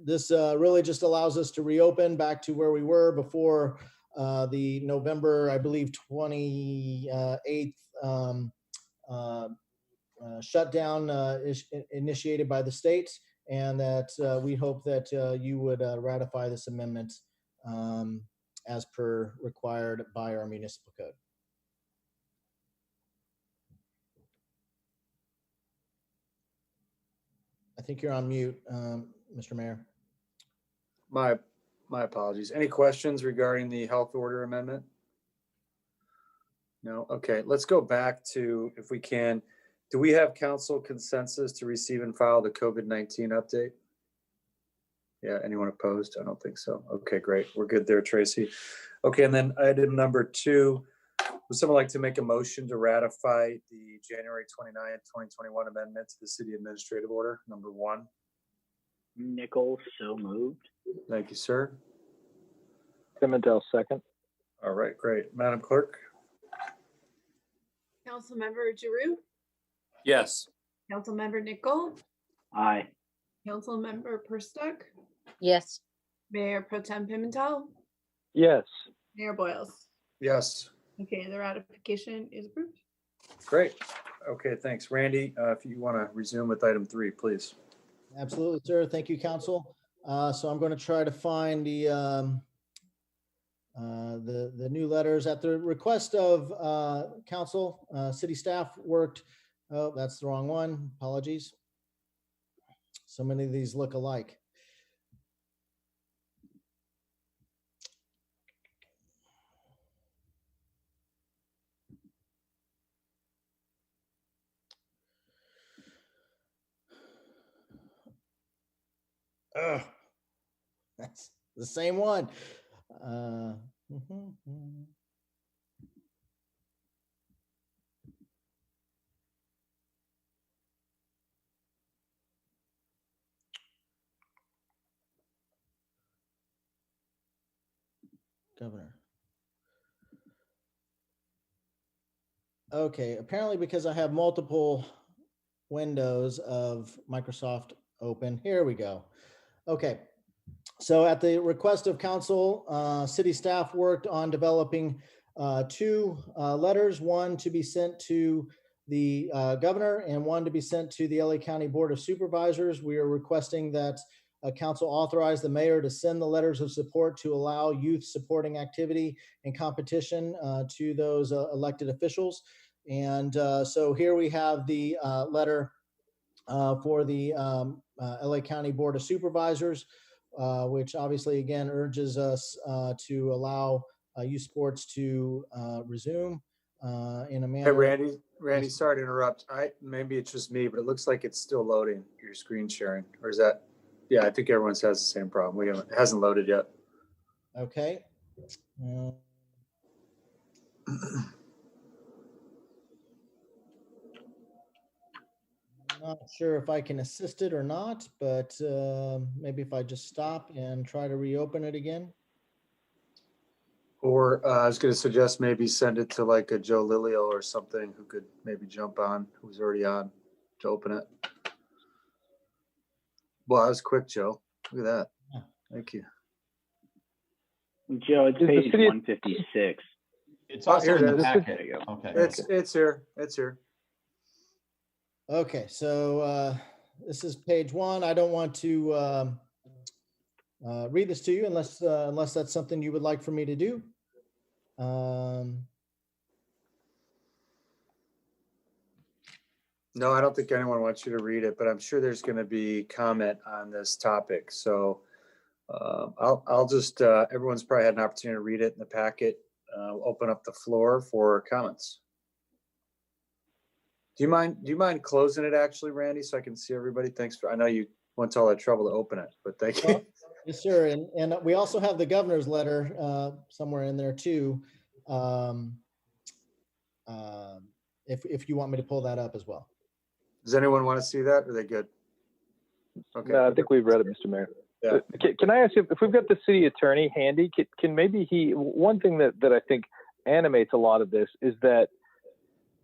this really just allows us to reopen back to where we were before the November, I believe, 28th shutdown is initiated by the state, and that we hope that you would ratify this amendment as per required by our municipal code. I think you're on mute, Mr. Mayor. My apologies. Any questions regarding the health order amendment? No? Okay, let's go back to, if we can, do we have council consensus to receive and file the COVID-19 update? Yeah, anyone opposed? I don't think so. Okay, great. We're good there, Tracy. Okay, and then item number 2, would someone like to make a motion to ratify the January 29, 2021 amendment to the city administrative order, number 1? Nichols, so moved. Thank you, sir. Pimentel, second. All right, great. Madam Clerk? Councilmember Giroux, Yes. Councilmember Nickel, Aye. Councilmember Perstuck, Yes. Mayor Pro Tem Pimentel, Yes. Mayor Boyles. Yes. Okay, the ratification is approved. Great. Okay, thanks. Randy, if you want to resume with item 3, please. Absolutely, sir. Thank you, council. So I'm going to try to find the new letters at the request of council. City staff worked. Oh, that's the wrong one. Apologies. So many of these look alike. Oh, that's the same one. Governor. Okay, apparently because I have multiple windows of Microsoft open. Here we go. Okay, so at the request of council, city staff worked on developing 2 letters, one to be sent to the governor and one to be sent to the LA County Board of Supervisors. We are requesting that council authorize the mayor to send the letters of support to allow youth supporting activity and competition to those elected officials. And so here we have the letter for the LA County Board of Supervisors, which obviously again urges us to allow youth sports to resume in a manner. Hey, Randy, sorry to interrupt. Maybe it's just me, but it looks like it's still loading your screen sharing, or is that? Yeah, I think everyone has the same problem. It hasn't loaded yet. Okay. Not sure if I can assist it or not, but maybe if I just stop and try to reopen it again. Or I was going to suggest maybe send it to like a Joe Lilio or something who could maybe jump on, who's already on, to open it. Well, that was quick, Joe. Look at that. Yeah. Thank you. Joe, it's page 156. It's also here in it the is. packet. Okay. It's here. It's here. Okay, so this is page 1. I don't want to read this to you unless that's something you would like for me to do. No, I don't think anyone wants you to read it, but I'm sure there's going to be comment on this topic. So I'll just, everyone's probably had an opportunity to read it in the packet. Open up the floor for comments. Do you mind closing it actually, Randy, so I can see everybody? Thanks I know you went to all that trouble to open it, but thank you. Yes, sir. And we also have the governor's letter somewhere in there too. If you want me to pull that up as well. Does anyone want to see that? Are they good? Okay. No, I think we've read it, Mr. Mayor. Yeah. Can I ask you if we've got the city attorney handy? Can maybe one thing that I think animates a lot of this is that,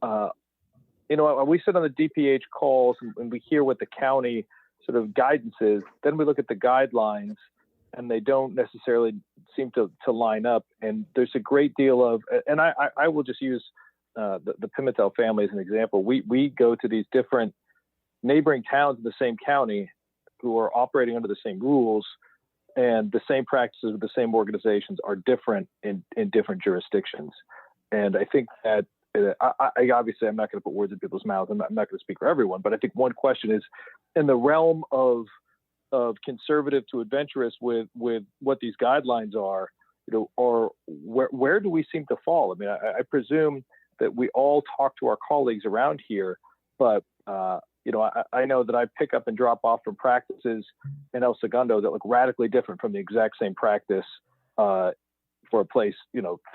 we sit on the DPH calls and we hear what the county sort of guidance is. Then we look at the guidelines and they don't necessarily seem to line up. And there's a great deal of, and I will just use the Pimentel family as an example. We go to these different neighboring towns in the same county who are operating under the same rules, and the same practices with the same organizations are different in different jurisdictions. And I think that I obviously I'm not going to put words in people's mouths. I'm not going to speak for everyone, but I think one question is in the realm of conservative to adventurous with what these guidelines are, or where do we seem to fall? I mean, I presume that we all talk to our colleagues around here, but I know that I pick up and drop off from practices in El Segundo that look radically different from the exact same practice for a place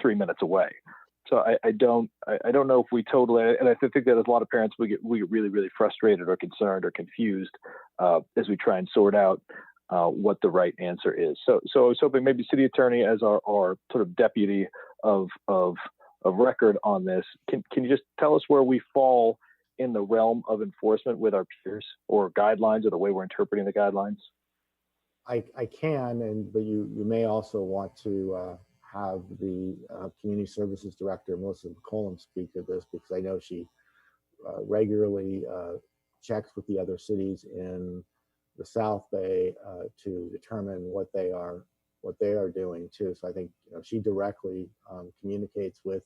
3 minutes away. So I don't know if we totally, and I think that as a lot of parents we get really, really frustrated or concerned or confused as we try and sort out what the right answer is. So I was hoping maybe city attorney as our sort of deputy of record on this. Can you just tell us where we fall in the realm of enforcement with our peers or guidelines or the way we're interpreting the guidelines? I can, but you may also want to have the Community Services Director, Melissa McCollum, speak to this, because I know she regularly checks with the other cities in the South Bay to determine what they are doing too. So I think she directly communicates with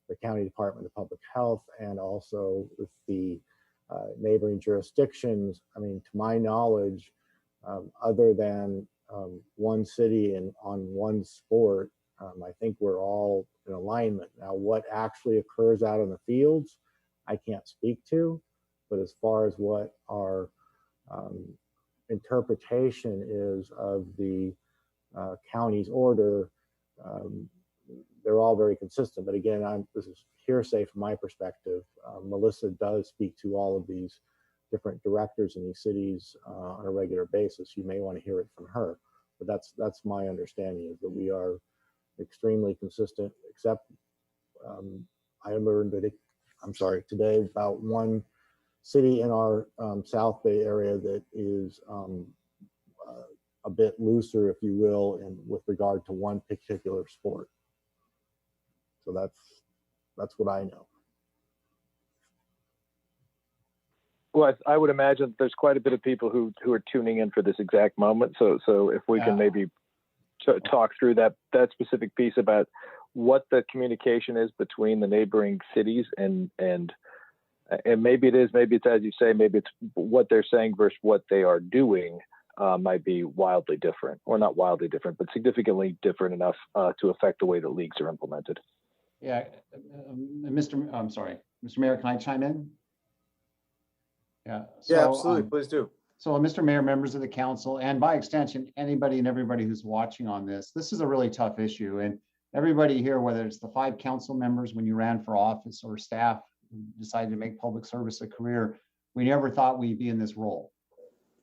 the County Department of Public Health and also with the neighboring jurisdictions. I mean, to my knowledge, other than one city and on one sport, I think we're all in alignment. Now, what actually occurs out in the fields, I can't speak to, but as far as what our interpretation is of the county's order, they're all very consistent. But again, this is hearsay from my perspective. Melissa does speak to all of these different directors in these cities on a regular basis. You may want to hear it from her, but that's my understanding, is that we are extremely consistent, except I learned that today about one city in our South Bay area that is a bit looser, if you will, with regard to one particular sport. So that's what I know. Well, I would imagine there's quite a bit of people who are tuning in for this exact moment. So if we can maybe talk through that specific piece about what the communication is between the neighboring cities and maybe it's as you say, maybe it's what they're saying versus what they are doing might be wildly different, or not wildly different, but significantly different enough to affect the way that leagues are implemented. Yeah, Mr. Mayor, can I chime in? Yeah. So, yeah, absolutely. Please do. So, Mr. Mayor, members of the council, and by extension, anybody and everybody who's watching on this is a really tough issue. And everybody here, whether it's the 5 council members when you ran for office or staff who decided to make public service a career, we never thought we'd be in this role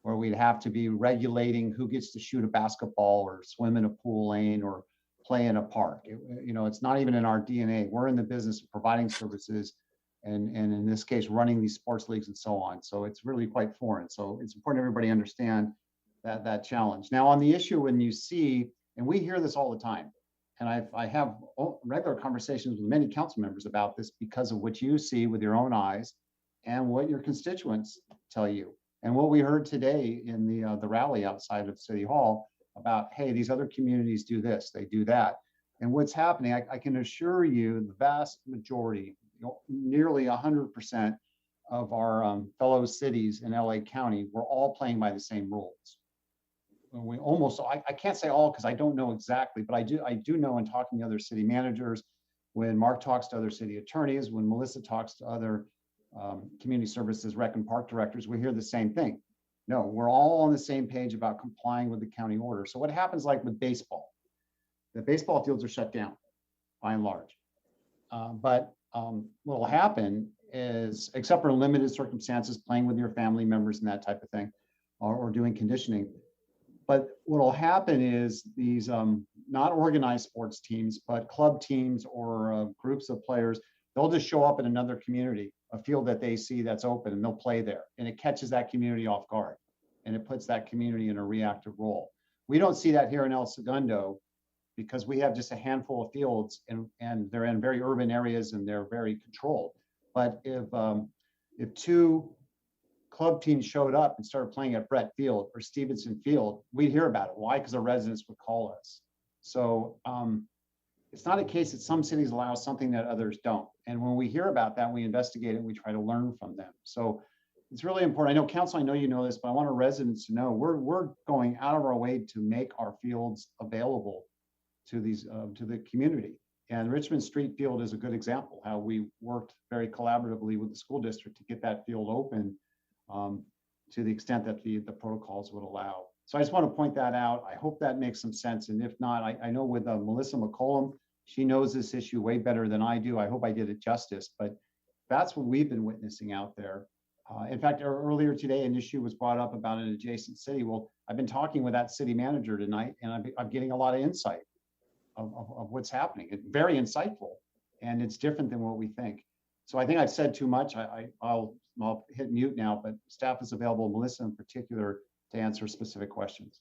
where we'd have to be regulating who gets to shoot a basketball or swim in a pool lane or play in a park. It's not even in our DNA. We're in the business of providing services and in this case, running these sports leagues and so on. So it's really quite foreign. So it's important everybody understand that challenge. Now on the issue, when you see, and we hear this all the time, and I have regular conversations with many council members about this because of what you see with your own eyes and what your constituents tell you. And what we heard today in the rally outside of City Hall about, hey, these other communities do this, they do that. And what's happening, I can assure you the vast majority, nearly 100% of our fellow cities in LA County, we're all playing by the same rules. We almost, I can't say all because I don't know exactly, but I do know in talking to other city managers, when Mark talks to other city attorneys, when Melissa talks to other community services rec and park directors, we hear the same thing. No, we're all on the same page about complying with the county order. So what happens like with baseball? The baseball fields are shut down by and large. But what will happen is, except for limited circumstances, playing with your family members and that type of thing, or doing conditioning. But what will happen is these not organized sports teams, but club teams or groups of players, they'll just show up in another community, a field that they see that's open, and they'll play there. And it catches that community off guard, and it puts that community in a reactive role. We don't see that here in El Segundo because we have just a handful of fields, and they're in very urban areas and they're very controlled. But if two club teams showed up and started playing at Brett Field or Stevenson Field, we'd hear about it. Why? Because the residents would call us. So it's not a case that some cities allow something that others don't. And when we hear about that, we investigate it and we try to learn from them. So it's really important. I know, council, I know you know this, but I want our residents to know we're going out of our way to make our fields available to these to the community. And Richmond Street Field is a good example how we worked very collaboratively with the school district to get that field open to the extent that the protocols would allow. So I just want to point that out. I hope that makes some sense. And if not, I know with Melissa McCollum, she knows this issue way better than I do. I hope I did it justice, but that's what we've been witnessing out there. In fact, earlier today, an issue was brought up about an adjacent city. Well, I've been talking with that city manager tonight, and I'm getting a lot of insight of what's happening. It's very insightful, and it's different than what we think. So I think I've said too much. I'll hit mute now, but staff is available, Melissa in particular, to answer specific questions.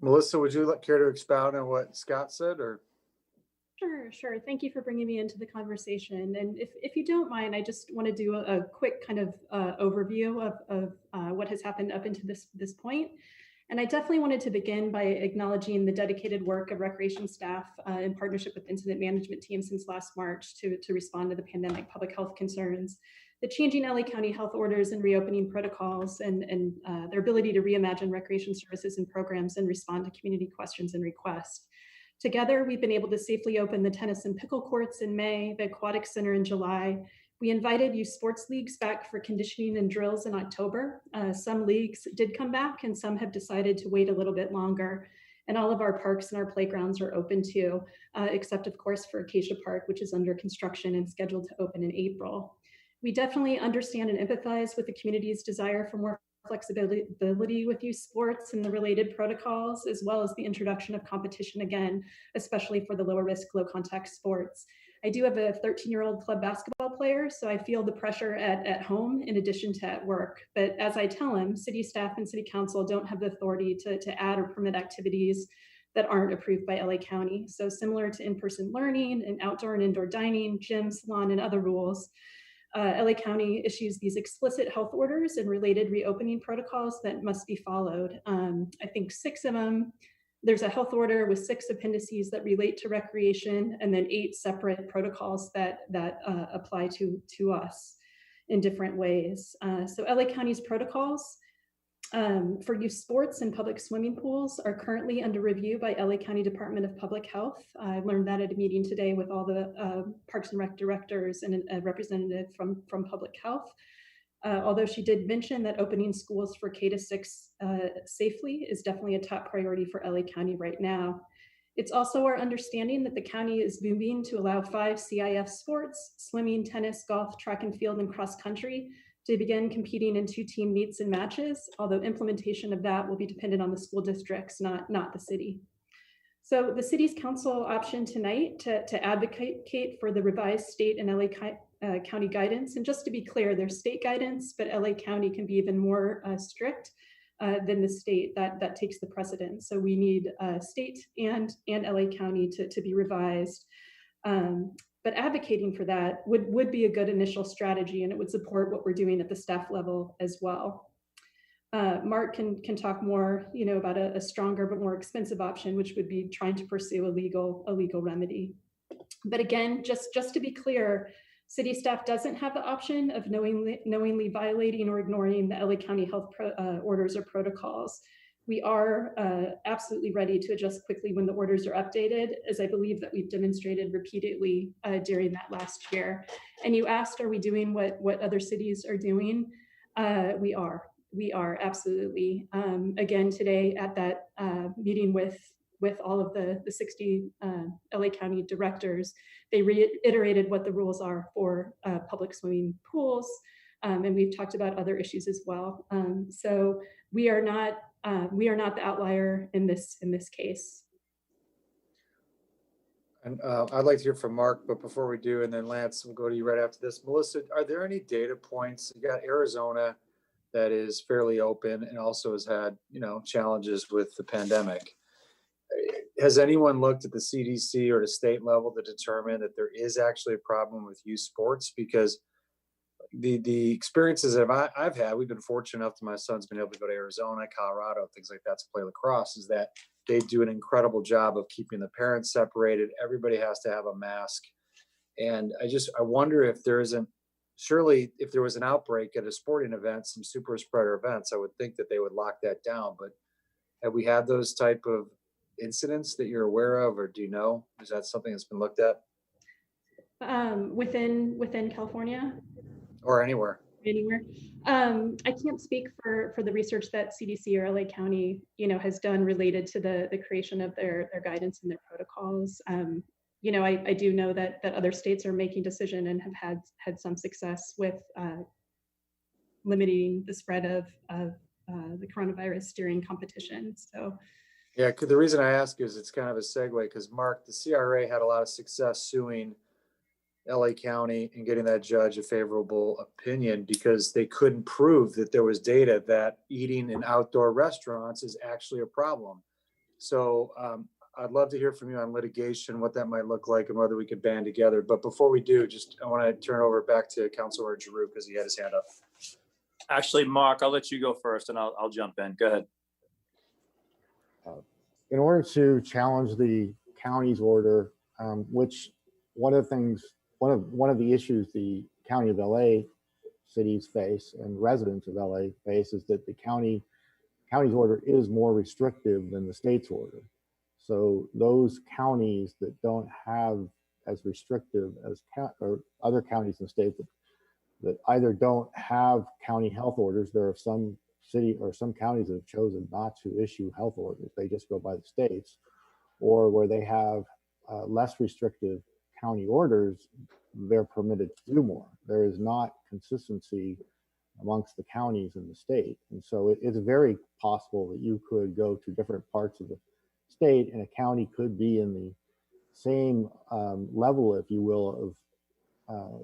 Melissa, would you care to expound on what Scott said, or? Sure. Thank you for bringing me into the conversation. And if you don't mind, I just want to do a quick kind of overview of what has happened up into this point. And I definitely wanted to begin by acknowledging the dedicated work of recreation staff in partnership with incident management team since last March to respond to the pandemic public health concerns, the changing LA County health orders and reopening protocols, and their ability to reimagine recreation services and programs and respond to community questions and requests. Together, we've been able to safely open the tennis and pickle courts in May, the aquatic center in July. We invited youth sports leagues back for conditioning and drills in October. Some leagues did come back and some have decided to wait a little bit longer. And all of our parks and our playgrounds are open too, except of course for Acacia Park, which is under construction and scheduled to open in April. We definitely understand and empathize with the community's desire for more flexibility with youth sports and the related protocols, as well as the introduction of competition again, especially for the lower risk, low contact sports. I do have a 13-year-old club basketball player, so I feel the pressure at home in addition to at work. But as I tell him, city staff and city council don't have the authority to add or permit activities that aren't approved by LA County. So similar to in-person learning and outdoor and indoor dining, gym, salon, and other rules, LA County issues these explicit health orders and related reopening protocols that must be followed. I think 6 of them. There's a health order with 6 appendices that relate to recreation, and then 8 separate protocols that apply to us in different ways. So LA County's protocols for youth sports and public swimming pools are currently under review by LA County Department of Public Health. I learned that at a meeting today with all the Parks and Rec directors and a representative from Public Health. Although she did mention that opening schools for K-6 safely is definitely a top priority for LA County right now. It's also our understanding that the county is moving to allow 5 CIF sports, swimming, tennis, golf, track and field, and cross country to begin competing in 2-team meets and matches, although implementation of that will be dependent on the school districts, not the city. So the city's council option tonight to advocate for the revised state and LA County guidance. And just to be clear, there's state guidance, but LA County can be even more strict than the state. That takes the precedent. So we need state and LA County to be revised. But advocating for that would be a good initial strategy, and it would support what we're doing at the staff level as well. Mark can talk more, about a stronger but more expensive option, which would be trying to pursue a legal remedy. But again, just to be clear, city staff doesn't have the option of knowingly violating or ignoring the LA County health orders or protocols. We are absolutely ready to adjust quickly when the orders are updated, as I believe that we've demonstrated repeatedly during that last year. And you asked, are we doing what other cities are doing? We are absolutely. Again, today at that meeting with with all of the 60 LA County directors. They reiterated what the rules are for public swimming pools. And we've talked about other issues as well. So we are not the outlier in this case. And I'd like to hear from Mark, but before we do, and then Lance, we'll go to you right after this. Melissa, are there any data points? You got Arizona that is fairly open and also has had, challenges with the pandemic. Has anyone looked at the CDC or the state level to determine that there is actually a problem with youth sports? Because the experiences that I've had, we've been fortunate enough to my son's been able to go to Arizona, Colorado, things like that to play lacrosse, is that they do an incredible job of keeping the parents separated. Everybody has to have a mask. And I wonder if there isn't, surely if there was an outbreak at a sporting event, some super spreader events, I would think that they would lock that down. But have we had those type of incidents that you're aware of, or do you know? Is that something that's been looked at? Within California? Or anywhere? Anywhere. I can't speak for the research that CDC or LA County, has done related to the creation of their guidance and their protocols. I do know that other states are making decision and have had some success with limiting the spread of the coronavirus during competition. So. Yeah, the reason I ask is it's kind of a segue because Mark, the CRA had a lot of success suing LA County and getting that judge a favorable opinion because they couldn't prove that there was data that eating in outdoor restaurants is actually a problem. So I'd love to hear from you on litigation, what that might look like and whether we could band together. But before we do, I want to turn over back to Councilor Giroux because he had his hand up. Actually, Mark, I'll let you go first and I'll jump in. Go ahead. In order to challenge the county's order, which one of the issues the County of LA cities face and residents of LA face is that the county's order is more restrictive than the state's order. So those counties that don't have as restrictive as or other counties in the state that either don't have county health orders, there are some counties that have chosen not to issue health orders, they just go by the states, or where they have less restrictive county orders, they're permitted to do more. There is not consistency amongst the counties in the state. And so it's very possible that you could go to different parts of the state and a county could be in the same level, if you will, of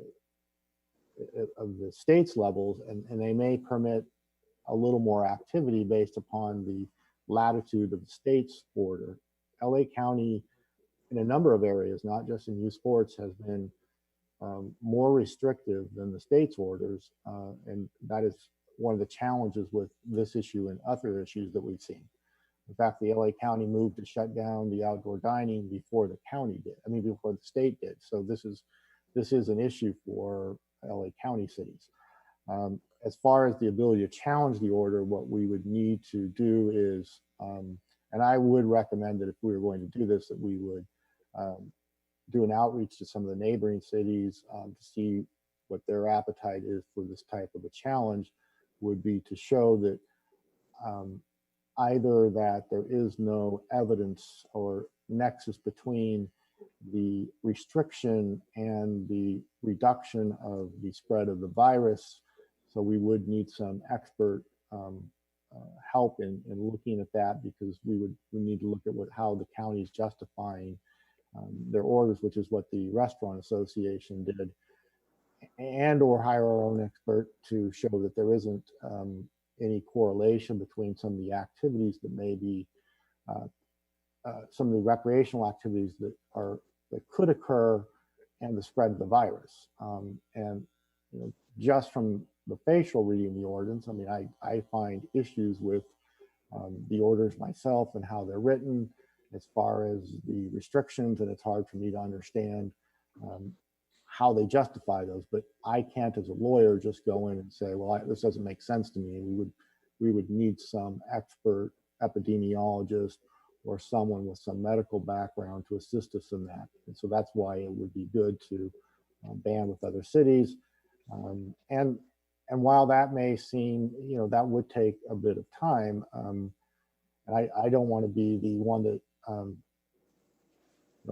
the state's levels, and they may permit a little more activity based upon the latitude of the state's order. LA County, in a number of areas, not just in youth sports, has been more restrictive than the state's orders, and that is one of the challenges with this issue and other issues that we've seen. In fact, the LA County moved to shut down the outdoor dining before the county did. Before the state did. So this is an issue for LA County cities. As far as the ability to challenge the order, what we would need to do is, and I would recommend that if we were going to do this, that we would do an outreach to some of the neighboring cities to see what their appetite is for this type of a challenge, would be to show that either that there is no evidence or nexus between the restriction and the reduction of the spread of the virus. So we would need some expert help in looking at that, because we need to look at how the county is justifying their orders, which is what the Restaurant Association did, and or hire our own expert to show that there isn't any correlation between some of the activities that may be some of the recreational activities that could occur and the spread of the virus. And just from the facial reading of the ordinance, I find issues with the orders myself and how they're written as far as the restrictions, and it's hard for me to understand how they justify those. But I can't, as a lawyer, just go in and say, well, this doesn't make sense to me. We would need some expert epidemiologist or someone with some medical background to assist us in that. And so that's why it would be good to band with other cities. And while that may seem, that would take a bit of time, and I don't want to be the one that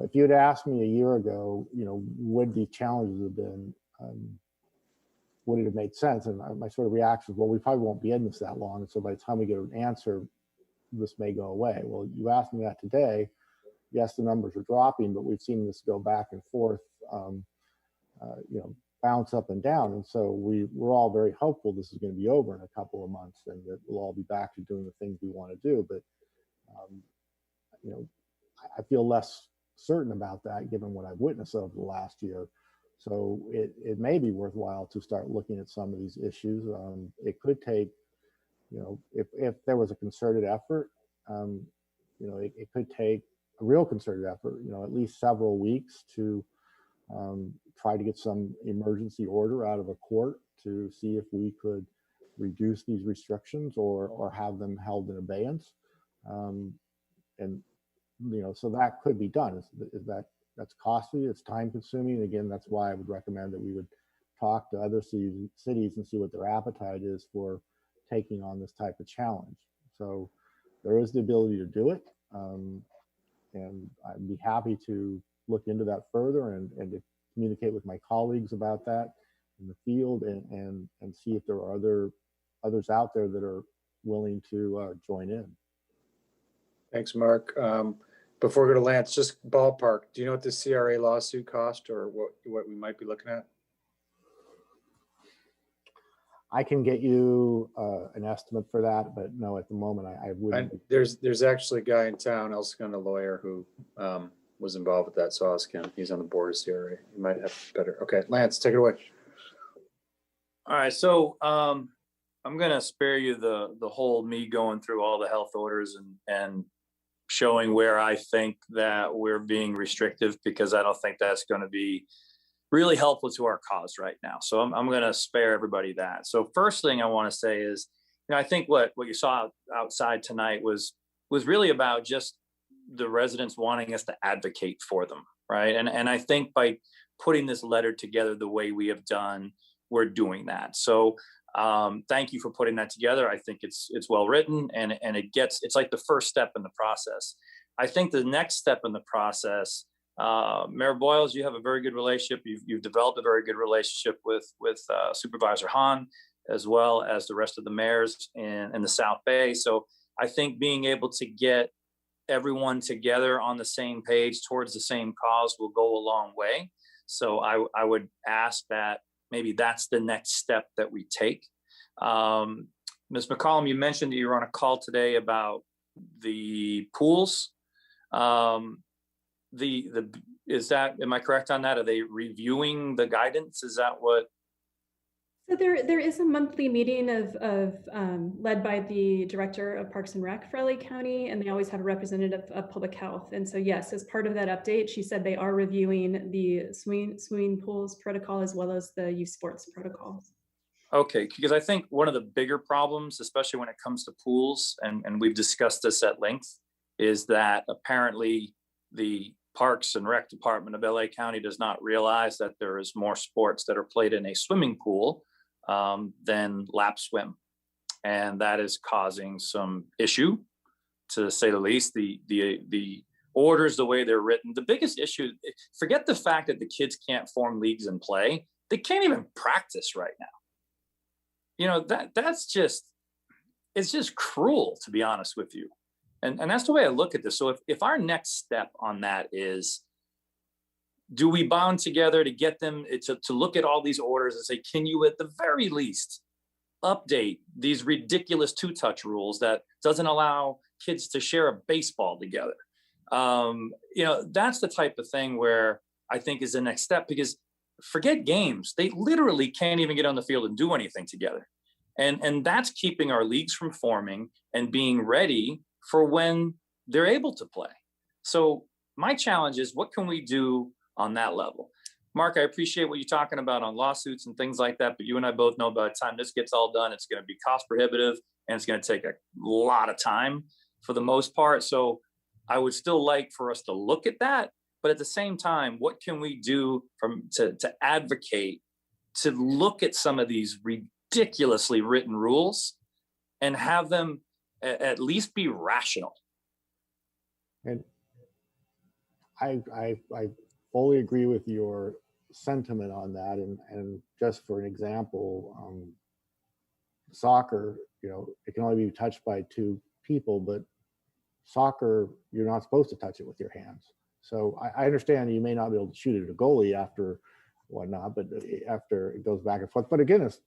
if you'd asked me a year ago, would the challenges have been, would it have made sense? And my sort of reaction was, well, we probably won't be in this that long. And so by the time we get an answer, this may go away. Well, you asked me that today. Yes, the numbers are dropping, but we've seen this go back and forth, bounce up and down. And so we're all very hopeful this is going to be over in a couple of months and that we'll all be back to doing the things we want to do. But, I feel less certain about that given what I've witnessed over the last year. So it may be worthwhile to start looking at some of these issues. It could take, if there was a concerted effort, it could take a real concerted effort, at least several weeks to try to get some emergency order out of a court to see if we could reduce these restrictions or have them held in abeyance. So that could be done. That's costly, it's time consuming. Again, that's why I would recommend that we would talk to other cities and see what their appetite is for taking on this type of challenge. So there is the ability to do it. And I'd be happy to look into that further and to communicate with my colleagues about that in the field and see if there are others out there that are willing to join in. Thanks, Mark. Before we go to Lance, just ballpark, do you know what the CRA lawsuit cost or what we might be looking at? I can get you an estimate for that, but no, at the moment I wouldn't. There's actually a guy in town, a lawyer, who was involved with that. So I'll ask him. He's on the board of CRA. You might have better. Okay, Lance, take it away. All right, so I'm gonna spare you the whole me going through all the health orders and showing where I think that we're being restrictive, because I don't think that's going to be really helpful to our cause right now. So I'm going to spare everybody that. So first thing I want to say is, I think what you saw outside tonight was really about just the residents wanting us to advocate for them, right? And I think by putting this letter together the way we have done, we're doing that. So thank you for putting that together. I think it's well written, and it's like the first step in the process. I think the next step in the process, Mayor Boyles, you have a very good relationship. You've developed a very good relationship with Supervisor Hahn, as well as the rest of the mayors in the South Bay. So I think being able to get everyone together on the same page towards the same cause will go a long way. So I would ask that maybe that's the next step that we take. Ms. McCollum, you mentioned that you were on a call today about the pools. Am I correct on that? Are they reviewing the guidance? Is that what? So there is a monthly meeting of led by the director of Parks and Rec for LA County, and they always have a representative of public health. And so yes, as part of that update, she said they are reviewing the swimming pools protocol as well as the youth sports protocol. Okay, because I think one of the bigger problems, especially when it comes to pools, and we've discussed this at length, is that apparently the Parks and Rec Department of LA County does not realize that there is more sports that are played in a swimming pool than lap swim. And that is causing some issue, to say the least. The orders, the way they're written, the biggest issue, forget the fact that the kids can't form leagues and play. They can't even practice right now. It's just cruel, to be honest with you. And that's the way I look at this. So if our next step on that is, do we bond together to get them to look at all these orders and say, can you at the very least update these ridiculous two-touch rules that doesn't allow kids to share a baseball together? That's the type of thing where I think is the next step, because forget games. They literally can't even get on the field and do anything together. And that's keeping our leagues from forming and being ready for when they're able to play. So my challenge is, what can we do on that level? Mark, I appreciate what you're talking about on lawsuits and things like that, but you and I both know by the time this gets all done, it's going to be cost prohibitive and it's going to take a lot of time for the most part. So I would still like for us to look at that, but at the same time, what can we do to advocate, to look at some of these ridiculously written rules and have them at least be rational? And I fully agree with your sentiment on that. And just for an example, soccer, it can only be touched by 2 people, but soccer, you're not supposed to touch it with your hands. So I understand you may not be able to shoot it at a goalie after whatnot, but after it goes back and forth. But again, it's,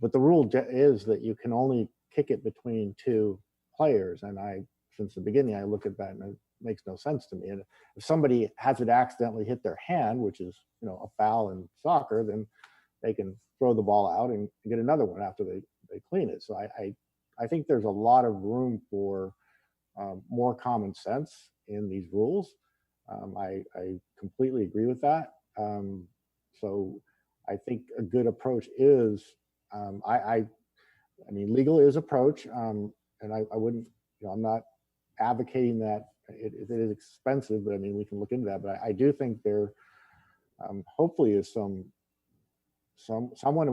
but the rule is that you can only kick it between 2 players. And since the beginning, I look at that and it makes no sense to me. And if somebody has it accidentally hit their hand, which is, a foul in soccer, then they can throw the ball out and get another one after they clean it. So I think there's a lot of room for more common sense in these rules. I completely agree with that. So I think a good approach is, I mean, legal is approach, and I wouldn't, I'm not advocating that it is expensive, but I mean, we can look into that. But I do think there hopefully is someone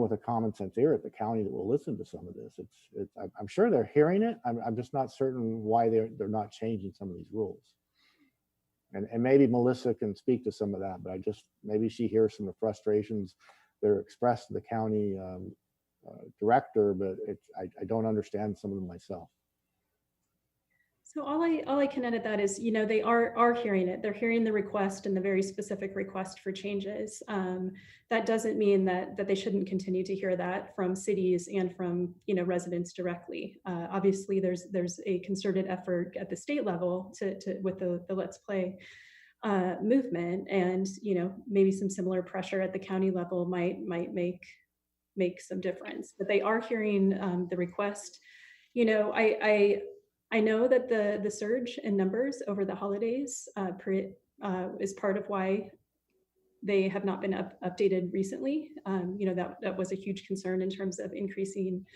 with a common sense ear at the county that will listen to some of this. I'm sure they're hearing it. I'm just not certain why they're not changing some of these rules. And maybe Melissa can speak to some of that, but maybe she hears some of the frustrations that are expressed to the county director, but I don't understand some of them myself. So all I can add at that is, they are hearing it. They're hearing the request and the very specific request for changes. That doesn't mean that they shouldn't continue to hear that from cities and from residents directly. Obviously, there's a concerted effort at the state level with the Let's Play movement, and maybe some similar pressure at the county level might make some difference. But they are hearing the request. I know that the surge in numbers over the holidays is part of why they have not been updated recently. That was a huge concern in terms of increasing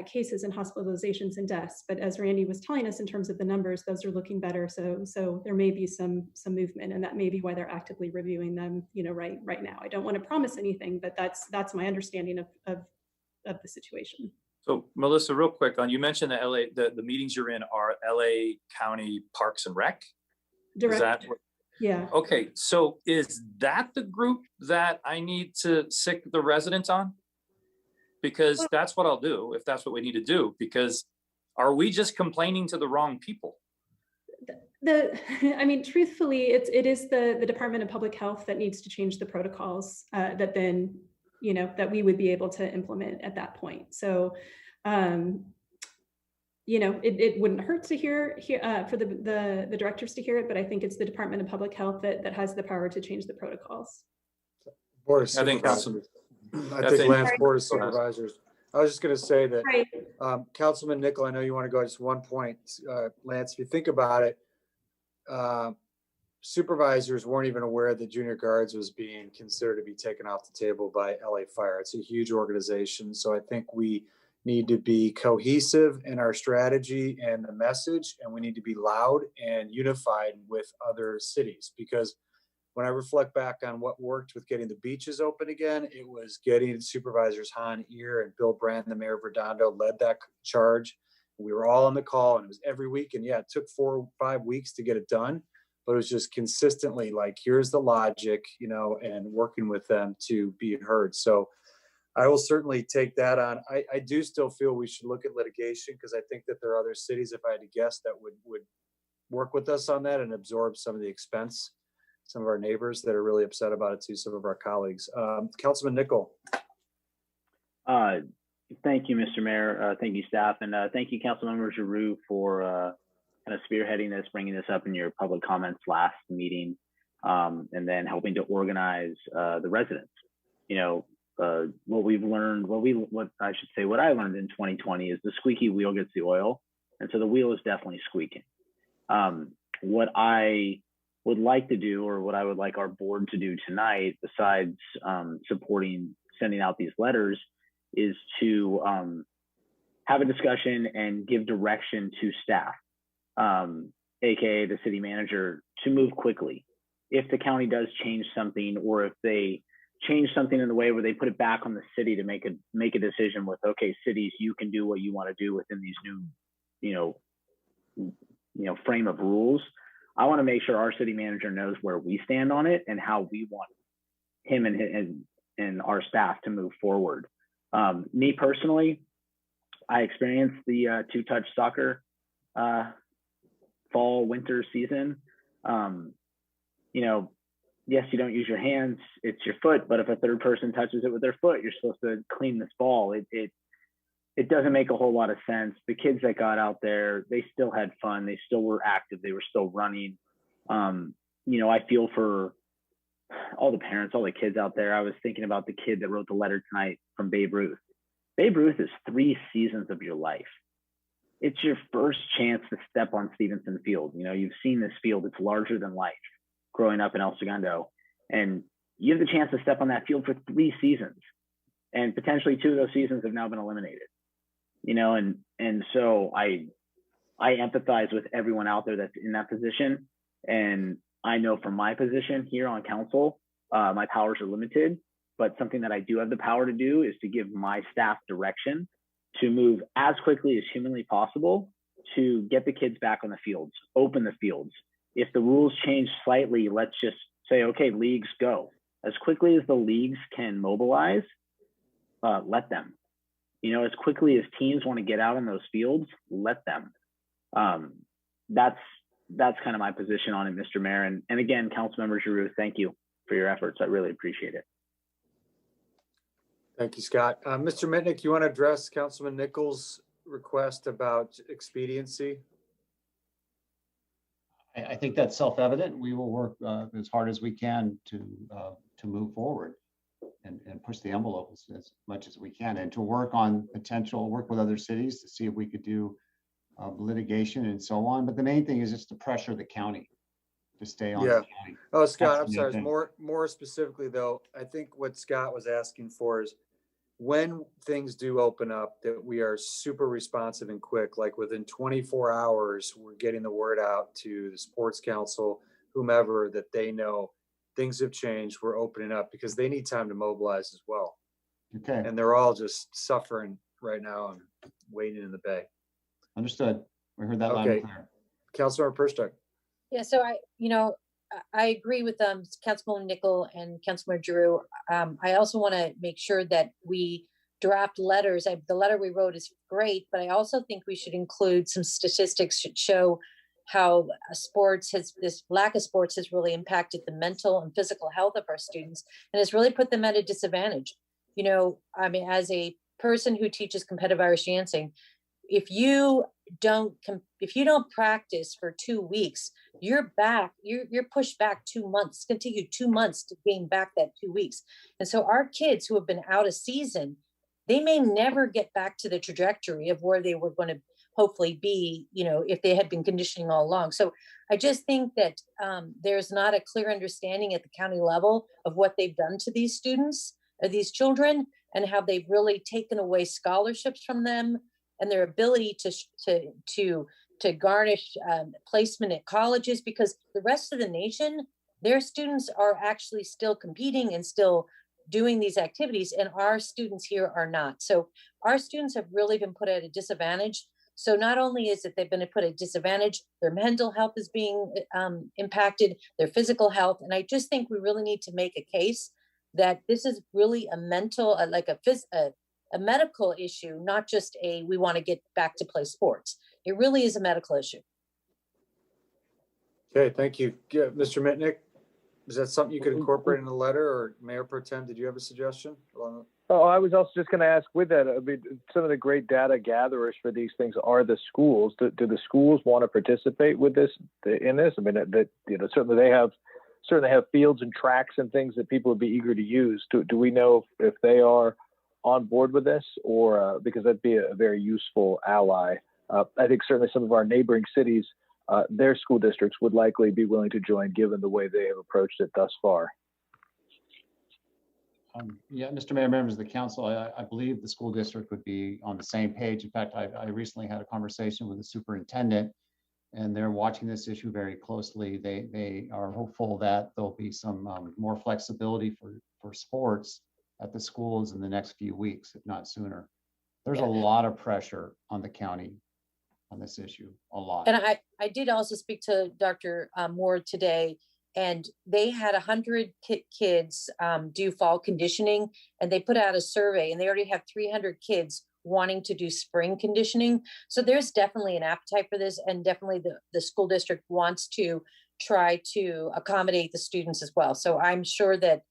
cases and hospitalizations and deaths. But as Randy was telling us, in terms of the numbers, those are looking better. So there may be some movement, and that may be why they're actively reviewing them, right now. I don't want to promise anything, but that's my understanding of the situation. So Melissa, real quick you mentioned the meetings you're in are LA County Parks and Rec. Direct. Is that yeah. Okay. So is that the group that I need to sick the residents on? Because that's what I'll do if that's what we need to do, because are we just complaining to the wrong people? I mean, truthfully, it is the Department of Public Health that needs to change the protocols that then, that we would be able to implement at that point. So, it wouldn't hurt to hear for the directors to hear it, but I think it's the Department of Public Health that has the power to change the protocols. Board of I think Lance, Board of Supervisors. I was just going to say that, right. Councilman Nickel, I know you want to go just one point. Lance, if you think about it, supervisors weren't even aware that junior guards was being considered to be taken off the table by LA Fire. It's a huge organization. So I think we need to be cohesive in our strategy and the message, and we need to be loud and unified with other cities. Because when I reflect back on what worked with getting the beaches open again, it was getting Supervisors Han Ear and Bill Brand, the mayor of Redondo, led that charge. We were all on the call, and it was every week. And yeah, it took 4 or 5 weeks to get it done, but it was just consistently like, here's the logic, and working with them to be heard. So I will certainly take that on. I do still feel we should look at litigation, because I think that there are other cities, if I had to guess, that would work with us on that and absorb some of the expense. Some of our neighbors that are really upset about it too, some of our colleagues. Councilman Nickel. Thank you, Mr. Mayor. Thank you, staff. And thank you, Councilmember Giroux, for kind of spearheading this, bringing this up in your public comments last meeting, and then helping to organize the residents. What we've learned, what I learned in 2020 is the squeaky wheel gets the oil. And so the wheel is definitely squeaking. What I would like to do, or what I would like our board to do tonight, besides supporting sending out these letters, is to have a discussion and give direction to staff, aka the city manager, to move quickly. If the county does change something, or if they change something in the way where they put it back on the city to make a decision with, okay, cities, you can do what you want to do within these new, frame of rules. I want to make sure our city manager knows where we stand on it and how we want him and our staff to move forward. Me personally, I experienced the two-touch soccer fall winter season. You know, yes, you don't use your hands, it's your foot, but if a third person touches it with their foot, you're supposed to clean this ball. It doesn't make a whole lot of sense. The kids that got out there, they still had fun. They still were active. They were still running. You know, I feel for all the parents, all the kids out there. I was thinking about the kid that wrote the letter tonight from Babe Ruth. Babe Ruth is 3 seasons of your life. It's your first chance to step on Stevenson Field. You know, you've seen this field. It's larger than life growing up in El Segundo. And you have the chance to step on that field for 3 seasons. And potentially 2 of those seasons have now been eliminated. You know, and so I empathize with everyone out there that's in that position. And I know from my position here on council, my powers are limited, but something that I do have the power to do is to give my staff direction to move as quickly as humanly possible to get the kids back on the fields, open the fields. If the rules change slightly, let's just say, okay, leagues go. As quickly as the leagues can mobilize, let them. You know, as quickly as teams want to get out on those fields, let them. That's kind of my position on it, Mr. Mayor. And again, Councilmember Giroux, thank you for your efforts. I really appreciate it. Thank you, Scott. Mr. Mitnick, you want to address Councilman Nichols' request about expediency? I think that's self-evident. We will work as hard as we can to move forward and push the envelope as much as we can, and to work on work with other cities to see if we could do litigation and so on. But the main thing is just to pressure the county to stay on. Yeah. The county. Oh, Scott, That's I'm sorry. More specifically, though, I think what Scott was asking for is when things do open up, that we are super responsive and quick. Like within 24 hours, we're getting the word out to the sports council, whomever, that they know things have changed. We're opening up because they need time to mobilize as well. Okay. And they're all just suffering right now and waiting in the bay. Understood. We heard that loud and clear. Councilmember Perstuck. Yeah, so I agree with Councilman Nickel and Councilmember Giroux. I also want to make sure that we draft letters. The letter we wrote is great, but I also think we should include some statistics that show how this lack of sports has really impacted the mental and physical health of our students and has really put them at a disadvantage. You know, I mean, as a person who teaches competitive Irish dancing, if you don't practice for 2 weeks, you're pushed back 2 months. It's going to take you 2 months to gain back that 2 weeks. And so our kids who have been out a season, they may never get back to the trajectory of where they were going to hopefully be, you know, if they had been conditioning all along. So I just think that there's not a clear understanding at the county level of what they've done to these students, or these children, and how they've really taken away scholarships from them and their ability to garnish placement at colleges, because the rest of the nation, their students are actually still competing and still doing these activities, and our students here are not. So our students have really been put at a disadvantage. So not only is it they've been put at a disadvantage, their mental health is being impacted, their physical health. And I just think we really need to make a case that this is really a mental, a medical issue, not just we want to get back to play sports. It really is a medical issue. Okay, thank you. Yeah, Mr. Mitnick, is that something you could incorporate in the letter, or Mayor Pro Tem, did you have a suggestion? Oh, I was also just going to ask with that, I mean, some of the great data gatherers for these things are the schools. Do the schools want to participate with this, in this? I mean, certainly they have fields and tracks and things that people would be eager to use. Do we know if they are on board with this, or because that'd be a very useful ally? I think certainly some of our neighboring cities, their school districts would likely be willing to join, given the way they have approached it thus far. Yeah, Mr. Mayor, members of the council, I believe the school district would be on the same page. In fact, I recently had a conversation with the superintendent, and they're watching this issue very closely. They are hopeful that there'll be some more flexibility for sports at the schools in the next few weeks, if not sooner. There's a lot of pressure on the county on this issue a lot. And I did also speak to Dr. Moore today, and they had 100 kids do fall conditioning, and they put out a survey, and they already have 300 kids wanting to do spring conditioning. So there's definitely an appetite for this, and definitely the school district wants to try to accommodate the students as well. So I'm sure that,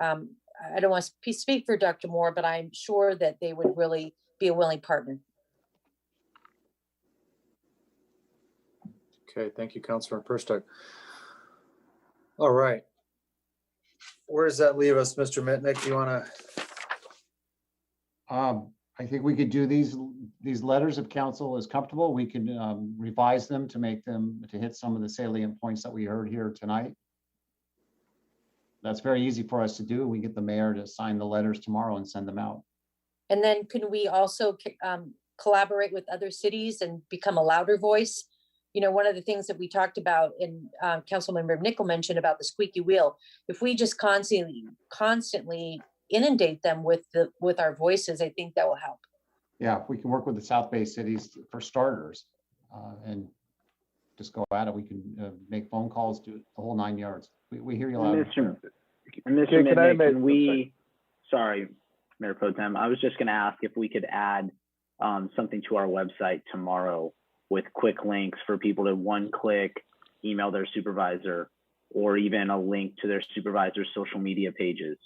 I don't want to speak for Dr. Moore, but I'm sure that they would really be a willing partner. Okay, thank you, Councilor Perstock. All right. Where does that leave us, Mr. Mitnick? You want to? I think we could do these letters if council is comfortable. We can revise them to make them to hit some of the salient points that we heard here tonight. That's very easy for us to do. We get the mayor to sign the letters tomorrow and send them out. And then can we also collaborate with other cities and become a louder voice? You know, one of the things that we talked about, and Councilmember Nickel mentioned about the squeaky wheel, if we just constantly inundate them with our voices, I think that will help. Yeah, if we can work with the South Bay cities for starters and just go at it, we can make phone calls, do the whole 9 yards. We hear you loud. Mr. Mitnick, can we, sorry, Mayor Pro Tem, I was just going to ask if we could add something to our website tomorrow with quick links for people to one-click email their supervisor, or even a link to their supervisor's social media pages.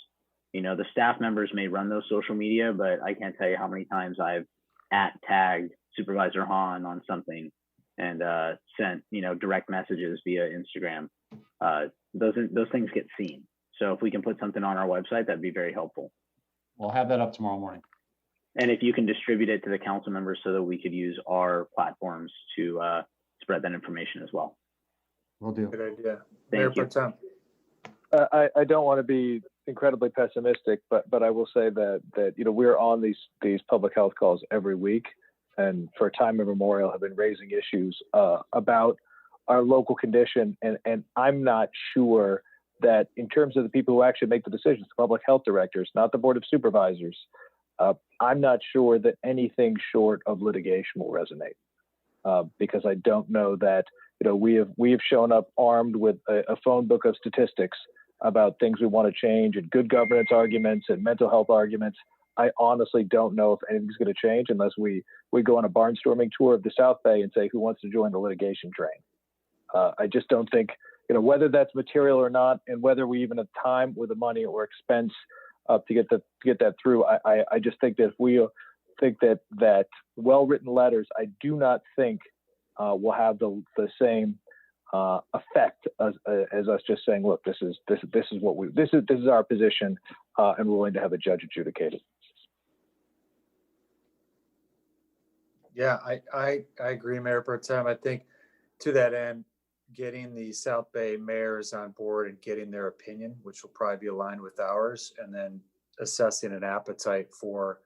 You know, the staff members may run those social media, but I can't tell you how many times I've tagged Supervisor Hahn on something and sent, you know, direct messages via Instagram. Those things get seen. So if we can put something on our website, that'd be very helpful. We'll have that up tomorrow morning. And if you can distribute it to the council members so that we could use our platforms to spread that information as well. We'll do. Good idea. Thank you. I don't want to be incredibly pessimistic, but I will say that you know, we're on these public health calls every week, and for time immemorial have been raising issues about our local condition, and I'm not sure that in terms of the people who actually make the decisions, the public health directors, not the board of supervisors, I'm not sure that anything short of litigation will resonate, because I don't know that, you know, we have shown up armed with a phone book of statistics about things we want to change and good governance arguments and mental health arguments. I honestly don't know if anything's going to change unless we go on a barnstorming tour of the South Bay and say, who wants to join the litigation train? I just don't think, you know, whether that's material or not, and whether we even have time or the money or expense to get that through. I just think that if we think that well-written letters, I do not think will have the same effect as us just saying, look, this is our position, and we're willing to have a judge adjudicate it. Yeah, I agree, Mayor Pro Tem. I think to that end, getting the South Bay mayors on board and getting their opinion, which will probably be aligned with ours, and then assessing an appetite for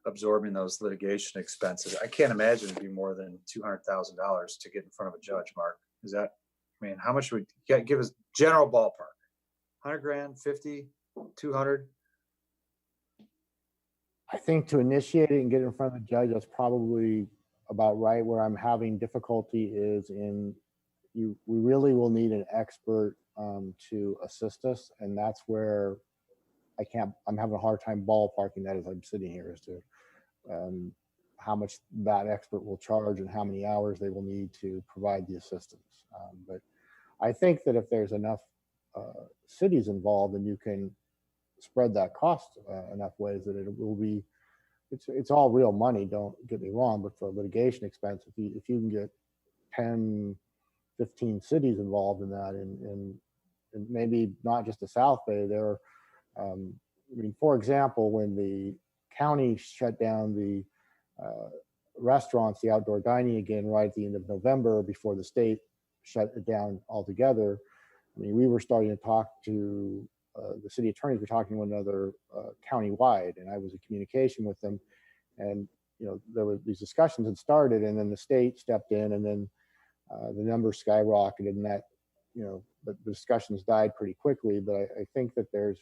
absorbing those litigation expenses. I can't imagine it'd be more than $200,000 to get in front of a judge, Mark. Is that, I mean, how much would you give us general ballpark? 100 grand, 50, 200? I think to initiate it and get it in front of the judge, that's probably about right. Where I'm having difficulty is in we really will need an expert to assist us, and that's where I'm having a hard time ballparking that as I'm sitting here as to how much that expert will charge and how many hours they will need to provide the assistance. But I think that if there's enough cities involved, and you can spread that cost enough ways that it will be, it's all real money, don't get me wrong, but for litigation expense, if you can get 10, 15 cities involved in that, and maybe not just the South Bay, there I mean, for example, when the county shut down the restaurants, the outdoor dining again, right at the end of November before the state shut it down altogether, I mean, we were starting to talk to the city attorneys were talking to one another county-wide, and I was in communication with them, and you know, there were these discussions had started, and then the state stepped in, and then the numbers skyrocketed, and that, you know, the discussions died pretty quickly. But I think that there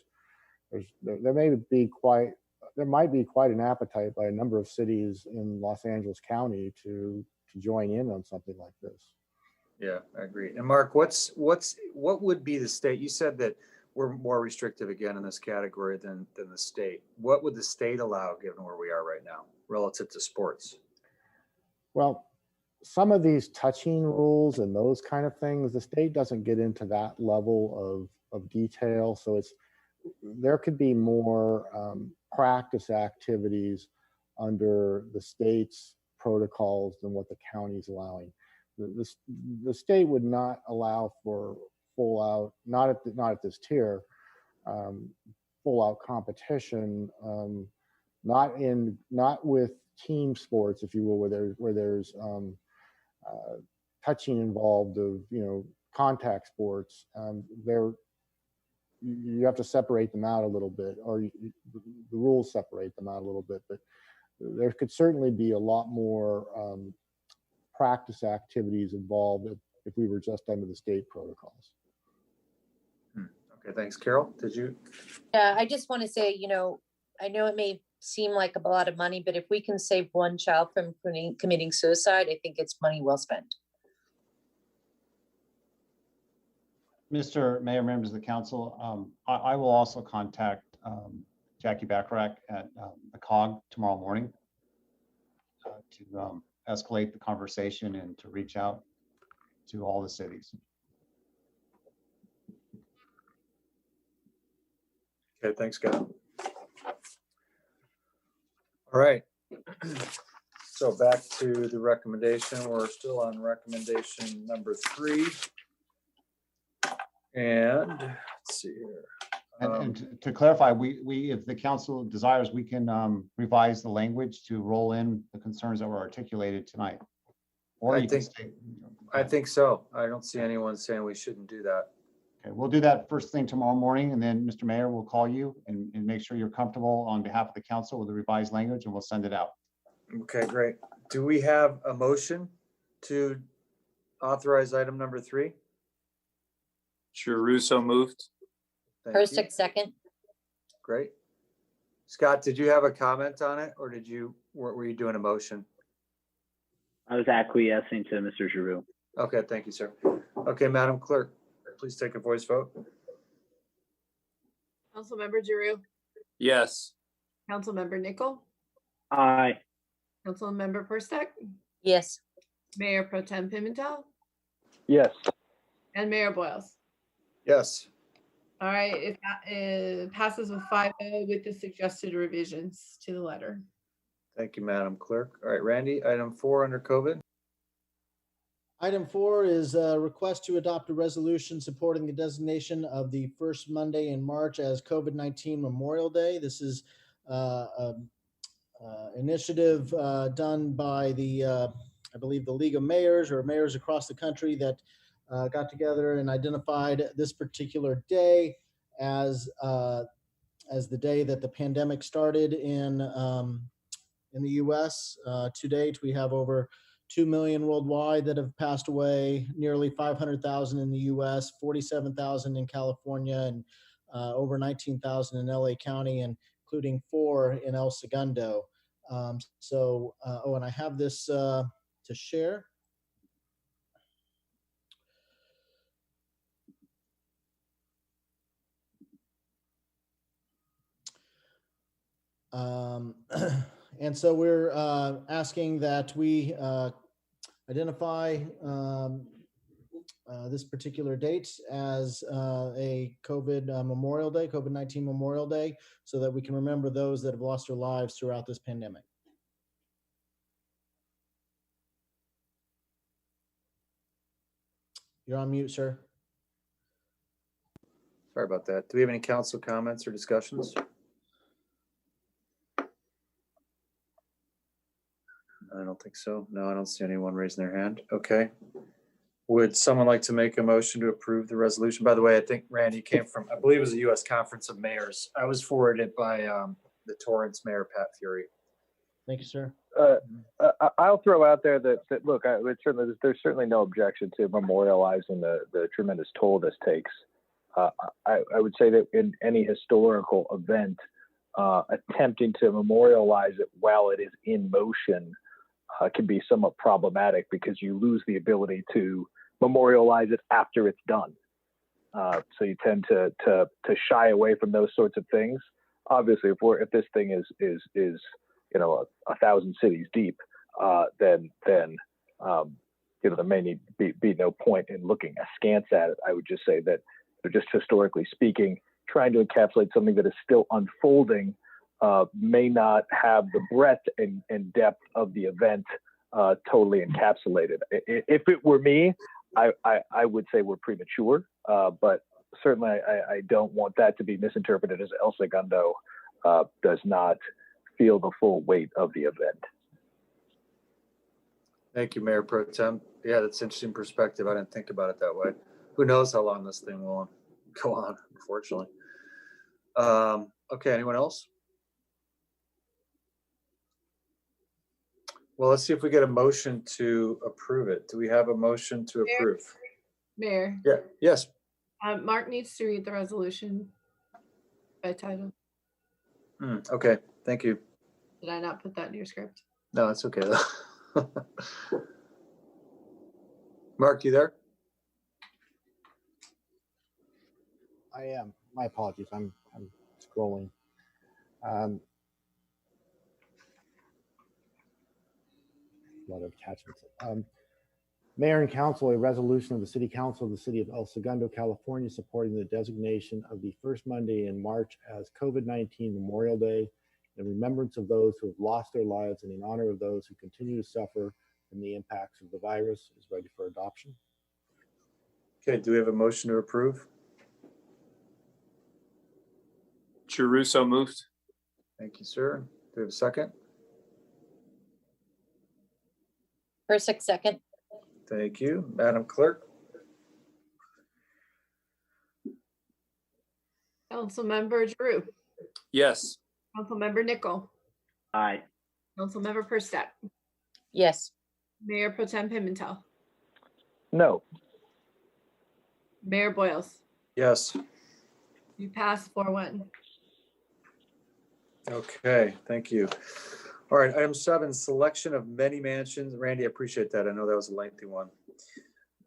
might be quite an appetite by a number of cities in Los Angeles County to join in on something like this. Yeah, I agree. And Mark, what would be the state? You said that we're more restrictive again in this category than the state. What would the state allow given where we are right now relative to sports? Well, some of these touching rules and those kind of things, the state doesn't get into that level of detail. So there could be more practice activities under the state's protocols than what the county's allowing. The state would not allow for full out, not at this tier, full out competition, not with team sports, if you will, where there's touching involved of, contact sports. You have to separate them out a little bit, or the rules separate them out a little bit, but there could certainly be a lot more practice activities involved if we were just under the state protocols. Okay, thanks. Carol, did you? Yeah, I just want to say, I know it may seem like a lot of money, but if we can save one child from committing suicide, I think it's money well spent. Mr. Mayor, members of the council, I will also contact Jackie Bacharach at the COG tomorrow morning to escalate the conversation and to reach out to all the cities. Okay, thanks, guys. All right. So back to the recommendation. We're still on recommendation number 3. And let's see here. And to clarify, we if the council desires, we can revise the language to roll in the concerns that were articulated tonight. Or I think so. I don't see anyone saying we shouldn't do that. Okay, we'll do that first thing tomorrow morning, and then Mr. Mayor will call you and make sure you're comfortable on behalf of the council with the revised language, and we'll send it out. Okay, great. Do we have a motion to authorize item number 3? Sure, Russo moved. Persick second. Great. Scott, did you have a comment on it, or were you doing a motion? I was acquiescing to Mr. Giroux. Okay, thank you, sir. Okay, Madam Clerk, please take a voice vote. Councilmember Giroux, Yes. Councilmember Nickel, Aye. Councilmember Persick, Yes. Mayor Pro Tem Pimentel, Yes. and Mayor Boyles. Yes. All right, it passes with 5-0 with the suggested revisions to the letter. Thank you, Madam Clerk. All right, Randy, item 4 under COVID. Item 4 is a request to adopt a resolution supporting the designation of the first Monday in March as COVID-19 Memorial Day. This is an initiative done by I believe the League of Mayors or mayors across the country that got together and identified this particular day as the day that the pandemic started in the U.S. To date, we have over 2 million worldwide that have passed away, nearly 500,000 in the U.S., 47,000 in California, and over 19,000 in LA County, including 4 in El Segundo. And I have this to share. And so we're asking that we identify this particular date as a Memorial Day, COVID-19 Memorial Day, so that we can remember those that have lost their lives throughout this pandemic. You're on mute, sir. Sorry about that. Do we have any council comments or discussions? I don't think so. No, I don't see anyone raising their hand. Okay. Would someone like to make a motion to approve the resolution? By the way, I think Randy came from, I believe it was the U.S. Conference of Mayors. I was forwarded by the Torrance Mayor, Pat Fury. Thank you, sir. I'll throw out there that look, there's certainly no objection to memorializing the tremendous toll this takes. I would say that in any historical event, attempting to memorialize it while it is in motion can be somewhat problematic because you lose the ability to memorialize it after it's done. So you tend to shy away from those sorts of things. Obviously, if this thing is 1,000 cities deep, then there may be no point in looking askance at it. I would just say that just historically speaking, trying to encapsulate something that is still unfolding may not have the breadth and depth of the event totally encapsulated. If it were me, I would say we're premature, but certainly I don't want that to be misinterpreted as El Segundo does not feel the full weight of the event. Thank you, Mayor Pro Tem. Yeah, that's interesting perspective. I didn't think about it that way. Who knows how long this thing will go on, unfortunately. Okay, anyone else? Well, let's see if we get a motion to approve it. Do we have a motion to approve? Mayor. Yeah, yes. Mark needs to read the resolution by title. Okay, thank you. Did I not put that in your script? No, it's okay though. Mark, you there? I am. My apologies. I'm scrolling. A lot of attachments. Mayor and Council, a resolution of the City Council of the City of El Segundo, California, supporting the designation of the first Monday in March as COVID-19 Memorial Day in remembrance of those who have lost their lives and in honor of those who continue to suffer from the impacts of the virus, is ready for adoption. Okay, do we have a motion to approve? Giarrusso moved. Thank you, sir. Do we have a second? Persick, second. Thank you. Madam Clerk? Councilmember Drew. Yes. Councilmember Nichol. Aye. Councilmember Perstep. Yes. Mayor Pro Tem Pimentel. No. Mayor Boyles. Yes. You pass 4-1. Okay, thank you. All right, item 7, selection of many mansions. Randy, I appreciate that. I know that was a lengthy one.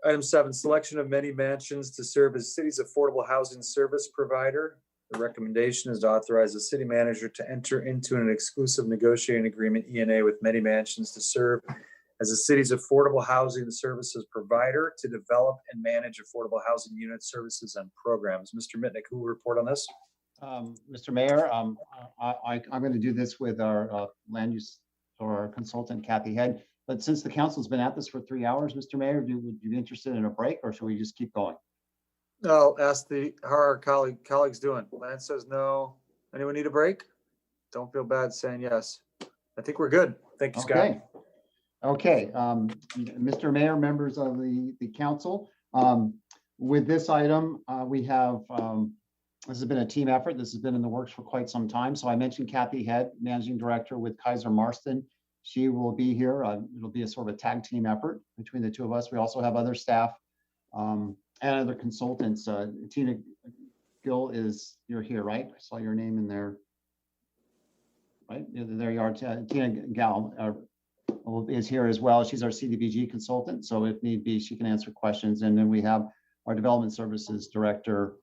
Item 7, selection of many mansions to serve as city's affordable housing service provider. The recommendation is to authorize the city manager to enter into an exclusive negotiating agreement, ENA, with many mansions to serve as the city's affordable housing services provider to develop and manage affordable housing unit services and programs. Mr. Mitnick, who will report on this? Mr. Mayor, I'm going to do this with our land use or our consultant, Kathy Head. But since the council's been at this for 3 hours, Mr. Mayor, would you be interested in a break, or should we just keep going? I'll ask how our colleagues doing. Lance says no. Anyone need a break? Don't feel bad saying yes. I think we're good. Thank you, Scott. Okay. Mr. Mayor, members of the council, with this item, we have, this has been a team effort. This has been in the works for quite some time. So I mentioned Kathy Head, Managing Director with Kaiser Marston. She will be here. It'll be a sort of a tag team effort between the two of us. We also have other staff and other consultants. Tina Gill you're here, right? I saw your name in there. Right, there you are. Tina Gal is here as well. She's our CDBG consultant. So if need be, she can answer questions. And then we have our Development Services Director,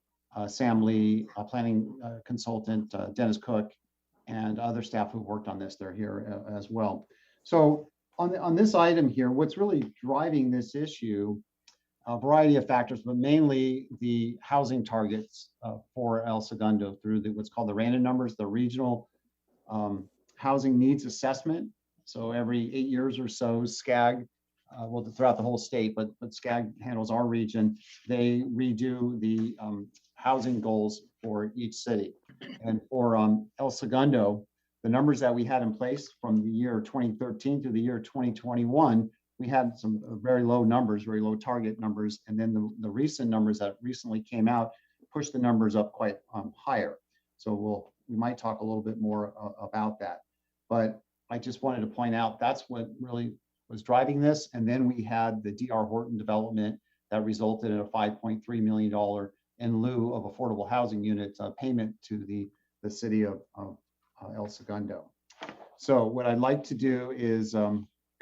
Sam Lee, planning consultant, Dennis Cook, and other staff who worked on this. They're here as well. So on this item here, what's really driving this issue, a variety of factors, but mainly the housing targets for El Segundo through what's called the random numbers, the regional housing needs assessment. So every 8 years or so, SCAG, well, throughout the whole state, but SCAG handles our region. They redo the housing goals for each city. And for El Segundo, the numbers that we had in place from the year 2013 to the year 2021, we had some very low numbers, very low target numbers. And then the recent numbers that recently came out pushed the numbers up quite higher. So we might talk a little bit more about that. But I just wanted to point out that's what really was driving this. And then we had the D.R. Horton development that resulted in a $5.3 million in lieu of affordable housing units payment to the city of El Segundo. So what I'd like to do is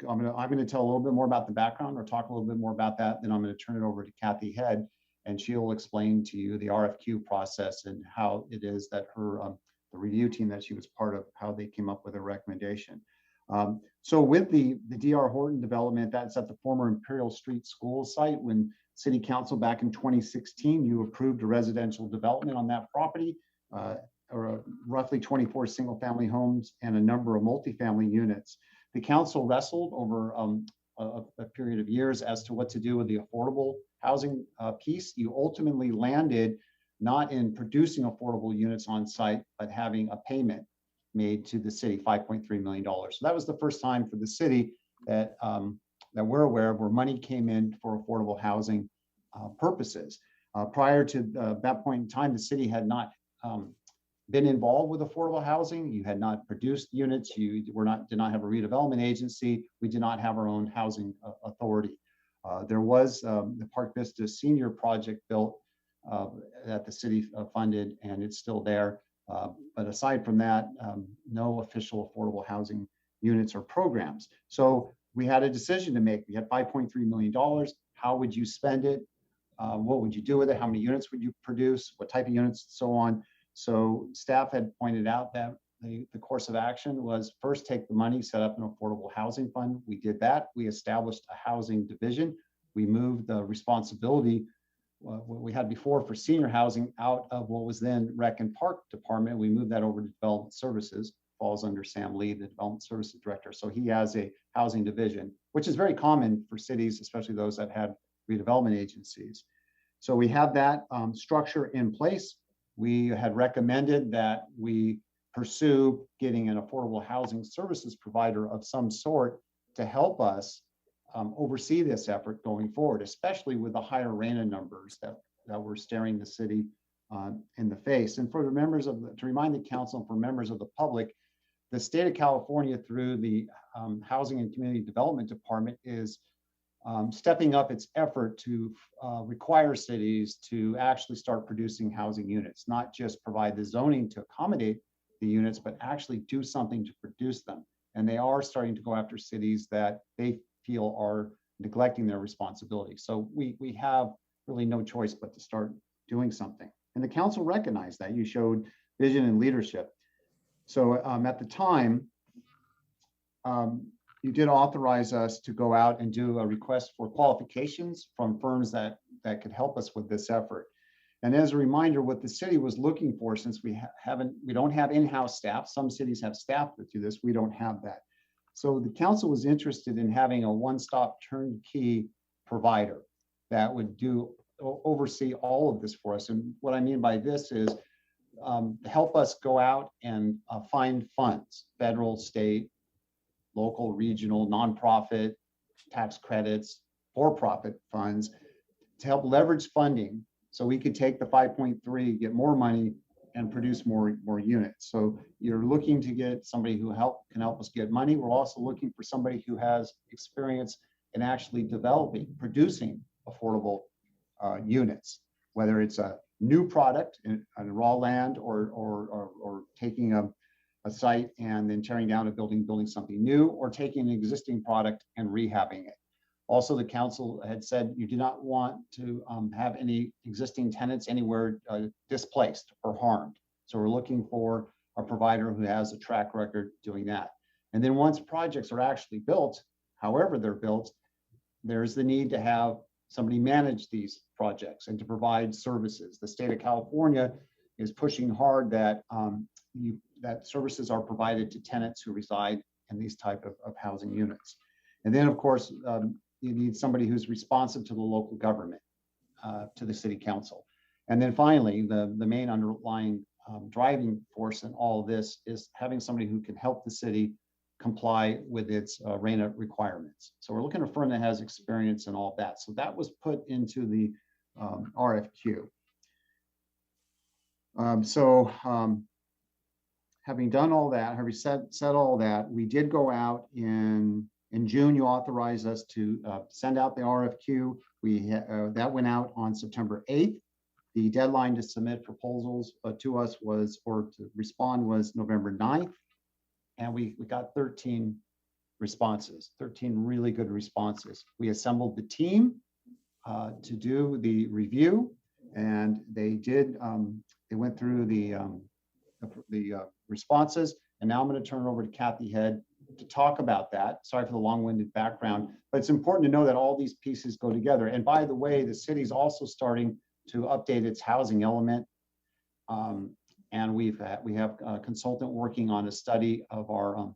I'm gonna tell a little bit more about the background or talk a little bit more about that. Then I'm going to turn it over to Kathy Head, and she'll explain to you the RFQ process and how it is that her the review team that she was part of, how they came up with a recommendation. So with the D.R. Horton development, that's at the former Imperial Street School site. When City Council back in 2016, you approved a residential development on that property, or roughly 24 single-family homes and a number of multifamily units. The council wrestled over a period of years as to what to do with the affordable housing piece. You ultimately landed not in producing affordable units on site, but having a payment made to the city, $5.3 million. So that was the first time for the city that that we're aware of where money came in for affordable housing purposes. Prior to that point in time, the city had not been involved with affordable housing. You had not produced units. You did not have a redevelopment agency. We did not have our own housing authority. There was the Park Vista Senior Project built that the city funded, and it's still there. But aside from that, no official affordable housing units or programs. So we had a decision to make. We had $5.3 million. How would you spend it? What would you do with it? How many units would you produce? What type of units, and so on. So staff had pointed out that the course of action was first take the money, set up an affordable housing fund. We did that. We established a housing division. We moved the responsibility what we had before for senior housing out of what was then Rec and Park Department. We moved that over to Development Services, falls under Sam Lee, the Development Services Director. So he has a housing division, which is very common for cities, especially those that had redevelopment agencies. So we had that structure in place. We had recommended that we pursue getting an affordable housing services provider of some sort to help us oversee this effort going forward, especially with the higher RANA numbers that were staring the city in the face. And for the members of to remind the council and for members of the public, the state of California through the Housing and Community Development Department is stepping up its effort to require cities to actually start producing housing units, not just provide the zoning to accommodate the units, but actually do something to produce them. And they are starting to go after cities that they feel are neglecting their responsibility. So we have really no choice but to start doing something. And the council recognized that. You showed vision and leadership. So at the time, you did authorize us to go out and do a request for qualifications from firms that could help us with this effort. And as a reminder, what the city was looking for, since we don't have in-house staff, some cities have staff that do this, we don't have that. So the council was interested in having a one-stop turnkey provider that would oversee all of this for us. And what I mean by this is help us go out and find funds, federal, state, local, regional, nonprofit, tax credits, for-profit funds to help leverage funding so we could take the 5.3, get more money and produce more units. So you're looking to get somebody who can help us get money. We're also looking for somebody who has experience in actually producing affordable units, whether it's a new product on raw land or taking a site and then tearing down a building, building something new, or taking an existing product and rehabbing it. Also, the council had said you do not want to have any existing tenants anywhere displaced or harmed. So we're looking for a provider who has a track record doing that. And then once projects are actually built, however they're built, there's the need to have somebody manage these projects and to provide services. The state of California is pushing hard that that services are provided to tenants who reside in these type of housing units. And then, of course, you need somebody who's responsive to the local government, to the city council. And then finally, the main underlying driving force in all of this is having somebody who can help the city comply with its RANA requirements. So we're looking at a firm that has experience in all of that. So that was put into the RFQ. Having done all that, having said all that, we did go out in June. You authorized us to send out the RFQ. That went out on September 8th. The deadline to submit proposals to us to respond was November 9th. And we got 13 responses, 13 really good responses. We assembled the team to do the review, and they did. They went through the responses, and now I'm going to turn it over to Kathy Head to talk about that. Sorry for the long-winded background, but it's important to know that all these pieces go together. And by the way, the city's also starting to update its housing element. And we have a consultant working on a study of our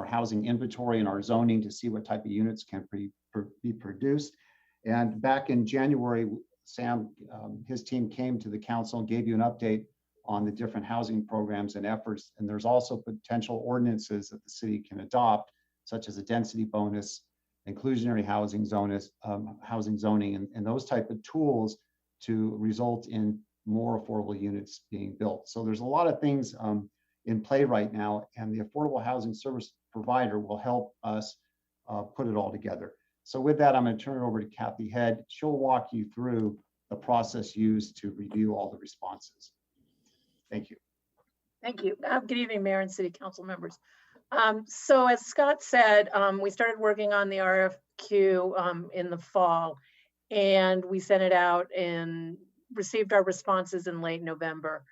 housing inventory and our zoning to see what type of units can be produced. And back in January, Sam, his team came to the council and gave you an update on the different housing programs and efforts. And there's also potential ordinances that the city can adopt, such as a density bonus, inclusionary housing zoning, and those type of tools to result in more affordable units being built. So there's a lot of things in play right now, and the affordable housing service provider will help us put it all together. So with that, I'm going to turn it over to Kathy Head. She'll walk you through the process used to review all the responses. Thank you. Thank you. Good evening, Mayor and City Council members. So as Scott said, we started working on the RFQ in the fall, and we sent it out and received our responses in late November.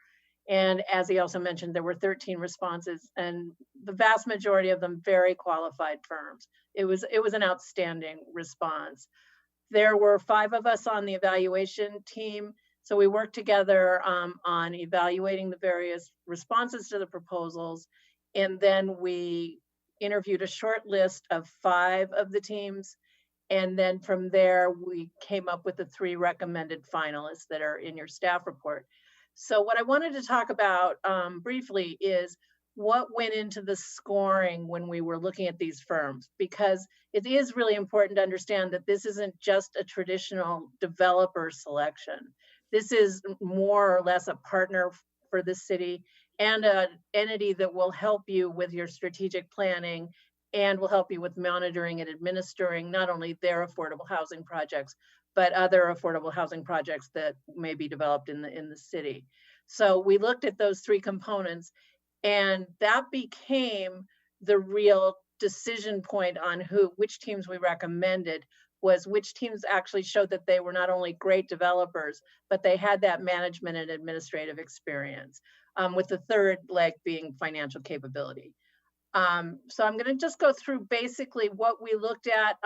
And as he also mentioned, there were 13 responses, and the vast majority of them very qualified firms. It was an outstanding response. There were 5 of us on the evaluation team. So we worked together on evaluating the various responses to the proposals. And then we interviewed a short list of 5 of the teams. And then from there, we came up with the 3 recommended finalists that are in your staff report. So what I wanted to talk about briefly is what went into the scoring when we were looking at these firms, because it is really important to understand that this isn't just a traditional developer selection. This is more or less a partner for the city and an entity that will help you with your strategic planning and will help you with monitoring and administering not only their affordable housing projects, but other affordable housing projects that may be developed in the city. So we looked at those 3 components, and that became the real decision point on which teams we recommended, was which teams actually showed that they were not only great developers, but they had that management and administrative experience, with the third leg being financial capability. So I'm going to just go through basically what we looked at.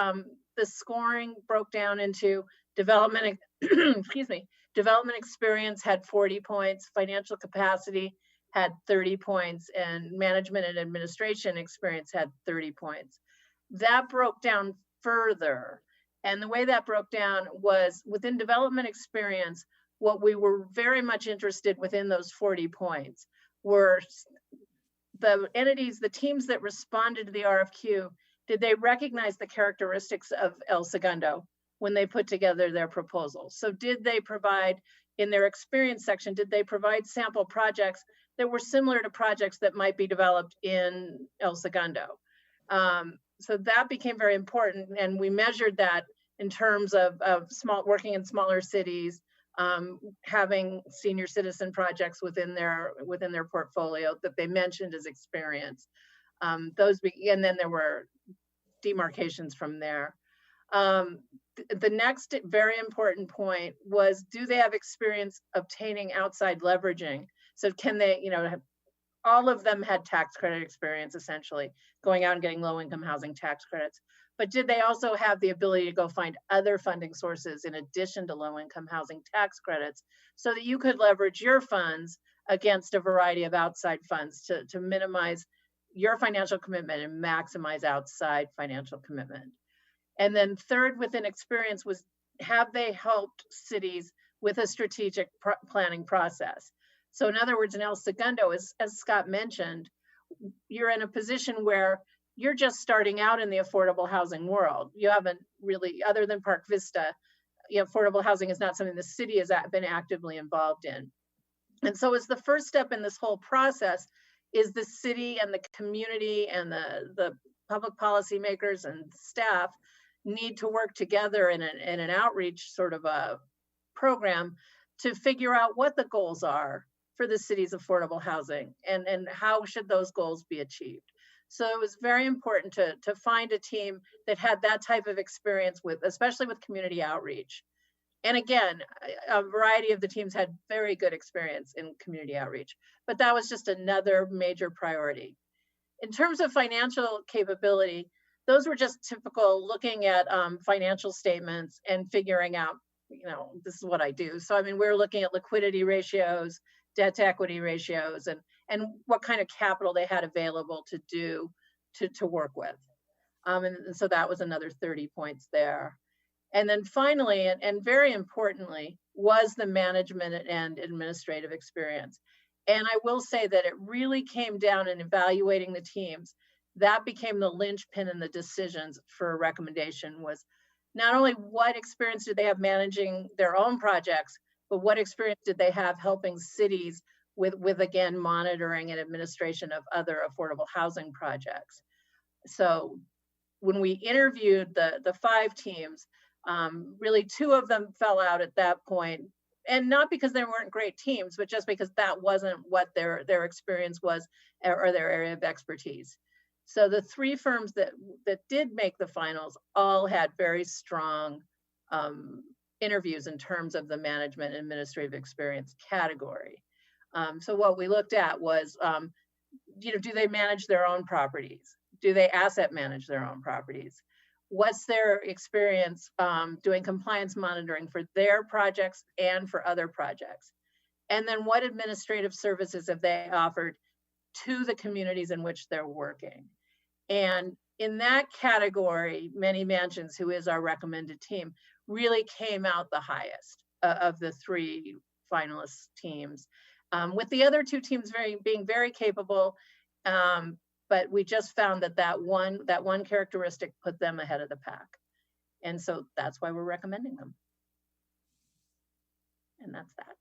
The scoring broke down into development, excuse me, development experience had 40 points, financial capacity had 30 points, and management and administration experience had 30 points. That broke down further. And the way that broke down was within development experience, what we were very much interested within those 40 points were the entities, the teams that responded to the RFQ. Did they recognize the characteristics of El Segundo when they put together their proposals? So did they provide, in their experience section, did they provide sample projects that were similar to projects that might be developed in El Segundo? So that became very important, and we measured that in terms of working in smaller cities, having senior citizen projects within their portfolio that they mentioned as experience. And then there were demarcations from there. The next very important point was, do they have experience obtaining outside leveraging? So can they, all of them had tax credit experience, essentially, going out and getting low-income housing tax credits. But did they also have the ability to go find other funding sources in addition to low-income housing tax credits so that you could leverage your funds against a variety of outside funds to minimize your financial commitment and maximize outside financial commitment? And then third within experience was, have they helped cities with a strategic planning process? So in other words, in El Segundo, as Scott mentioned, you're in a position where you're just starting out in the affordable housing world. You haven't really, other than Park Vista, affordable housing is not something the city has been actively involved in. And so as the first step in this whole process is the city and the community and the public policy makers and staff need to work together in an outreach sort of a program to figure out what the goals are for the city's affordable housing and how should those goals be achieved. So it was very important to find a team that had that type of experience with, especially with community outreach. And again, a variety of the teams had very good experience in community outreach, but that was just another major priority. In terms of financial capability, those were just typical looking at financial statements and figuring out, you know, this is what I do. So, I mean, we're looking at liquidity ratios, debt to equity ratios, and what kind of capital they had available to do to work with. And so that was another 30 points there. And then finally, and very importantly, was the management and administrative experience. And I will say that it really came down in evaluating the teams. That became the linchpin in the decisions for a recommendation, was not only what experience did they have managing their own projects, but what experience did they have helping cities with again, monitoring and administration of other affordable housing projects. So when we interviewed the 5 teams, really 2 of them fell out at that point, and not because they weren't great teams, but just because that wasn't what their experience was or their area of expertise. So the 3 firms that did make the finals all had very strong interviews in terms of the management and administrative experience category. So what we looked at was, you know, do they manage their own properties? Do they asset manage their own properties? What's their experience doing compliance monitoring for their projects and for other projects? And then what administrative services have they offered to the communities in which they're working? And in that category, Many Mansions, who is our recommended team, really came out the highest of the 3 finalist teams, with the other 2 teams being very capable. But we just found that one characteristic put them ahead of the pack. And so that's why we're recommending them. And that's that.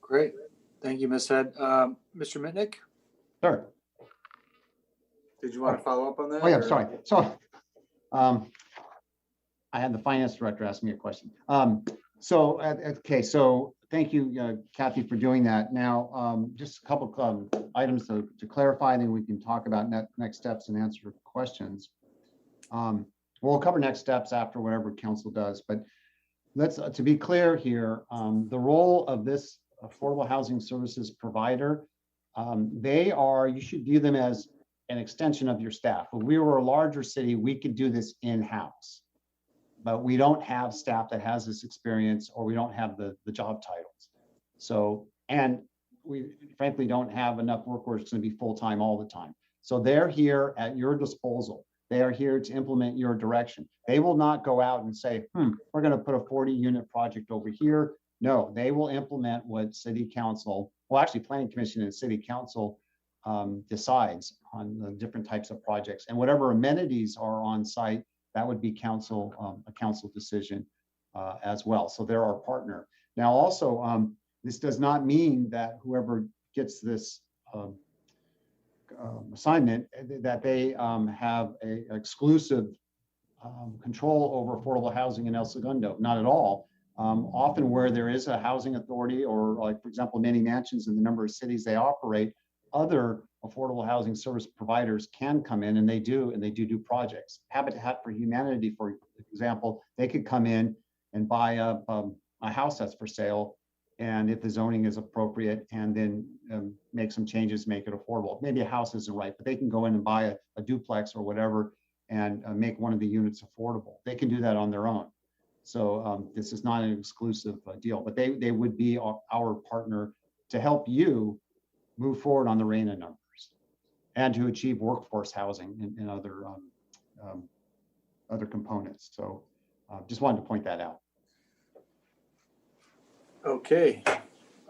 Great. Thank you, Ms. Head. Mr. Mitnick? Sure. Did you want to follow up on that? Oh, yeah, sorry. So I had the finance director ask me a question. Okay, so thank you, Kathy, for doing that. Now, just a couple of items to clarify, then we can talk about next steps and answer questions. We'll cover next steps after whatever council does, but let's, to be clear here, the role of this affordable housing services provider, you should view them as an extension of your staff. If we were a larger city, we could do this in-house, but we don't have staff that has this experience, or we don't have the job titles. So, and we frankly don't have enough workforce to be full-time all the time. So they're here at your disposal. They are here to implement your direction. They will not go out and say, we're going to put a 40-unit project over here. No, they will implement what city council, well, actually planning commission and city council decides on the different types of projects, and whatever amenities are on site, that would be council, a council decision as well. So they're our partner. Now, also, this does not mean that whoever gets this assignment, that they have an exclusive control over affordable housing in El Segundo. Not at all. Often where there is a housing authority, or like, for example, Many Mansions in the number of cities they operate, other affordable housing service providers can come in, and they do projects. Habitat for Humanity, for example, they could come in and buy a house that's for sale, and if the zoning is appropriate, and then make some changes, make it affordable. Maybe a house isn't right, but they can go in and buy a duplex or whatever and make one of the units affordable. They can do that on their own. So this is not an exclusive deal, but they would be our partner to help you move forward on the RENA numbers and to achieve workforce housing and other components. So just wanted to point that out. Okay,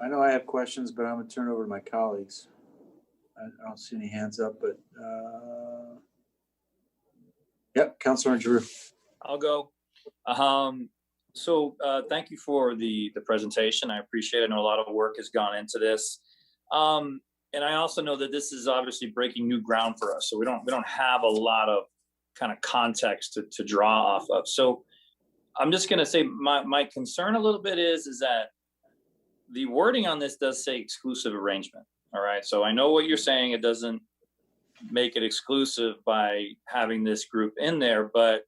I know I have questions, but I'm going to turn over to my colleagues. I don't see any hands up, but yep, Councilor Drew. I'll go. So thank you for the presentation. I appreciate it. I know a lot of work has gone into this. And I also know that this is obviously breaking new ground for us. So we don't have a lot of kind of context to draw off of. So I'm just going to say my concern a little bit is that the wording on this does say exclusive arrangement. All right. So I know what you're saying. It doesn't make it exclusive by having this group in there, but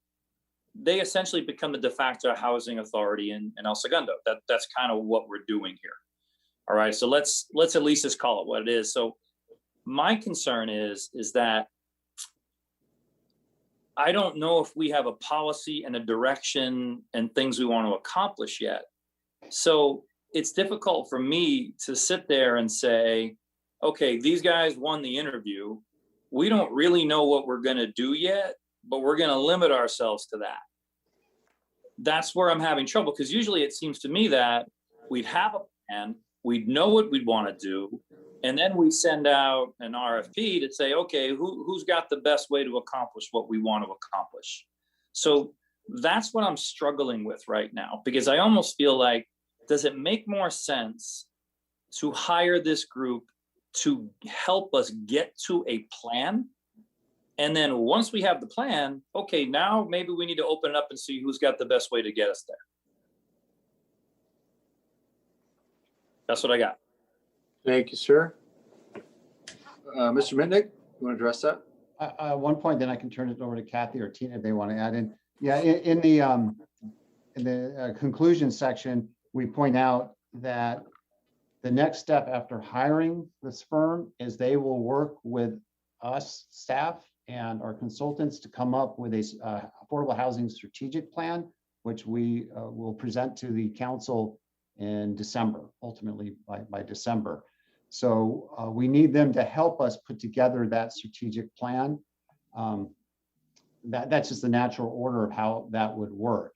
they essentially become the de facto housing authority in El Segundo. That's kind of what we're doing here. All right, so let's at least just call it what it is. So my concern is that I don't know if we have a policy and a direction and things we want to accomplish yet. So it's difficult for me to sit there and say, okay, these guys won the interview. We don't really know what we're going to do yet, but we're going to limit ourselves to that. That's where I'm having trouble, because usually it seems to me that we'd have a plan, we'd know what we'd want to do, and then we send out an RFP to say, okay, who's got the best way to accomplish what we want to accomplish? So that's what I'm struggling with right now, because I almost feel like, does it make more sense to hire this group to help us get to a plan? And then once we have the plan, okay, now maybe we need to open it up and see who's got the best way to get us there. That's what I got. Thank you, sir. Mr. Mitnick, you want to address that? One point, then I can turn it over to Kathy or Tina if they want to add in. Yeah, in the conclusion section, we point out that the next step after hiring this firm is they will work with us, staff, and our consultants to come up with a affordable housing strategic plan, which we will present to the council in December, ultimately by December. So we need them to help us put together that strategic plan. That's just the natural order of how that would work.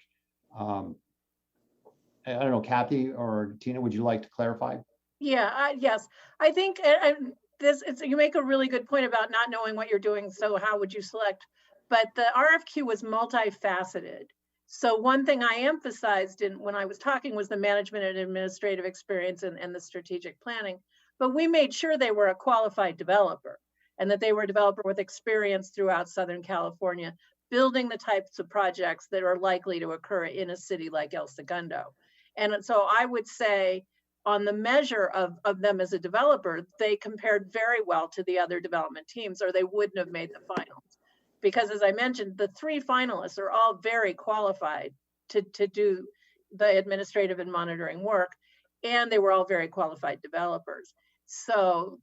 I don't know, Kathy or Tina, would you like to clarify? Yeah, yes, I think you make a really good point about not knowing what you're doing. So how would you select? But the RFQ was multifaceted. So one thing I emphasized when I was talking was the management and administrative experience and the strategic planning. But we made sure they were a qualified developer and that they were a developer with experience throughout Southern California, building the types of projects that are likely to occur in a city like El Segundo. And so I would say, on the measure of them as a developer, they compared very well to the other development teams, or they wouldn't have made the finals. Because as I mentioned, the 3 finalists are all very qualified to do the administrative and monitoring work, and they were all very qualified developers. So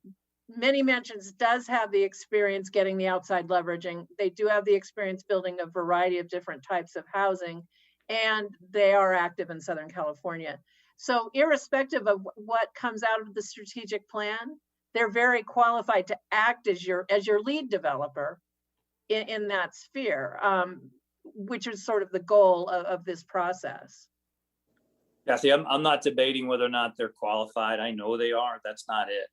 Many Mansions does have the experience getting the outside leveraging. They do have the experience building a variety of different types of housing, and they are active in Southern California. So irrespective of what comes out of the strategic plan, they're very qualified to act as your lead developer in that sphere, which is sort of the goal of this process. Kathy, I'm not debating whether or not they're qualified. I know they are. That's not it.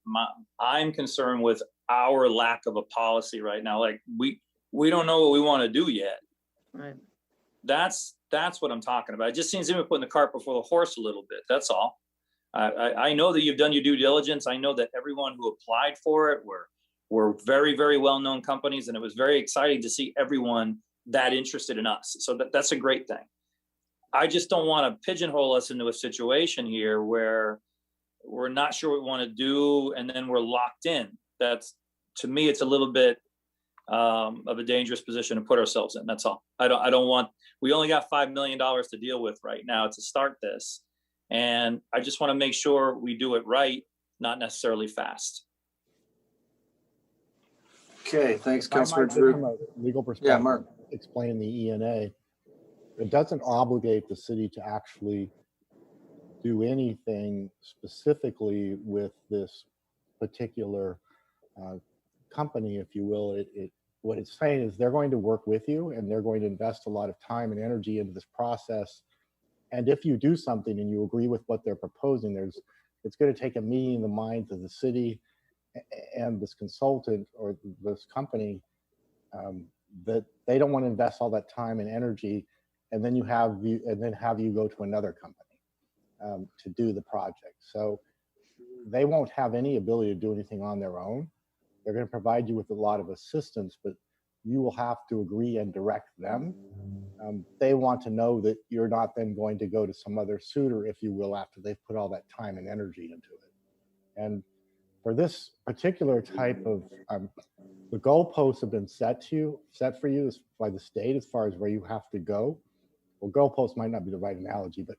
I'm concerned with our lack of a policy right now. Like we don't know what we want to do yet. Right. That's what I'm talking about. It just seems to me putting the cart before the horse a little bit. That's all. I know that you've done your due diligence. I know that everyone who applied for it were very, very well-known companies, and it was very exciting to see everyone that interested in us. So that's a great thing. I just don't want to pigeonhole us into a situation here where we're not sure what we want to do and then we're locked in. That's, to me, it's a little bit of a dangerous position to put ourselves in. That's all. I don't want, we only got $5 million to deal with right now to start this. And I just want to make sure we do it right, not necessarily fast. Okay, thanks, From Councilor Drew. a legal perspective, Yeah, Mark. Explain the ENA. It doesn't obligate the city to actually do anything specifically with this particular company, if you will. What it's saying is they're going to work with you and they're going to invest a lot of time and energy into this process. And if you do something and you agree with what they're proposing, it's going to take a meeting in the minds of the city and this consultant or this company that they don't want to invest all that time and energy, and then have you go to another company to do the project. So they won't have any ability to do anything on their own. They're going to provide you with a lot of assistance, but you will have to agree and direct them. They want to know that you're not then going to go to some other suitor, if you will, after they've put all that time and energy into it. And for this particular type of the goalposts have been set for you by the state as far as where you have to go. Well, goalposts might not be the right analogy, but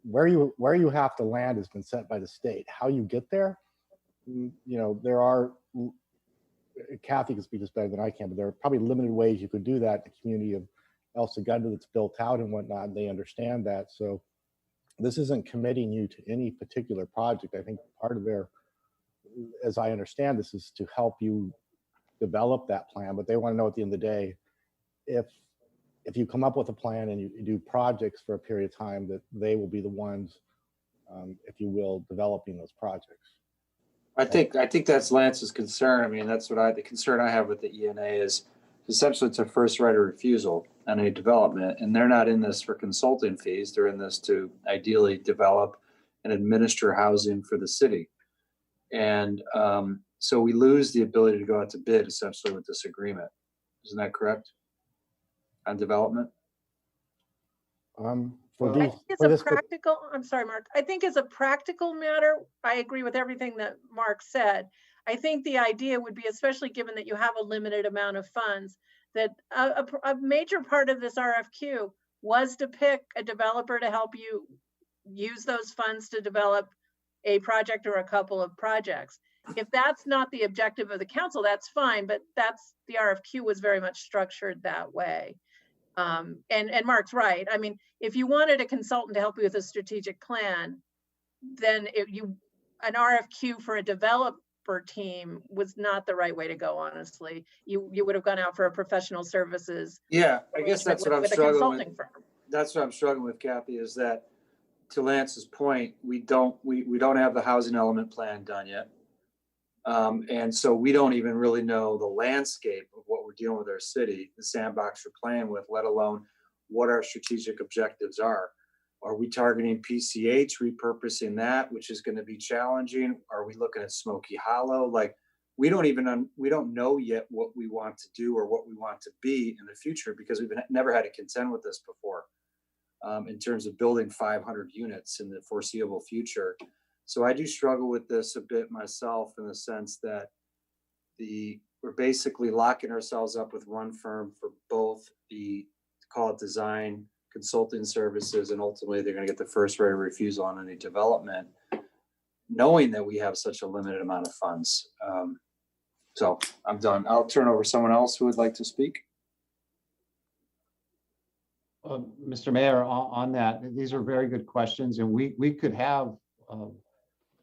where you have to land has been set by the state. How you get there, there are, Kathy can speak this better than I can, but there are probably limited ways you could do that. The community of El Segundo that's built out and whatnot, and they understand that. So this isn't committing you to any particular project. I think part of their, as I understand this, is to help you develop that plan, but they want to know at the end of the day, if you come up with a plan and you do projects for a period of time, that they will be the ones, if you will, developing those projects. I think that's Lance's concern. I mean, that's the concern I have with the ENA is essentially it's a first right of refusal on a development, and they're not in this for consulting fees. They're in this to ideally develop and administer housing for the city. And so we lose the ability to go out to bid essentially with this agreement. Isn't that correct? On development? I'm sorry, Mark. I think as a practical matter, I agree with everything that Mark said. I think the idea would be, especially given that you have a limited amount of funds, that a major part of this RFQ was to pick a developer to help you use those funds to develop a project or a couple of projects. If that's not the objective of the council, that's fine, but the RFQ was very much structured that way. And Mark's right. I mean, if you wanted a consultant to help you with a strategic plan, then an RFQ for a developer team was not the right way to go, honestly. You would have gone out for a professional services. Yeah, I guess that's what I'm struggling with. Firm. That's what I'm struggling with, Kathy, is that to Lance's point, we don't have the housing element plan done yet. And so we don't even really know the landscape of what we're dealing with our city, the sandbox we're playing with, let alone what our strategic objectives are. Are we targeting PCH, repurposing that, which is going to be challenging? Are we looking at Smoky Hollow? Like, we don't know yet what we want to do or what we want to be in the future, because we've never had to contend with this before in terms of building 500 units in the foreseeable future. So I do struggle with this a bit myself, in the sense that we're basically locking ourselves up with one firm for both the, call it design, consulting services, and ultimately they're going to get the first right of refusal on any development, knowing that we have such a limited amount of funds. So I'm done. I'll turn over to someone else who would like to speak. Mr. Mayor, on that, these are very good questions, and we could have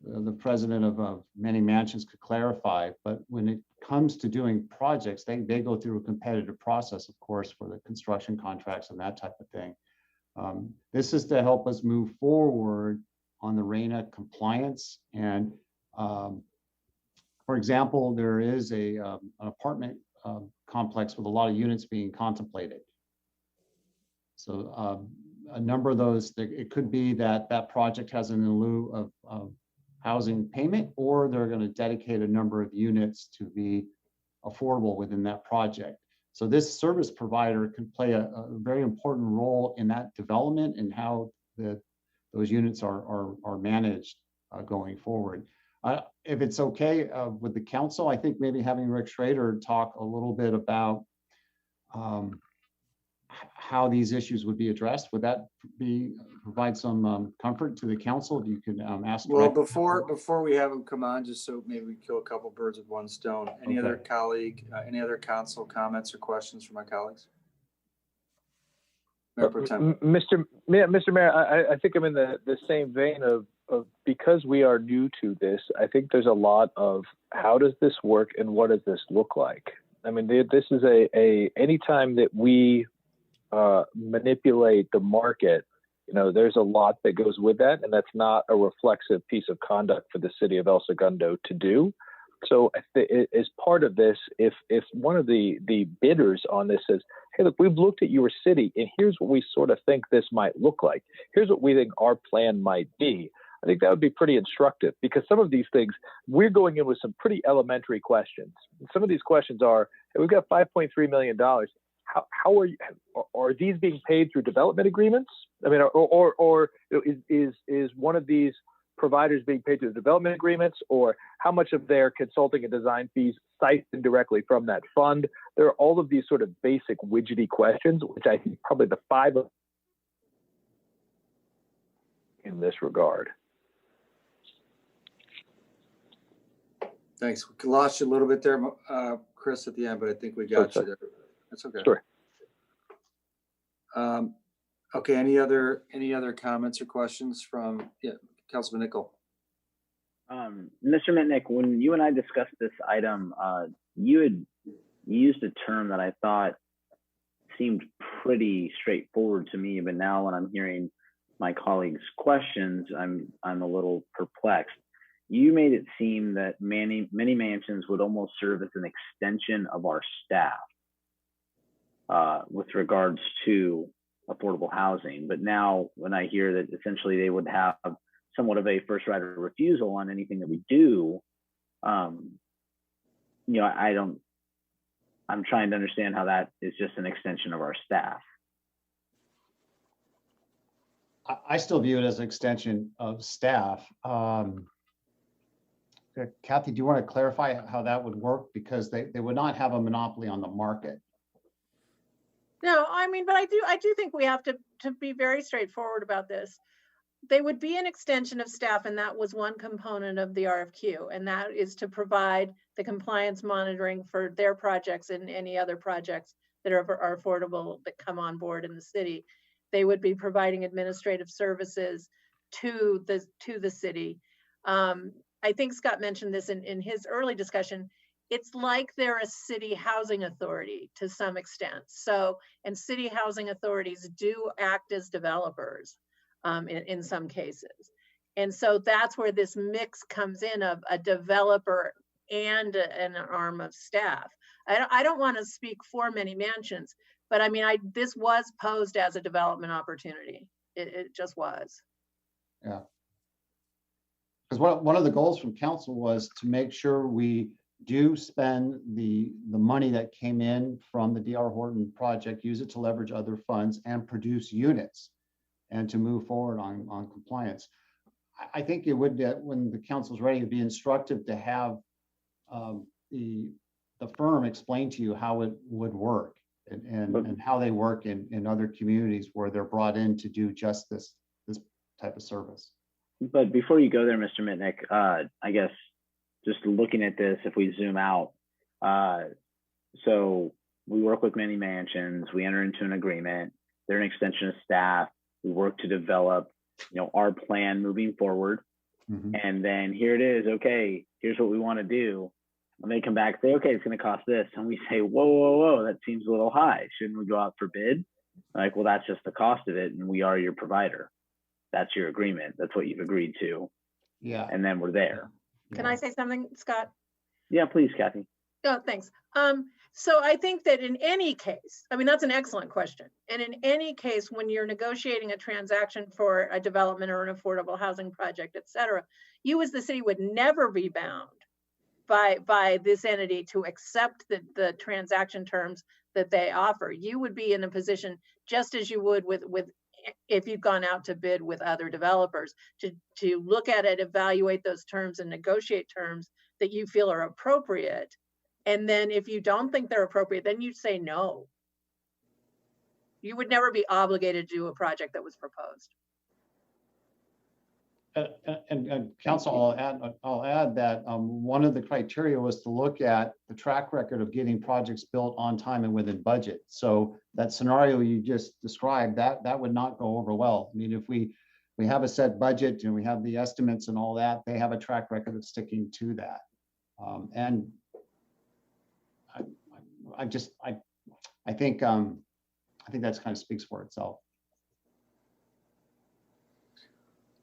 the president of many mansions could clarify, but when it comes to doing projects, they go through a competitive process, of course, for the construction contracts and that type of thing. This is to help us move forward on the RENA compliance. And for example, there is an apartment complex with a lot of units being contemplated. So a number of those, it could be that project has an in lieu of housing payment, or they're going to dedicate a number of units to be affordable within that project. So this service provider can play a very important role in that development and how those units are managed going forward. If it's okay with the council, I think maybe having Rick Schrader talk a little bit about how these issues would be addressed. Would that provide some comfort to the council? If you could ask. Well, before we have him come on, just so maybe we kill a couple birds with one stone. Any other colleague, any other council comments or questions from my colleagues? Mr. Mayor, I think I'm in the same vein of because we are new to this. I think there's a lot of how does this work and what does this look like? I mean, this is anytime that we manipulate the market, there's a lot that goes with that, and that's not a reflexive piece of conduct for the city of El Segundo to do. So as part of this, if one of the bidders on this says, hey, look, we've looked at your city and here's what we sort of think this might look like. Here's what we think our plan might be. I think that would be pretty instructive, because some of these things, we're going in with some pretty elementary questions. Some of these questions are, hey, we've got $5.3 million. How are these being paid through development agreements? I mean, or is one of these providers being paid to the development agreements, or how much of their consulting and design fees siphoned directly from that fund? There are all of these sort of basic widgety questions, which I think probably the 5 of in this regard. Thanks. We lost you a little bit there, Chris, at the end, but I think we got you there. That's okay. Sure. Okay. Any other comments or questions from Councilman Nickel? Mr. Mitnick, when you and I discussed this item, you had used a term that I thought seemed pretty straightforward to me, but now when I'm hearing my colleagues' questions, I'm a little perplexed. You made it seem that many mansions would almost serve as an extension of our staff with regards to affordable housing. But now when I hear that essentially they would have somewhat of a first right of refusal on anything that we do, I'm trying to understand how that is just an extension of our staff. I still view it as an extension of staff. Kathy, do you want to clarify how that would work? Because they would not have a monopoly on the market. No, I mean, but I do think we have to be very straightforward about this. They would be an extension of staff, and that was one component of the RFQ, and that is to provide the compliance monitoring for their projects and any other projects that are affordable that come on board in the city. They would be providing administrative services to the city. I think Scott mentioned this in his early discussion. It's like they're a city housing authority to some extent. So, and city housing authorities do act as developers in some cases. And so that's where this mix comes in of a developer and an arm of staff. I don't want to speak for many mansions, but I mean, this was posed as a development opportunity. It just was. Yeah. Because one of the goals from council was to make sure we do spend the money that came in from the D.R. Horton project, use it to leverage other funds and produce units and to move forward on compliance. I think it would, when the council's ready, it'd be instructive to have the firm explain to you how it would work and how they work in other communities where they're brought in to do just this type of service. But before you go there, Mr. Mitnick, I guess just looking at this, if we zoom out, so we work with many mansions, we enter into an agreement, they're an extension of staff, we work to develop, our plan moving forward. Mm-hmm. And then here it is, okay, here's what we want to do. And they come back and say, okay, it's going to cost this. And we say, whoa, that seems a little high. Shouldn't we go out for bid? Like, well, that's just the cost of it. And we are your provider. That's your agreement. That's what you've agreed to. Yeah. And then we're there. Can I say something, Scott? Yeah, please, Kathy. Oh, thanks. So I think that in any case, I mean, that's an excellent question. And in any case, when you're negotiating a transaction for a development or an affordable housing project, et cetera, you as the city would never be bound by this entity to accept the transaction terms that they offer. You would be in a position just as you would with if you've gone out to bid with other developers to look at it, evaluate those terms and negotiate terms that you feel are appropriate. And then if you don't think they're appropriate, then you say no. You would never be obligated to do a project that was proposed. And council, I'll add that one of the criteria was to look at the track record of getting projects built on time and within budget. So that scenario you just described, that would not go over well. I mean, if we have a set budget and we have the estimates and all that, they have a track record of sticking to that. And I think that's kind of speaks for itself.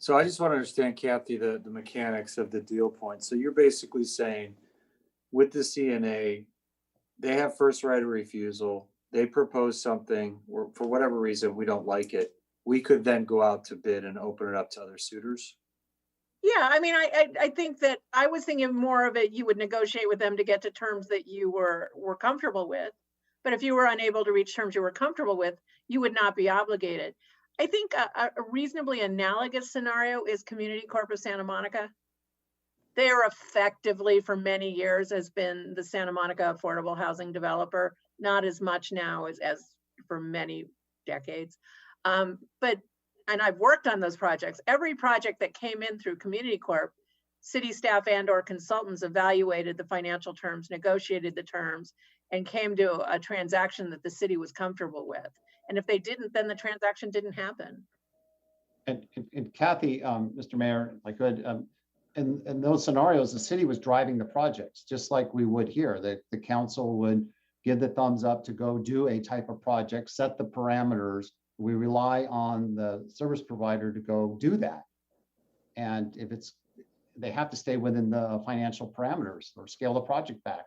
So I just want to understand, Kathy, the mechanics of the deal point. So you're basically saying with the CNA, they have first right of refusal. They propose something, or for whatever reason, we don't like it. We could then go out to bid and open it up to other suitors. Yeah, I mean, I think that I was thinking more of it, you would negotiate with them to get to terms that you were comfortable with. But if you were unable to reach terms you were comfortable with, you would not be obligated. I think a reasonably analogous scenario is Community Corp of Santa Monica. They're effectively for many years has been the Santa Monica affordable housing developer, not as much now as for many decades. And I've worked on those projects. Every project that came in through Community Corp, city staff and or consultants evaluated the financial terms, negotiated the terms, and came to a transaction that the city was comfortable with. And if they didn't, then the transaction didn't happen. And Kathy, Mr. Mayor, if I could, in those scenarios, the city was driving the projects, just like we would here. The council would give the thumbs up to go do a type of project, set the parameters. We rely on the service provider to go do that. And if they have to stay within the financial parameters or scale the project back.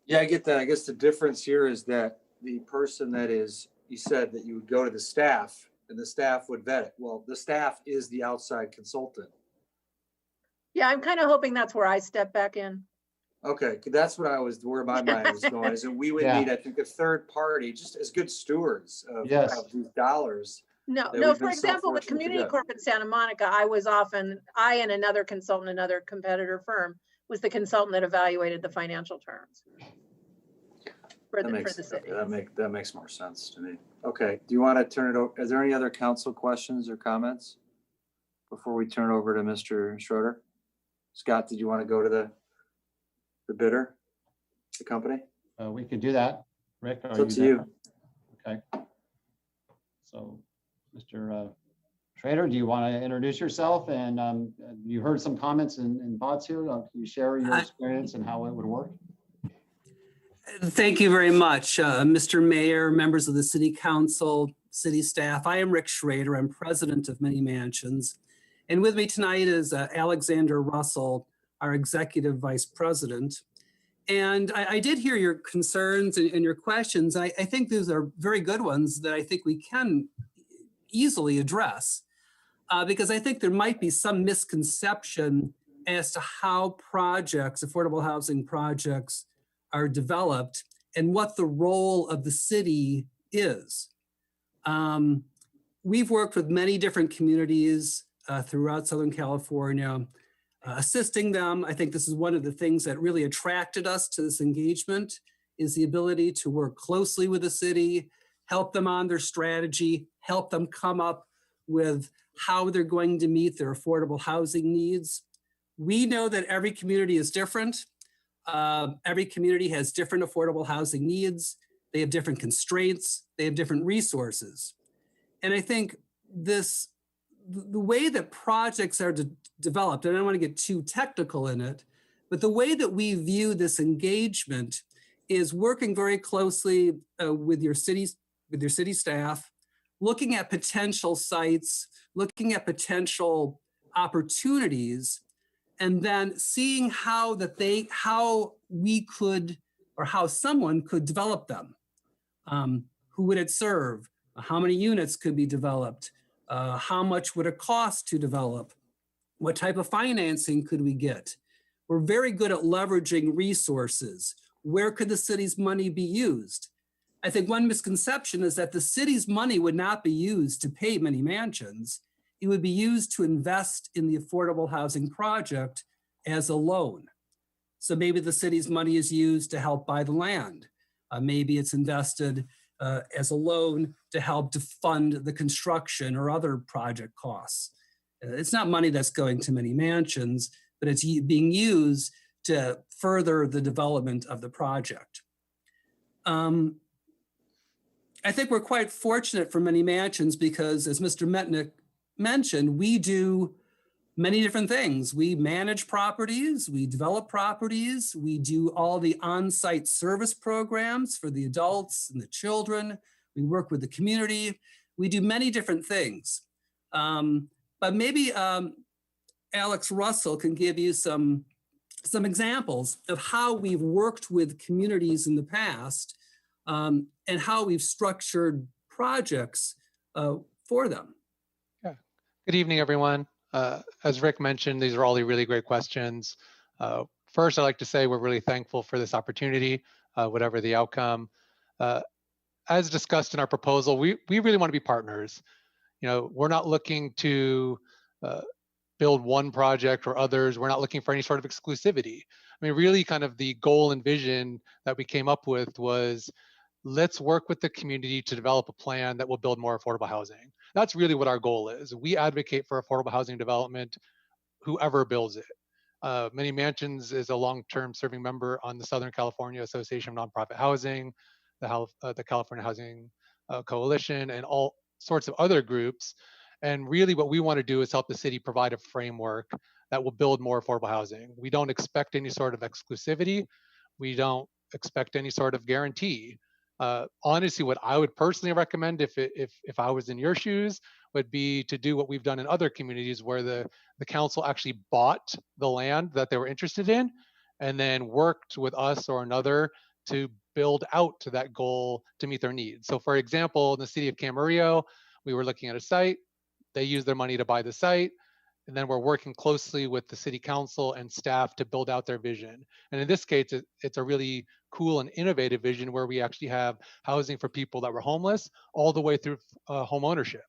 Yeah, I get that. I guess the difference here is that the person that is, you said that you would go to the staff and the staff would vet it. Well, the staff is the outside consultant. Yeah, I'm kind of hoping that's where I step back in. Okay, that's what where my mind was going, is that we would need, I think, a third party, just as good stewards of these dollars. No, no, for example, with Community Corp in Santa Monica, I and another consultant, another competitor firm, was the consultant that evaluated the financial terms for the city. That makes more sense to me. Okay, do you want to turn it over? Is there any other council questions or comments before we turn over to Mr. Schroeder? Scott, did you want to go to the bidder, the company? We could do that. Rick, it's up to you. Okay. So, Mr. Schrader, do you want to introduce yourself? And you heard some comments in bots here. Can you share your experience and how it would work? Thank you very much, Mr. Mayor, members of the City Council, city staff. I am Rick Schrader. I'm president of Many Mansions. And with me tonight is Alexander Russell, our executive vice president. And I did hear your concerns and your questions. I think those are very good ones that I think we can easily address, because I think there might be some misconception as to how projects, affordable housing projects, are developed and what the role of the city is. We've worked with many different communities throughout Southern California, assisting them. I think this is one of the things that really attracted us to this engagement, is the ability to work closely with the city, help them on their strategy, help them come up with how they're going to meet their affordable housing needs. We know that every community is different. Every community has different affordable housing needs. They have different constraints. They have different resources. And I think the way that projects are developed, and I don't want to get too technical in it, but the way that we view this engagement is working very closely with your city staff, looking at potential sites, looking at potential opportunities, and then seeing how we could, or how someone could develop them. Who would it serve? How many units could be developed? How much would it cost to develop? What type of financing could we get? We're very good at leveraging resources. Where could the city's money be used? I think one misconception is that the city's money would not be used to pay Many Mansions. It would be used to invest in the affordable housing project as a loan. So maybe the city's money is used to help buy the land. Maybe it's invested as a loan to help to fund the construction or other project costs. It's not money that's going to Many Mansions, but it's being used to further the development of the project. I think we're quite fortunate for Many Mansions because, as Mr. Metnick mentioned, we do many different things. We manage properties, we develop properties, we do all the on-site service programs for the adults and the children. We work with the community. We do many different things. But maybe Alex Russell can give you some examples of how we've worked with communities in the past and how we've structured projects for them. Yeah. Good evening, everyone. As Rick mentioned, these are all really great questions. First, I'd like to say we're really thankful for this opportunity, whatever the outcome. As discussed in our proposal, we really want to be partners. We're not looking to build one project or others. We're not looking for any sort of exclusivity. I mean, really kind of the goal and vision that we came up with was, let's work with the community to develop a plan that will build more affordable housing. That's really what our goal is. We advocate for affordable housing development, whoever builds it. Many Mansions is a long-term serving member on the Southern California Association of Nonprofit Housing, the California Housing Coalition, and all sorts of other groups. And really what we want to do is help the city provide a framework that will build more affordable housing. We don't expect any sort of exclusivity. We don't expect any sort of guarantee. Honestly, what I would personally recommend if I was in your shoes would be to do what we've done in other communities where the council actually bought the land that they were interested in and then worked with us or another to build out to that goal to meet their needs. So for example, in the city of Camarillo, we were looking at a site. They used their money to buy the site. And then we're working closely with the city council and staff to build out their vision. And in this case, it's a really cool and innovative vision where we actually have housing for people that were homeless all the way through home ownership.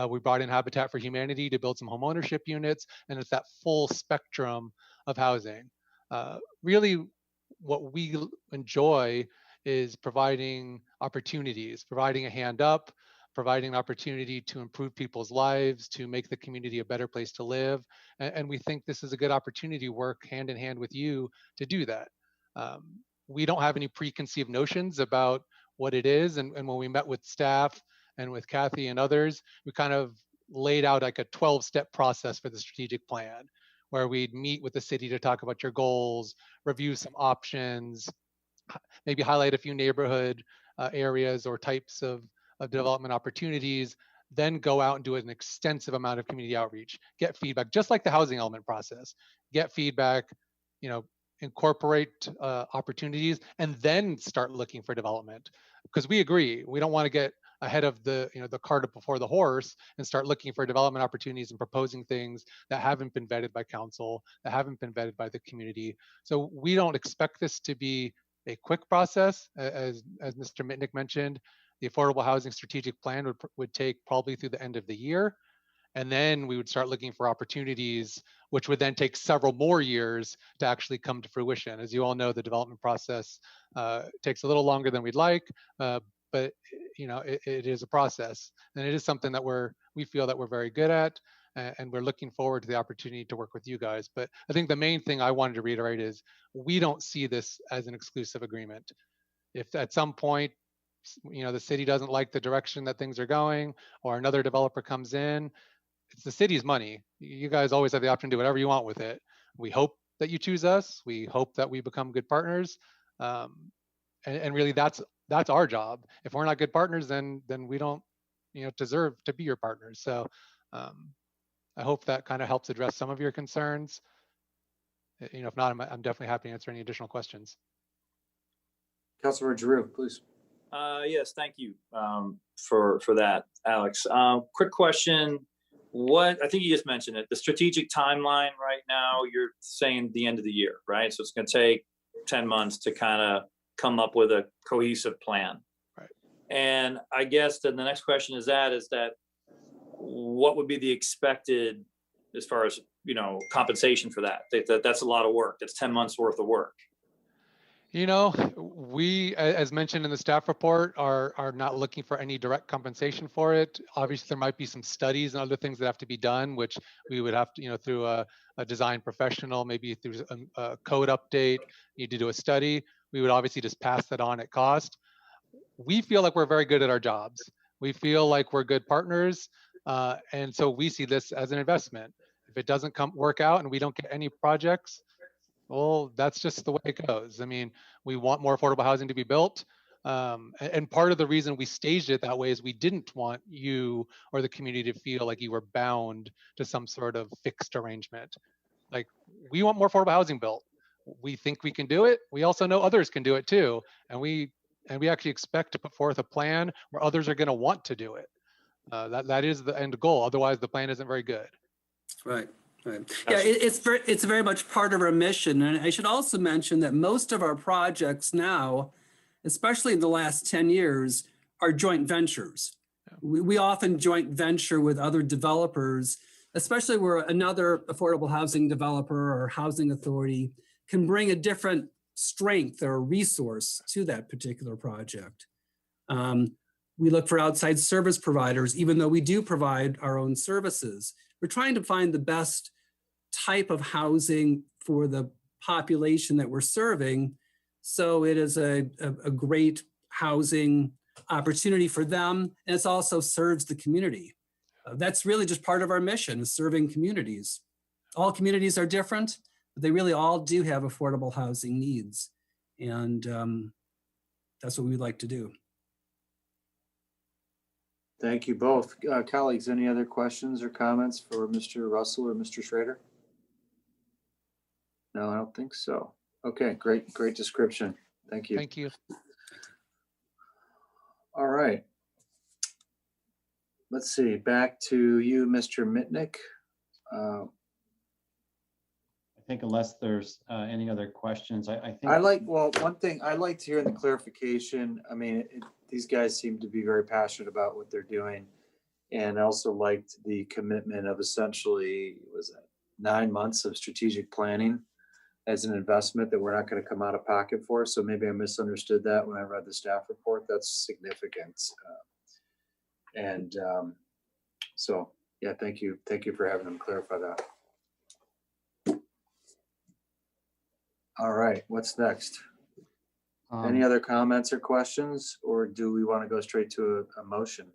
We brought in Habitat for Humanity to build some home ownership units, and it's that full spectrum of housing. Really, what we enjoy is providing opportunities, providing a hand up, providing an opportunity to improve people's lives, to make the community a better place to live. And we think this is a good opportunity to work hand in hand with you to do that. We don't have any preconceived notions about what it is. And when we met with staff and with Kathy and others, we kind of laid out like a 12-step process for the strategic plan, where we'd meet with the city to talk about your goals, review some options, maybe highlight a few neighborhood areas or types of development opportunities, then go out and do an extensive amount of community outreach, get feedback, just like the housing element process, get feedback, incorporate opportunities, and then start looking for development. Because we agree, we don't want to get ahead of the cart before the horse and start looking for development opportunities and proposing things that haven't been vetted by council, that haven't been vetted by the community. So we don't expect this to be a quick process. As Mr. Mitnick mentioned, the Affordable Housing Strategic Plan would take probably through the end of the year. And then we would start looking for opportunities, which would then take several more years to actually come to fruition. As you all know, the development process takes a little longer than we'd like, but it is a process. And it is something that we feel that we're very good at, and we're looking forward to the opportunity to work with you guys. But I think the main thing I wanted to reiterate is we don't see this as an exclusive agreement. If at some point, the city doesn't like the direction that things are going, or another developer comes in, it's the city's money. You guys always have the option to do whatever you want with it. We hope that you choose us. We hope that we become good partners. And really that's our job. If we're not good partners, then we don't deserve to be your partners. So I hope that kind of helps address some of your concerns. If not, I'm definitely happy to answer any additional questions. Councilor Giroux, please. Yes, thank you for that, Alex. Quick question. I think you just mentioned it, the strategic timeline right now, you're saying the end of the year, right? So it's going to take 10 months to kind of come up with a cohesive plan. Right. And I guess then the next question is that what would be the expected as far as, compensation for that? That's a lot of work. That's 10 months worth of work. We, as mentioned in the staff report, are not looking for any direct compensation for it. Obviously, there might be some studies and other things that have to be done, which we would have to, through a design professional, maybe through a code update, need to do a study. We would obviously just pass that on at cost. We feel like we're very good at our jobs. We feel like we're good partners. And so we see this as an investment. If it doesn't work out and we don't get any projects, well, that's just the way it goes. I mean, we want more affordable housing to be built. And part of the reason we staged it that way is we didn't want you or the community to feel like you were bound to some sort of fixed arrangement. Like, we want more affordable housing built. We think we can do it. We also know others can do it too. And we actually expect to put forth a plan where others are going to want to do it. That is the end goal. Otherwise, the plan isn't very good. Right. Right. Yeah, it's very much part of our mission. And I should also mention that most of our projects now, especially in the last 10 years, are joint ventures. We often joint venture with other developers, especially where another affordable housing developer or housing authority can bring a different strength or resource to that particular project. We look for outside service providers, even though we do provide our own services. We're trying to find the best type of housing for the population that we're serving, so it is a great housing opportunity for them, and it also serves the community. That's really just part of our mission, is serving communities. All communities are different, but they really all do have affordable housing needs, and that's what we'd like to do. Thank you both. Colleagues, any other questions or comments for Mr. Russell or Mr. Schrader? No, I don't think so. Okay, great description. Thank you. Thank you. All right. Let's see, back to you, Mr. Mitnick. I think unless there's any other questions, I think. One thing I like to hear in the clarification, I mean, these guys seem to be very passionate about what they're doing. And I also liked the commitment of essentially, was it 9 months of strategic planning as an investment that we're not going to come out of pocket for. So maybe I misunderstood that when I read the staff report. That's significant. So yeah, thank you. Thank you for having them clarify that. All right, what's next? Any other comments or questions, or do we want to go straight to a motion?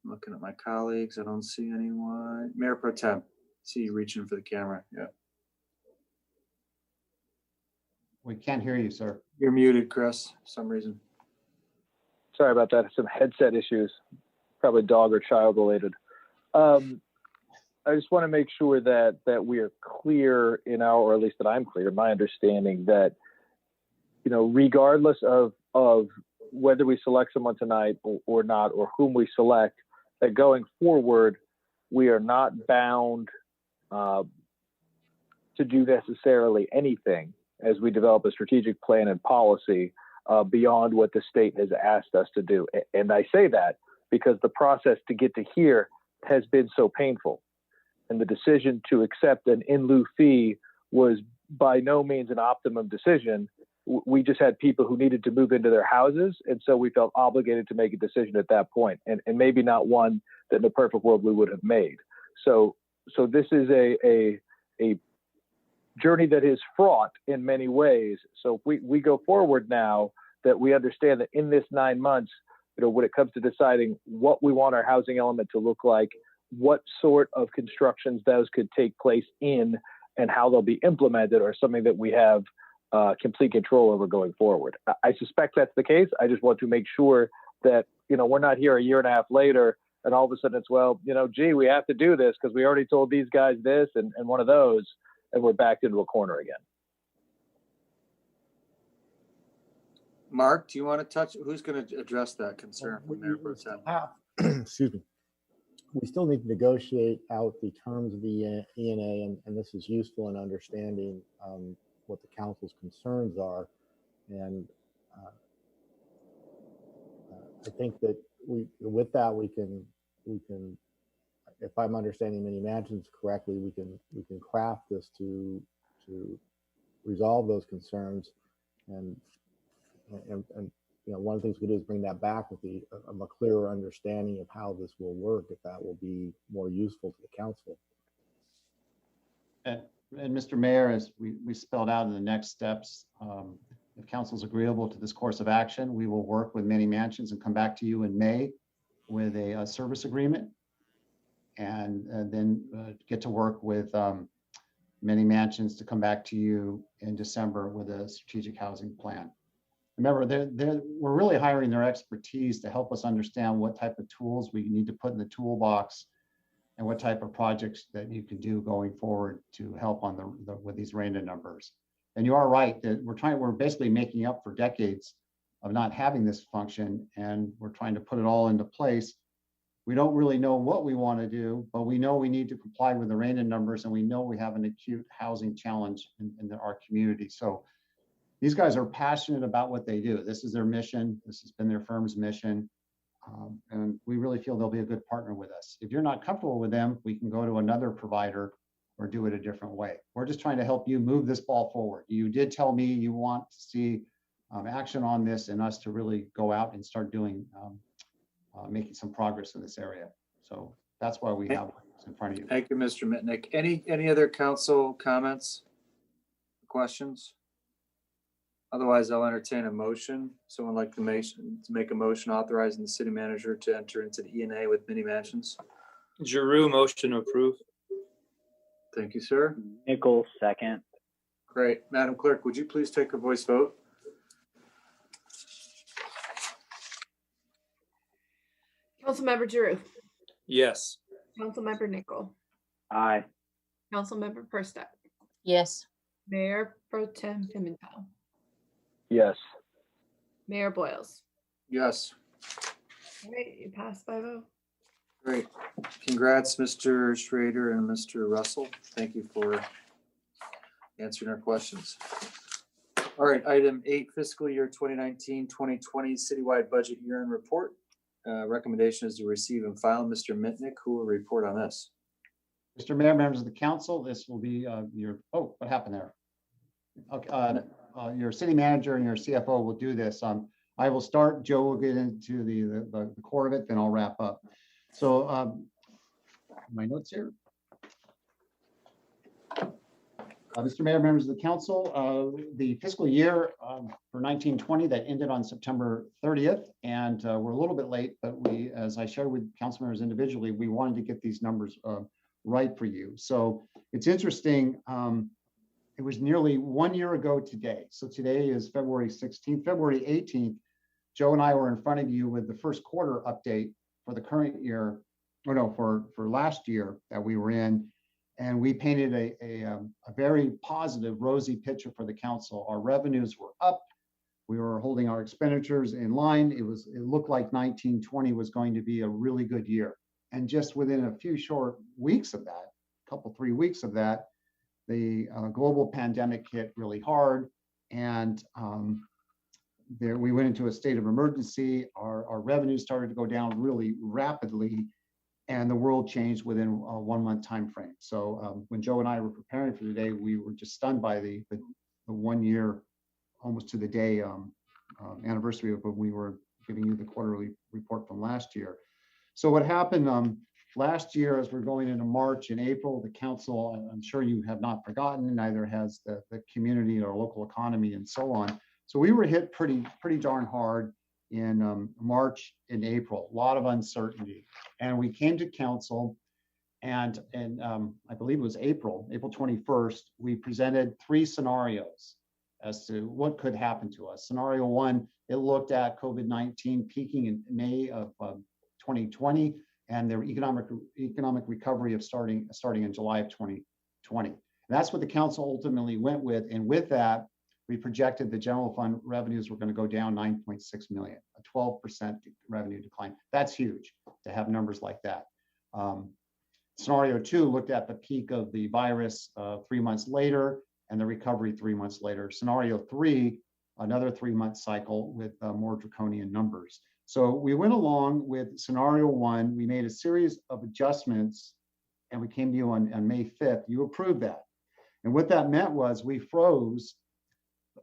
I'm looking at my colleagues. I don't see anyone. Mayor Pro Tem, see you reaching for the camera. Yeah. We can't hear you, sir. You're muted, Chris, for some reason. Sorry about that. Some headset issues, probably dog or child related. I just want to make sure that we are clear in our, or at least that I'm clear in my understanding that, you know, regardless of whether we select someone tonight or not, or whom we select, that going forward, we are not bound to do necessarily anything as we develop a strategic plan and policy beyond what the state has asked us to do. And I say that because the process to get to here has been so painful. And the decision to accept an in lieu fee was by no means an optimum decision. We just had people who needed to move into their houses. And so we felt obligated to make a decision at that point, and maybe not one that in the perfect world we would have made. So this is a journey that is fraught in many ways. So if we go forward now, that we understand that in this 9 months, you know, when it comes to deciding what we want our housing element to look like, what sort of constructions those could take place in, and how they'll be implemented, are something that we have complete control over going forward. I suspect that's the case. I just want to make sure that, you know, we're not here a year and a half later and all of a sudden it's, well, you know, gee, we have to do this because we already told these guys this and one of those, and we're backed into a corner again. Mark, do you want to touch, who's going to address that concern from Mayor Pro Tem? Excuse me. We still need to negotiate out the terms of the ENA, and this is useful in understanding what the council's concerns are. And I think that with that, we can, if I'm understanding Many Mansions correctly, we can craft this to resolve those concerns, and you know, one of the things we do is bring that back with a clearer understanding of how this will work, if that will be more useful to the council. And Mr. Mayor, as we spelled out in the next steps, if council's agreeable to this course of action, we will work with Many Mansions and come back to you in May with a service agreement, and then get to work with Many Mansions to come back to you in December with a strategic housing plan. Remember, we're really hiring their expertise to help us understand what type of tools we need to put in the toolbox and what type of projects that you can do going forward to help on with these random numbers. And you are right that we're basically making up for decades of not having this function, and we're trying to put it all into place. We don't really know what we want to do, but we know we need to comply with the random numbers, and we know we have an acute housing challenge in our community. So these guys are passionate about what they do. This is their mission. This has been their firm's mission. And we really feel they'll be a good partner with us. If you're not comfortable with them, we can go to another provider or do it a different way. We're just trying to help you move this ball forward. You did tell me you want to see action on this and us to really go out and start doing, making some progress in this area. So that's why we have this in front of you. Thank you, Mr. Mitnick. Any other council comments, questions? Otherwise, I'll entertain a motion. Someone like to make a motion authorizing the city manager to enter into the E&A with mini mansions. Giroux, motion to approve. Thank you, sir. Nichols, second. Great. Madam Clerk, would you please take a voice vote? Councilmember Giroux. Yes. Councilmember Nichol. Aye. Councilmember Perstep. Yes. Mayor Pro Tem Pimentel. Yes. Mayor Boyles. Yes. All right, you passed 5-0. Great. Congrats, Mr. Schrader and Mr. Russell. Thank you for answering our questions. All right, item 8, fiscal year 2019-2020 citywide budget year-end report. Recommendation is to receive and file. Mr. Mitnick, who will report on this? Mr. Mayor, members of the council, this will be what happened there? Okay, your city manager and your CFO will do this. I will start, Joe will get into the core of it, then I'll wrap up. So my notes here. Mr. Mayor, members of the council, the fiscal year for 1920 that ended on September 30th, and we're a little bit late, but we, as I shared with council members individually, we wanted to get these numbers right for you. So it's interesting. It was nearly 1 year ago today. So today is February 16th. February 18th, Joe and I were in front of you with the first quarter update for the current year, or no, for last year that we were in. And we painted a very positive, rosy picture for the council. Our revenues were up. We were holding our expenditures in line. It looked like 1920 was going to be a really good year. And just within a few short weeks of that, couple, 3 weeks of that, the global pandemic hit really hard. And we went into a state of emergency. Our revenues started to go down really rapidly. And the world changed within a 1 month time frame. So when Joe and I were preparing for today, we were just stunned by the 1 year, almost to the day anniversary of when we were giving you the quarterly report from last year. So what happened last year, as we're going into March and April, the council, I'm sure you have not forgotten, neither has the community or local economy and so on. So we were hit pretty darn hard in March and April, a lot of uncertainty. And we came to council and I believe it was April 21st, we presented 3 scenarios as to what could happen to us. Scenario 1, it looked at COVID-19 peaking in May of 2020 and their economic recovery of starting in July of 2020. And that's what the council ultimately went with. And with that, we projected the general fund revenues were going to go down 9.6 million, a 12% revenue decline. That's huge to have numbers like that. Scenario 2 looked at the peak of the virus 3 months later and the recovery 3 months later. Scenario 3, another 3-month cycle with more draconian numbers. So we went along with scenario 1. We made a series of adjustments and we came to you on May 5th. You approved that. And what that meant was we froze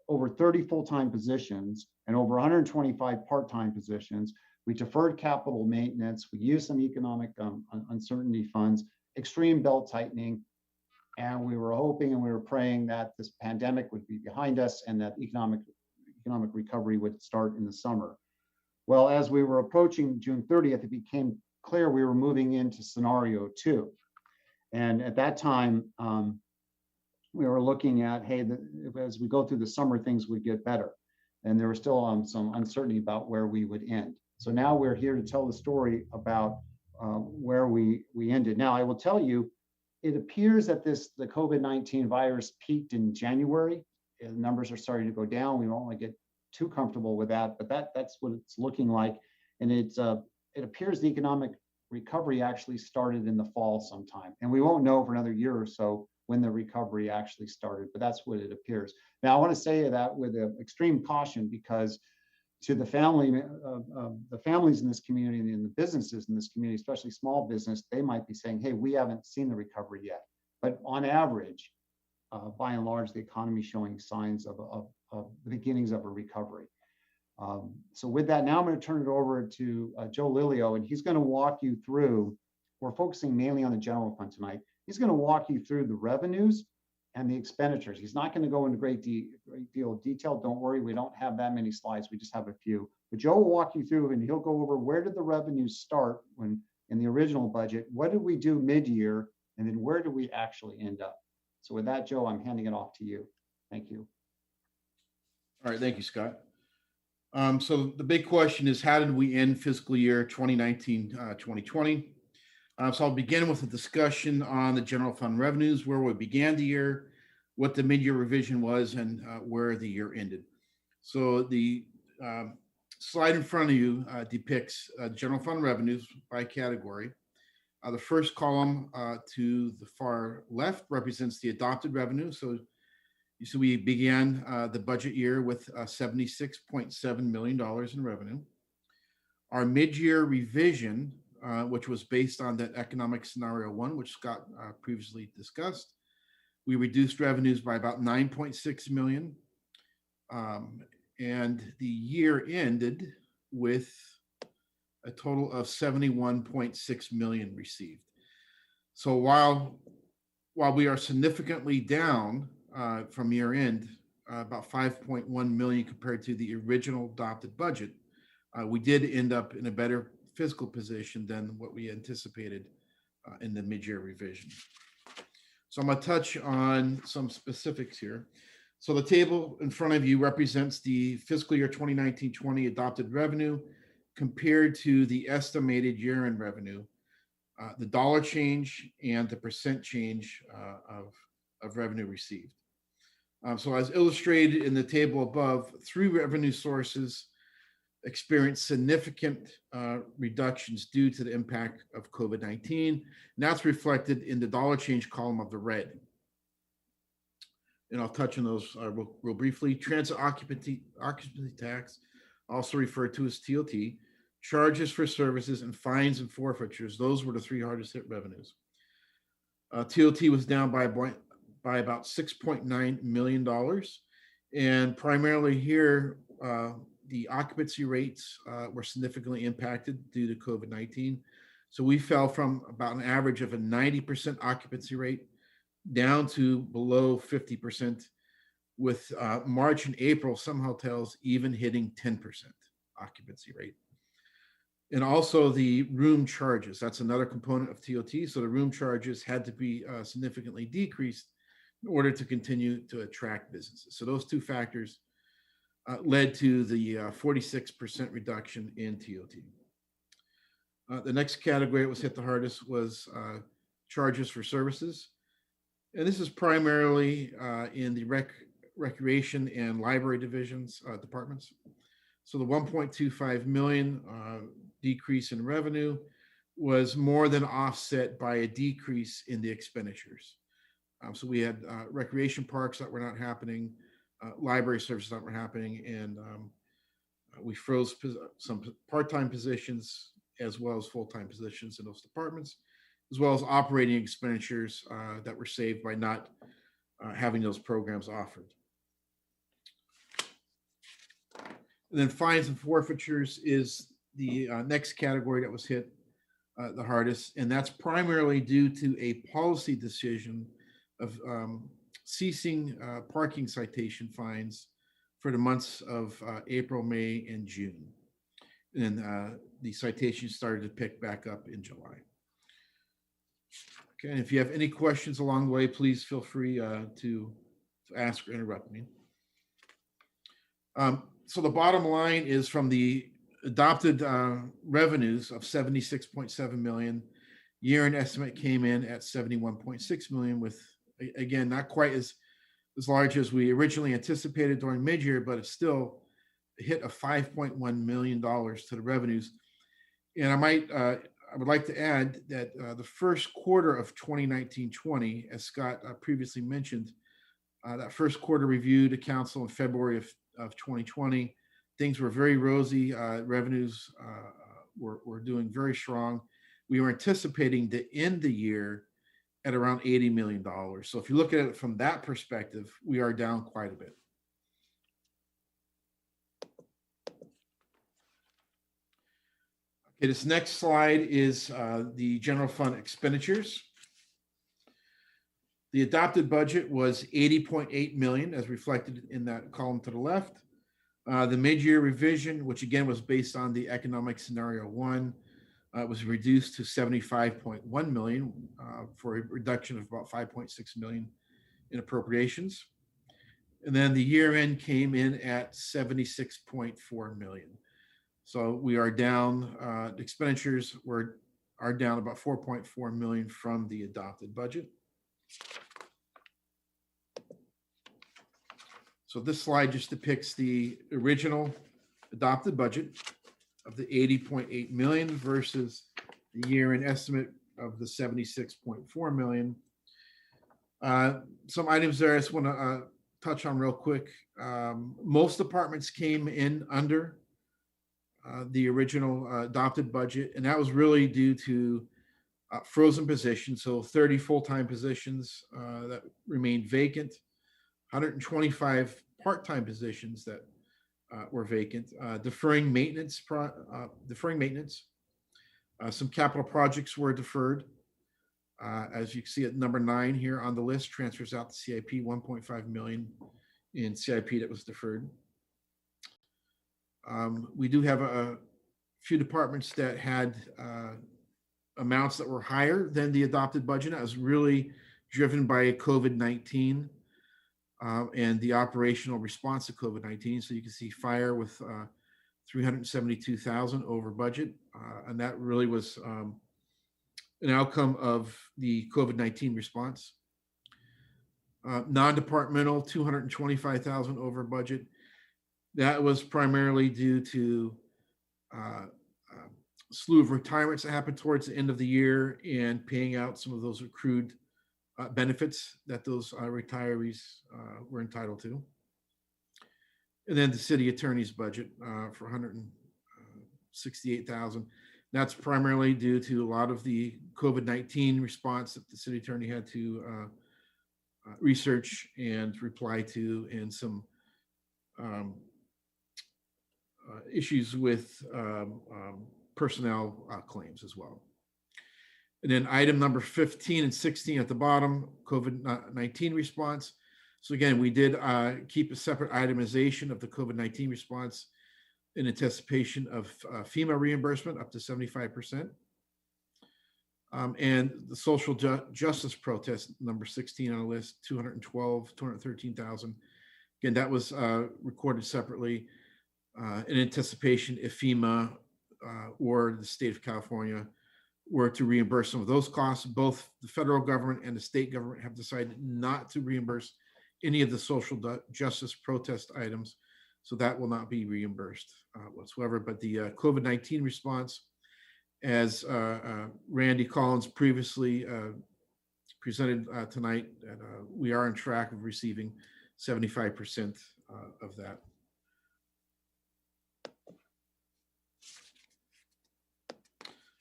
over 30 full-time positions and over 125 part-time positions. We deferred capital maintenance. We used some economic uncertainty funds, extreme belt tightening, and we were hoping and we were praying that this pandemic would be behind us and that economic recovery would start in the summer. Well, as we were approaching June 30th, it became clear we were moving into scenario 2. And at that time, we were looking at, hey, as we go through the summer, things would get better. And there was still some uncertainty about where we would end. So now we're here to tell the story about where we ended. Now, I will tell you, it appears that the COVID-19 virus peaked in January. The numbers are starting to go down. We won't want to get too comfortable with that, but that's what it's looking like. And it appears the economic recovery actually started in the fall sometime. And we won't know for another year or so when the recovery actually started, but that's what it appears. Now, I want to say that with extreme caution because to the the families in this community and the businesses in this community, especially small business, they might be saying, hey, we haven't seen the recovery yet. But on average, by and large, the economy is showing signs of the beginnings of a recovery. So with that, now I'm going to turn it over to Joe Lilio, and he's going to walk you through, we're focusing mainly on the general fund tonight. He's going to walk you through the revenues and the expenditures. He's not going to go into great deal of detail. Don't worry, we don't have that many slides. We just have a few. But Joe will walk you through, and he'll go over where did the revenues start when in the original budget, what did we do mid-year, and then where did we actually end up? So with that, Joe, I'm handing it off to you. Thank you. All right, thank you, Scott. So the big question is, how did we end fiscal year 2019-2020? So I'll begin with a discussion on the general fund revenues, where we began the year, what the mid-year revision was, and where the year ended. So the slide in front of you depicts general fund revenues by category. The first column to the far left represents the adopted revenue. So we began the budget year with $76.7 million in revenue. Our mid-year revision, which was based on that economic scenario 1, which Scott previously discussed, we reduced revenues by about 9.6 million. And the year ended with a total of 71.6 million received. So while we are significantly down from year end, about 5.1 million compared to the original adopted budget, we did end up in a better fiscal position than what we anticipated in the mid-year revision. So I'm going to touch on some specifics here. So the table in front of you represents the fiscal year 2019-20 adopted revenue compared to the estimated year-end revenue, the dollar change and the percent change of revenue received. So as illustrated in the table above, 3 revenue sources experienced significant reductions due to the impact of COVID-19. And that's reflected in the dollar change column of the red. And I'll touch on those real briefly. Transit occupancy tax, also referred to as TOT, charges for services, and fines and forfeitures. Those were the 3 hardest hit revenues. TOT was down by about $6.9 million. And primarily here, the occupancy rates were significantly impacted due to COVID-19. So we fell from about an average of a 90% occupancy rate down to below 50%, with March and April, some hotels even hitting 10% occupancy rate. And also the room charges, that's another component of TOT. So the room charges had to be significantly decreased in order to continue to attract businesses. So those 2 factors led to the 46% reduction in TOT. The next category that was hit the hardest was charges for services. And this is primarily in the recreation and library divisions departments. So the 1.25 million decrease in revenue was more than offset by a decrease in the expenditures. So we had recreation parks that were not happening, library services that were happening, and we froze some part-time positions as well as full-time positions in those departments, as well as operating expenditures that were saved by not having those programs offered. And then fines and forfeitures is the next category that was hit the hardest, and that's primarily due to a policy decision of ceasing parking citation fines for the months of April, May, and June. And the citations started to pick back up in July. Okay, and if you have any questions along the way, please feel free to ask or interrupt me. So the bottom line is from the adopted revenues of 76.7 million, year-end estimate came in at 71.6 million, with, again, not quite as large as we originally anticipated during mid-year, but it's still hit of $5.1 million to the revenues. And I would like to add that the first quarter of 2019-20, as Scott previously mentioned, that first quarter reviewed to council in February of 2020, things were very rosy. Revenues were doing very strong. We were anticipating to end the year at around $80 million. So if you look at it from that perspective, we are down quite a bit. Okay, this next slide is the general fund expenditures. The adopted budget was $80.8 million as reflected in that column to the left. The mid-year revision, which again was based on the economic scenario 1, was reduced to $75.1 million for a reduction of about $5.6 million in appropriations. And then the year end came in at $76.4 million. So we are down, expenditures are down about $4.4 million from the adopted budget. So this slide just depicts the original adopted budget of the $80.8 million versus the year-end estimate of the $76.4 million. Some items there I just want to touch on real quick. Most departments came in under the original adopted budget, and that was really due to frozen positions, so 30 full-time positions that remained vacant, 125 part-time positions that were vacant, deferring maintenance. Some capital projects were deferred. As you can see at number 9 here on the list, transfers out to CIP, $1.5 million in CIP that was deferred. We do have a few departments that had amounts that were higher than the adopted budget. That was really driven by COVID-19 and the operational response to COVID-19. So you can see fire with $372,000 over budget, and that really was an outcome of the COVID-19 response. Non-departmental, $225,000 over budget. That was primarily due to a slew of retirements that happened towards the end of the year and paying out some of those accrued benefits that those retirees were entitled to. And then the city attorney's budget for $168,000. That's primarily due to a lot of the COVID-19 response that the city attorney had to research and reply to, and some issues with personnel claims as well. And then item number 15 and 16 at the bottom, COVID-19 response. So again, we did keep a separate itemization of the COVID-19 response in anticipation of FEMA reimbursement up to 75%. And the social justice protest, number 16 on the list, $213,000. Again, that was recorded separately in anticipation if FEMA or the state of California were to reimburse some of those costs. Both the federal government and the state government have decided not to reimburse any of the social justice protest items. So that will not be reimbursed whatsoever. But the COVID-19 response, as Randy Collins previously presented tonight, we are on track of receiving 75% of that.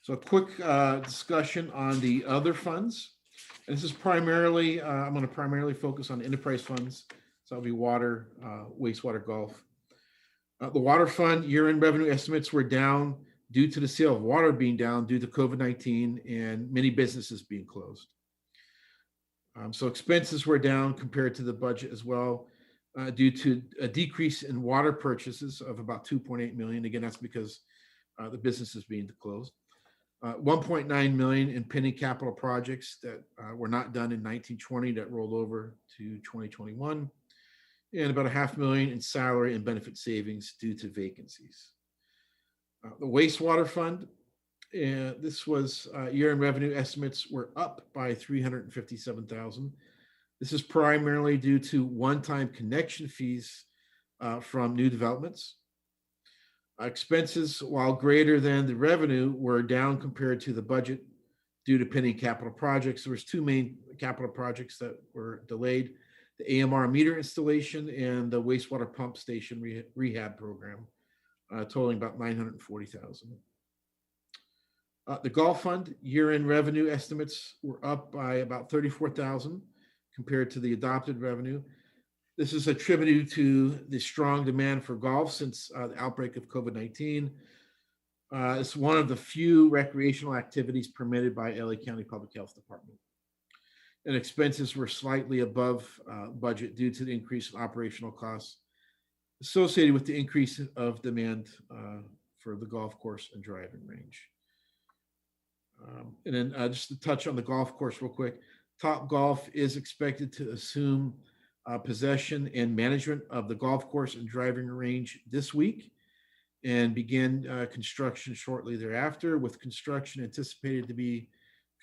So a quick discussion on the other funds. And this is primarily, I'm going to primarily focus on enterprise funds. So that'll be water, wastewater, golf. The water fund year-end revenue estimates were down due to the sale of water being down due to COVID-19 and many businesses being closed. So expenses were down compared to the budget as well due to a decrease in water purchases of about $2.8 million. Again, that's because the business is being closed. $1.9 million in pending capital projects that were not done in 1920 that rolled over to 2021, and about $500,000 in salary and benefit savings due to vacancies. The wastewater fund, this was year-end revenue estimates were up by $357,000. This is primarily due to one-time connection fees from new developments. Expenses, while greater than the revenue, were down compared to the budget due to pending capital projects. There was 2 main capital projects that were delayed: the AMR meter installation and the wastewater pump station rehab program. totaling about $940,000. The golf fund year-end revenue estimates were up by about $34,000 compared to the adopted revenue. This is attributed to the strong demand for golf since the outbreak of COVID-19. It's one of the few recreational activities permitted by LA County Public Health Department. And expenses were slightly above budget due to the increase in operational costs associated with the increase of demand for the golf course and driving range. And then just to touch on the golf course real quick, Topgolf is expected to assume possession and management of the golf course and driving range this week and begin construction shortly thereafter, with construction anticipated to be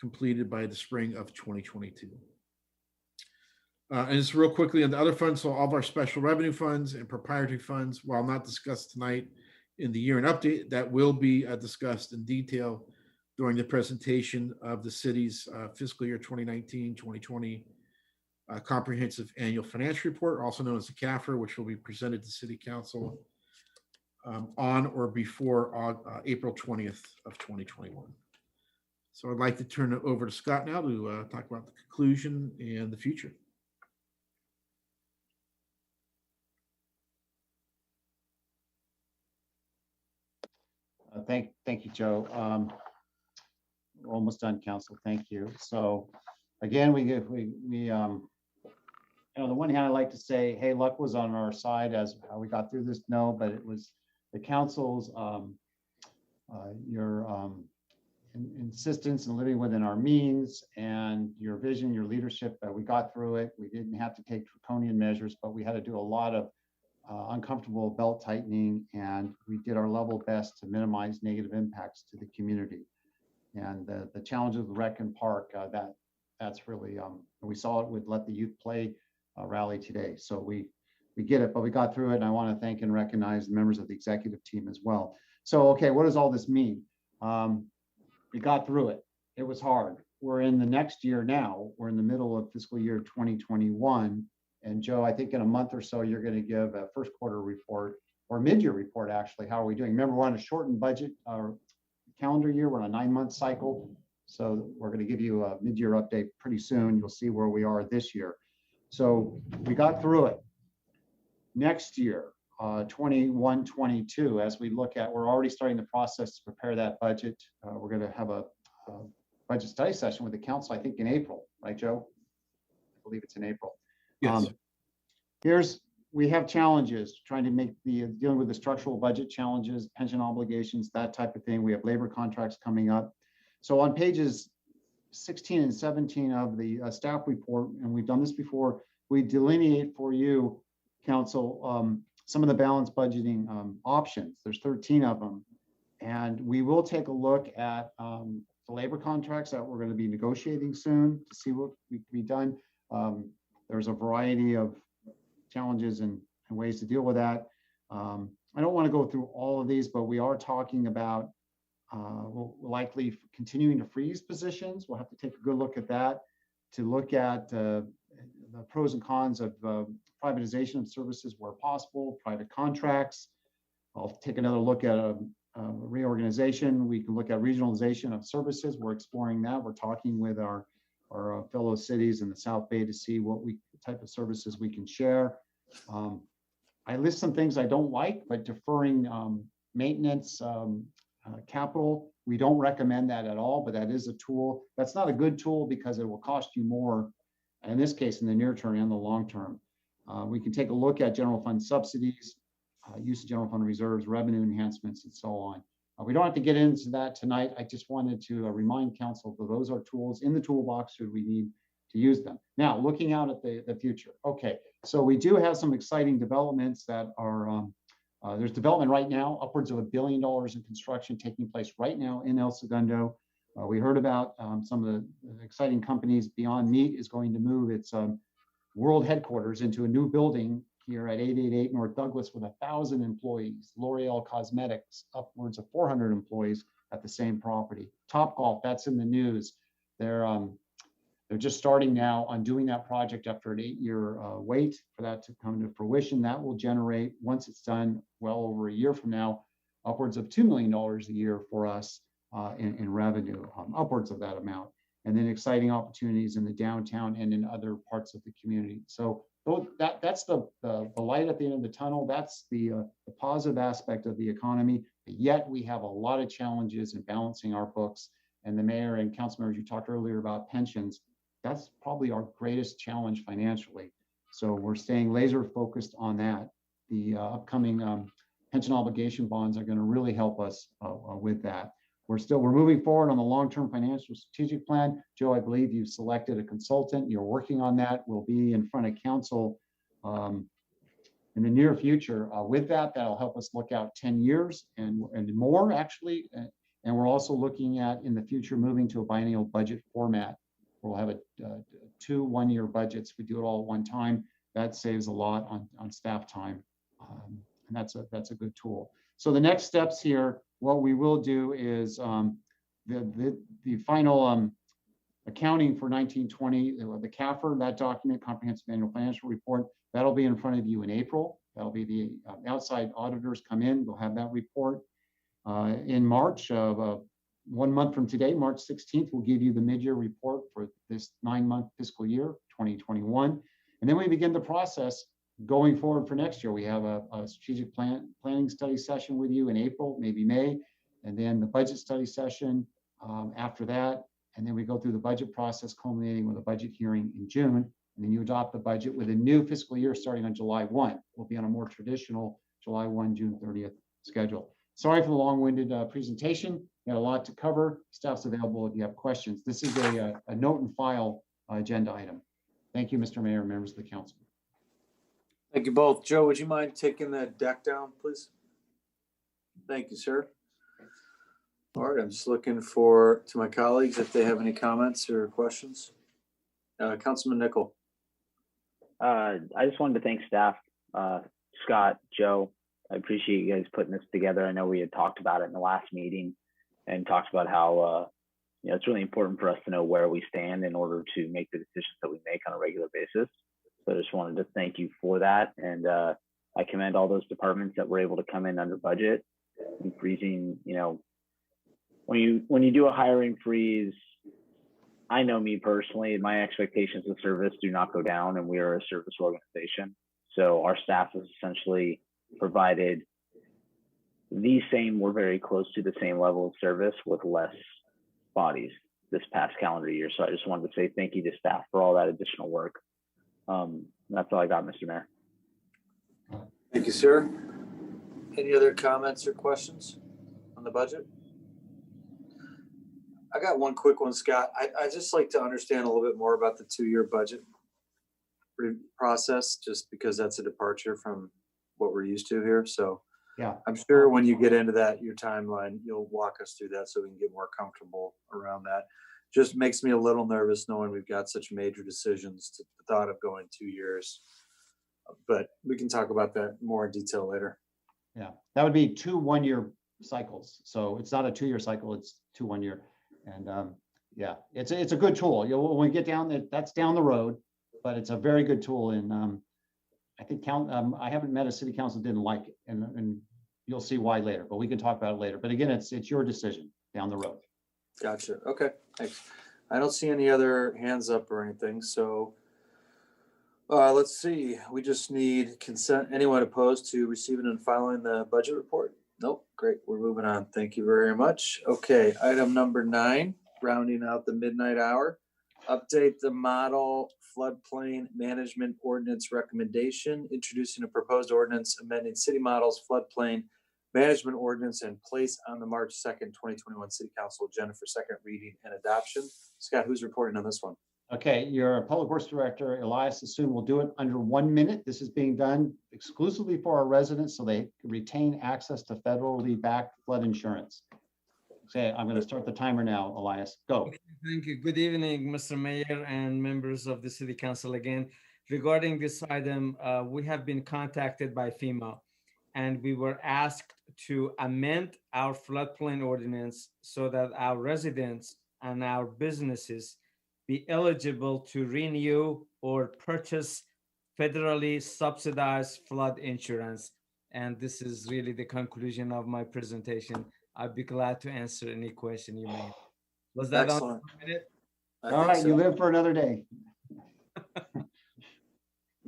completed by the spring of 2022. And just real quickly on the other funds, so all of our special revenue funds and proprietary funds, while not discussed tonight in the year-end update, that will be discussed in detail during the presentation of the city's fiscal year 2019-2020 comprehensive annual financial report, also known as the CAFR, which will be presented to City Council on or before April 20th of 2021. So I'd like to turn it over to Scott now to talk about the conclusion and the future. Thank you, Joe. We're almost done, Council. Thank you. So again, on the one hand, I like to say, hey, luck was on our side as how we got through this. No, but it was the council's your insistence in living within our means and your vision, your leadership. We got through it. We didn't have to take draconian measures, but we had to do a lot of uncomfortable belt tightening, and we did our level best to minimize negative impacts to the community. And the challenge of the rec and park, that's really, we saw it with Let the Youth Play rally today. So we get it, but we got through it. And I want to thank and recognize the members of the executive team as well. So, okay, what does all this mean? We got through it. It was hard. We're in the next year now. We're in the middle of fiscal year 2021. And Joe, I think in a month or so, you're going to give a first quarter report or mid-year report, actually. How are we doing? Remember, we're on a shortened budget calendar year. We're on a 9-month cycle. So we're going to give you a mid-year update pretty soon. You'll see where we are this year. So we got through it. Next year, 21-22, as we look at, we're already starting the process to prepare that budget. We're going to have a budget study session with the council, I think in April, right, Joe? I believe it's in April. Yes. We have challenges trying to make dealing with the structural budget challenges, pension obligations, that type of thing. We have labor contracts coming up. So on pages 16 and 17 of the staff report, and we've done this before, we delineate for you, council, some of the balanced budgeting options. There's 13 of them. And we will take a look at the labor contracts that we're going to be negotiating soon to see what we can be done. There's a variety of challenges and ways to deal with that. I don't want to go through all of these, but we are talking about we'll likely continuing to freeze positions. We'll have to take a good look at that to look at the pros and cons of privatization of services where possible, private contracts. I'll take another look at a reorganization. We can look at regionalization of services. We're exploring that. We're talking with our fellow cities in the South Bay to see what type of services we can share. I list some things I don't like, but deferring maintenance, capital, we don't recommend that at all, but that is a tool. That's not a good tool because it will cost you more, in this case, in the near term and the long term. We can take a look at general fund subsidies, use of general fund reserves, revenue enhancements, and so on. We don't have to get into that tonight. I just wanted to remind council that those are tools in the toolbox should we need to use them. Now, looking out at the future. Okay, so we do have some exciting developments that are, there's development right now, upwards of $1 billion in construction taking place right now in El Segundo. We heard about some of the exciting companies. Beyond Meat is going to move its world headquarters into a new building here at 888 North Douglas with 1,000 employees. L'Oreal Cosmetics, upwards of 400 employees at the same property. Topgolf, that's in the news. They're just starting now on doing that project after an 8-year wait for that to come to fruition. That will generate, once it's done, well over a year from now, upwards of $2 million a year for us in revenue, upwards of that amount. And then exciting opportunities in the downtown and in other parts of the community. So that's the light at the end of the tunnel. That's the positive aspect of the economy. Yet we have a lot of challenges in balancing our books. And the mayor and council members, you talked earlier about pensions. That's probably our greatest challenge financially. So we're staying laser focused on that. The upcoming pension obligation bonds are going to really help us with that. We're moving forward on the long-term financial strategic plan. Joe, I believe you've selected a consultant. You're working on that. We'll be in front of council in the near future with that. That'll help us look out 10 years and more, actually. And we're also looking at, in the future, moving to a biennial budget format. We'll have two one-year budgets. We do it all at one time. That saves a lot on staff time, and that's a good tool. So the next steps here, what we will do is the final accounting for 1920, the CAFR, that document, Comprehensive Annual Financial Report, that'll be in front of you in April. That'll be the outside auditors come in. We'll have that report in March of 1 month from today, March 16th. We'll give you the mid-year report for this 9-month fiscal year 2021, and then we begin the process going forward for next year. We have a strategic planning study session with you in April, maybe May, and then the budget study session after that. And then we go through the budget process, culminating with a budget hearing in June. And then you adopt the budget with a new fiscal year starting on July 1. We'll be on a more traditional July 1, June 30th schedule. Sorry for the long-winded presentation. We had a lot to cover. Staff's available if you have questions. This is a note and file agenda item. Thank you, Mr. Mayor and members of the council. Thank you both. Joe, would you mind taking that deck down, please? Thank you, sir. All right, I'm just looking to my colleagues if they have any comments or questions. Councilman Nickel. I just wanted to thank staff, Scott, Joe. I appreciate you guys putting this together. I know we had talked about it in the last meeting and talked about how it's really important for us to know where we stand in order to make the decisions that we make on a regular basis. So I just wanted to thank you for that. And I commend all those departments that were able to come in under budget and freezing, when you do a hiring freeze, I know me personally, my expectations of service do not go down, and we are a service organization. So our staff has essentially provided we're very close to the same level of service with less bodies this past calendar year. So I just wanted to say thank you to staff for all that additional work. That's all I got, Mr. Mayor. Thank you, sir. Any other comments or questions on the budget? I got one quick one, Scott. I just like to understand a little bit more about the 2-year budget process, just because that's a departure from what we're used to here. So yeah, I'm sure when you get into that, your timeline, you'll walk us through that so we can get more comfortable around that. Just makes me a little nervous knowing we've got such major decisions to the thought of going 2 years, but we can talk about that more in detail later. Yeah, that would be 2 1-year cycles. So it's not a 2-year cycle, it's 2 1-year. And yeah, it's a good tool. When we get down there, that's down the road, but it's a very good tool. And I think I haven't met a city council that didn't like it, and you'll see why later, but we can talk about it later. But again, it's your decision down the road. Gotcha. Okay, thanks. I don't see any other hands up or anything. So let's see. We just need consent. Anyone opposed to receiving and filing the budget report? Nope. Great. We're moving on. Thank you very much. Okay. Item number 9, rounding out the midnight hour. Update the model floodplain management ordinance recommendation, introducing a proposed ordinance amending city models floodplain management ordinance and place on the March 2nd, 2021 City Council agenda for second reading and adoption. Scott, who's reporting on this one? Okay, your Public Works Director, Elias Sassoon, will do it under 1 minute. This is being done exclusively for our residents so they retain access to federally backed flood insurance. Okay, I'm going to start the timer now, Elias. Go. Thank you. Good evening, Mr. Mayor and members of the City Council again. Regarding this item, we have been contacted by FEMA, and we were asked to amend our floodplain ordinance so that our residents and our businesses be eligible to renew or purchase federally subsidized flood insurance. And this is really the conclusion of my presentation. I'd be glad to answer any question you may have. Was that Excellent. on minute? All right, you live for another day.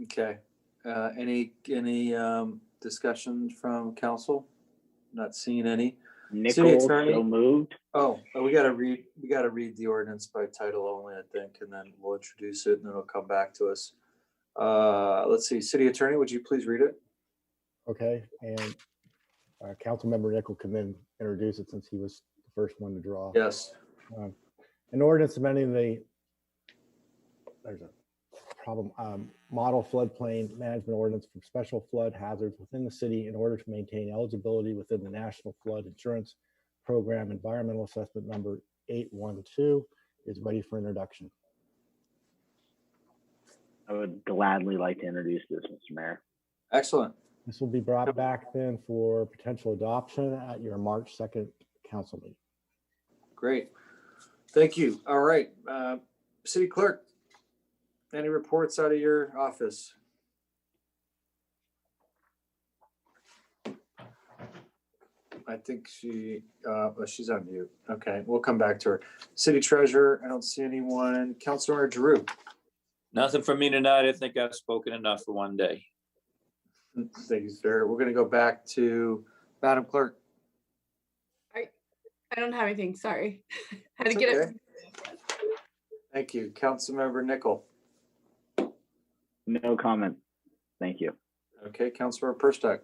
Okay. Any discussion from council? Not seeing any. City Nickel, attorney? so moved. Oh, we gotta read the ordinance by title only, I think, and then we'll introduce it and then it'll come back to us. Let's see, city attorney, would you please read it? Okay, and Councilmember Nickel can then introduce it since he was the first one to draw. Yes. An ordinance amending there's a problem, model floodplain management ordinance for special flood hazards within the city in order to maintain eligibility within the National Flood Insurance Program. Environmental assessment number 812 is ready for introduction. I would gladly like to introduce this, Mr. Mayor. Excellent. This will be brought back then for potential adoption at your March 2nd council meeting. Great. Thank you. All right. City clerk, any reports out of your office? I think she's on mute. Okay, we'll come back to her. City treasurer, I don't see anyone. Councilor Drew. Nothing from me tonight. I think I've spoken enough for one day. Thank you, sir. We're going to go back to Madam Clerk. I don't have anything, sorry. Had to That's get okay. it. Thank you. Councilmember Nickel. No comment. Thank you. Okay, Councilmember Perstuck.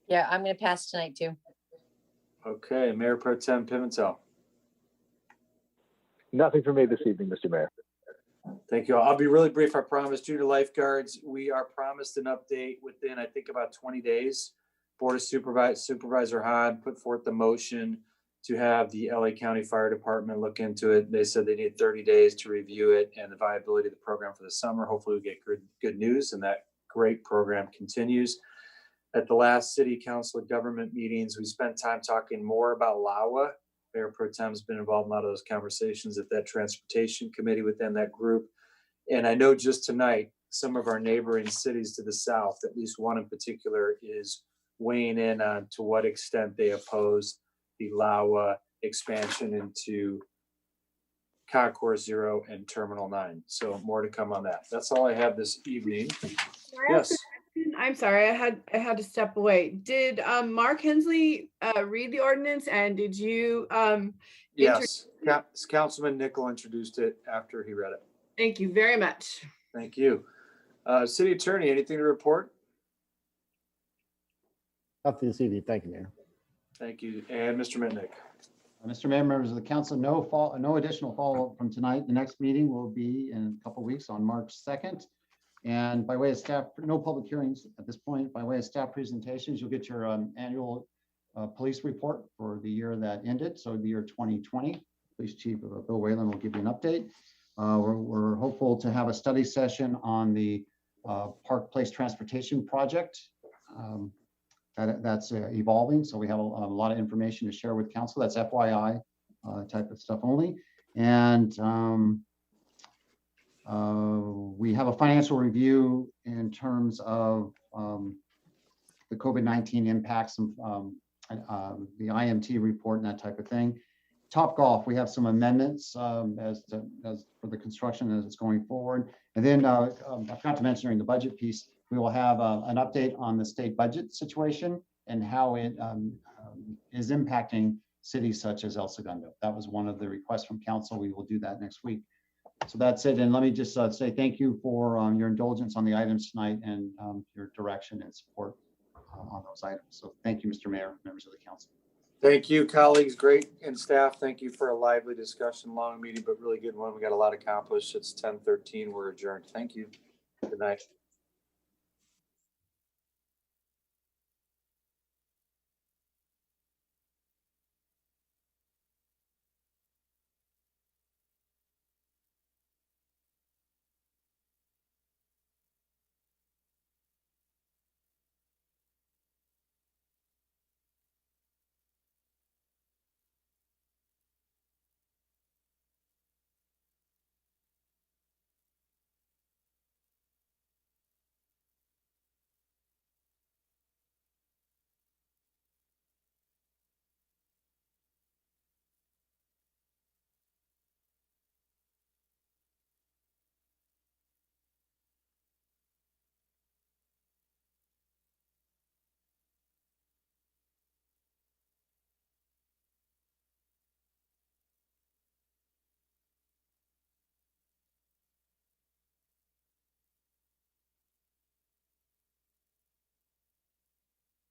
Yeah, I'm gonna pass tonight too. Okay, Mayor Pro Tem Pimentel. Nothing for me this evening, Mr. Mayor. Thank you all. I'll be really brief. I promise. Due to lifeguards, we are promised an update within, I think, about 20 days. Board of Supervisor Hahn put forth the motion to have the LA County Fire Department look into it. They said they need 30 days to review it and the viability of the program for the summer. Hopefully we get good news and that great program continues. At the last City Council government meetings, we spent time talking more about LAWA. Mayor Pro Tem has been involved in a lot of those conversations at that transportation committee within that group. And I know just tonight, some of our neighboring cities to the south, at least one in particular, is weighing in on to what extent they oppose the LAWA expansion into Concourse 0 and Terminal 9. So more to come on that. That's all I have this evening. Yes. I'm sorry, I had to step away. Did Mark Hensley read the ordinance, and did you Yes, Councilman Nickel introduced it after he read it. Thank you very much. Thank you. City Attorney, anything to report? Nothing this evening. Thank you, Mayor. Thank you. And Mr. Mitnick. Mr. Mayor, members of the council, no additional follow-up from tonight. The next meeting will be in a couple of weeks on March 2nd. And by way of staff, no public hearings at this point. By way of staff presentations, you'll get your annual police report for the year that ended, so the year 2020. Police Chief Bill Whalen will give you an update. We're hopeful to have a study session on the Park Place Transportation Project. That's evolving, so we have a lot of information to share with council. That's FYI type of stuff only. And we have a financial review in terms of the COVID-19 impacts, the IMT report and that type of thing. Topgolf, we have some amendments as for the construction as it's going forward. And then I forgot to mention during the budget piece, we will have an update on the state budget situation and how it is impacting cities such as El Segundo. That was one of the requests from council. We will do that next week. So that's it. And let me just say thank you for your indulgence on the items tonight and your direction and support on those items. So thank you, Mr. Mayor, members of the council. Thank you, colleagues. Great. And staff, thank you for a lively discussion, long meeting, but really good one. We got a lot accomplished. It's 10:13. We're adjourned. Thank you. Good night.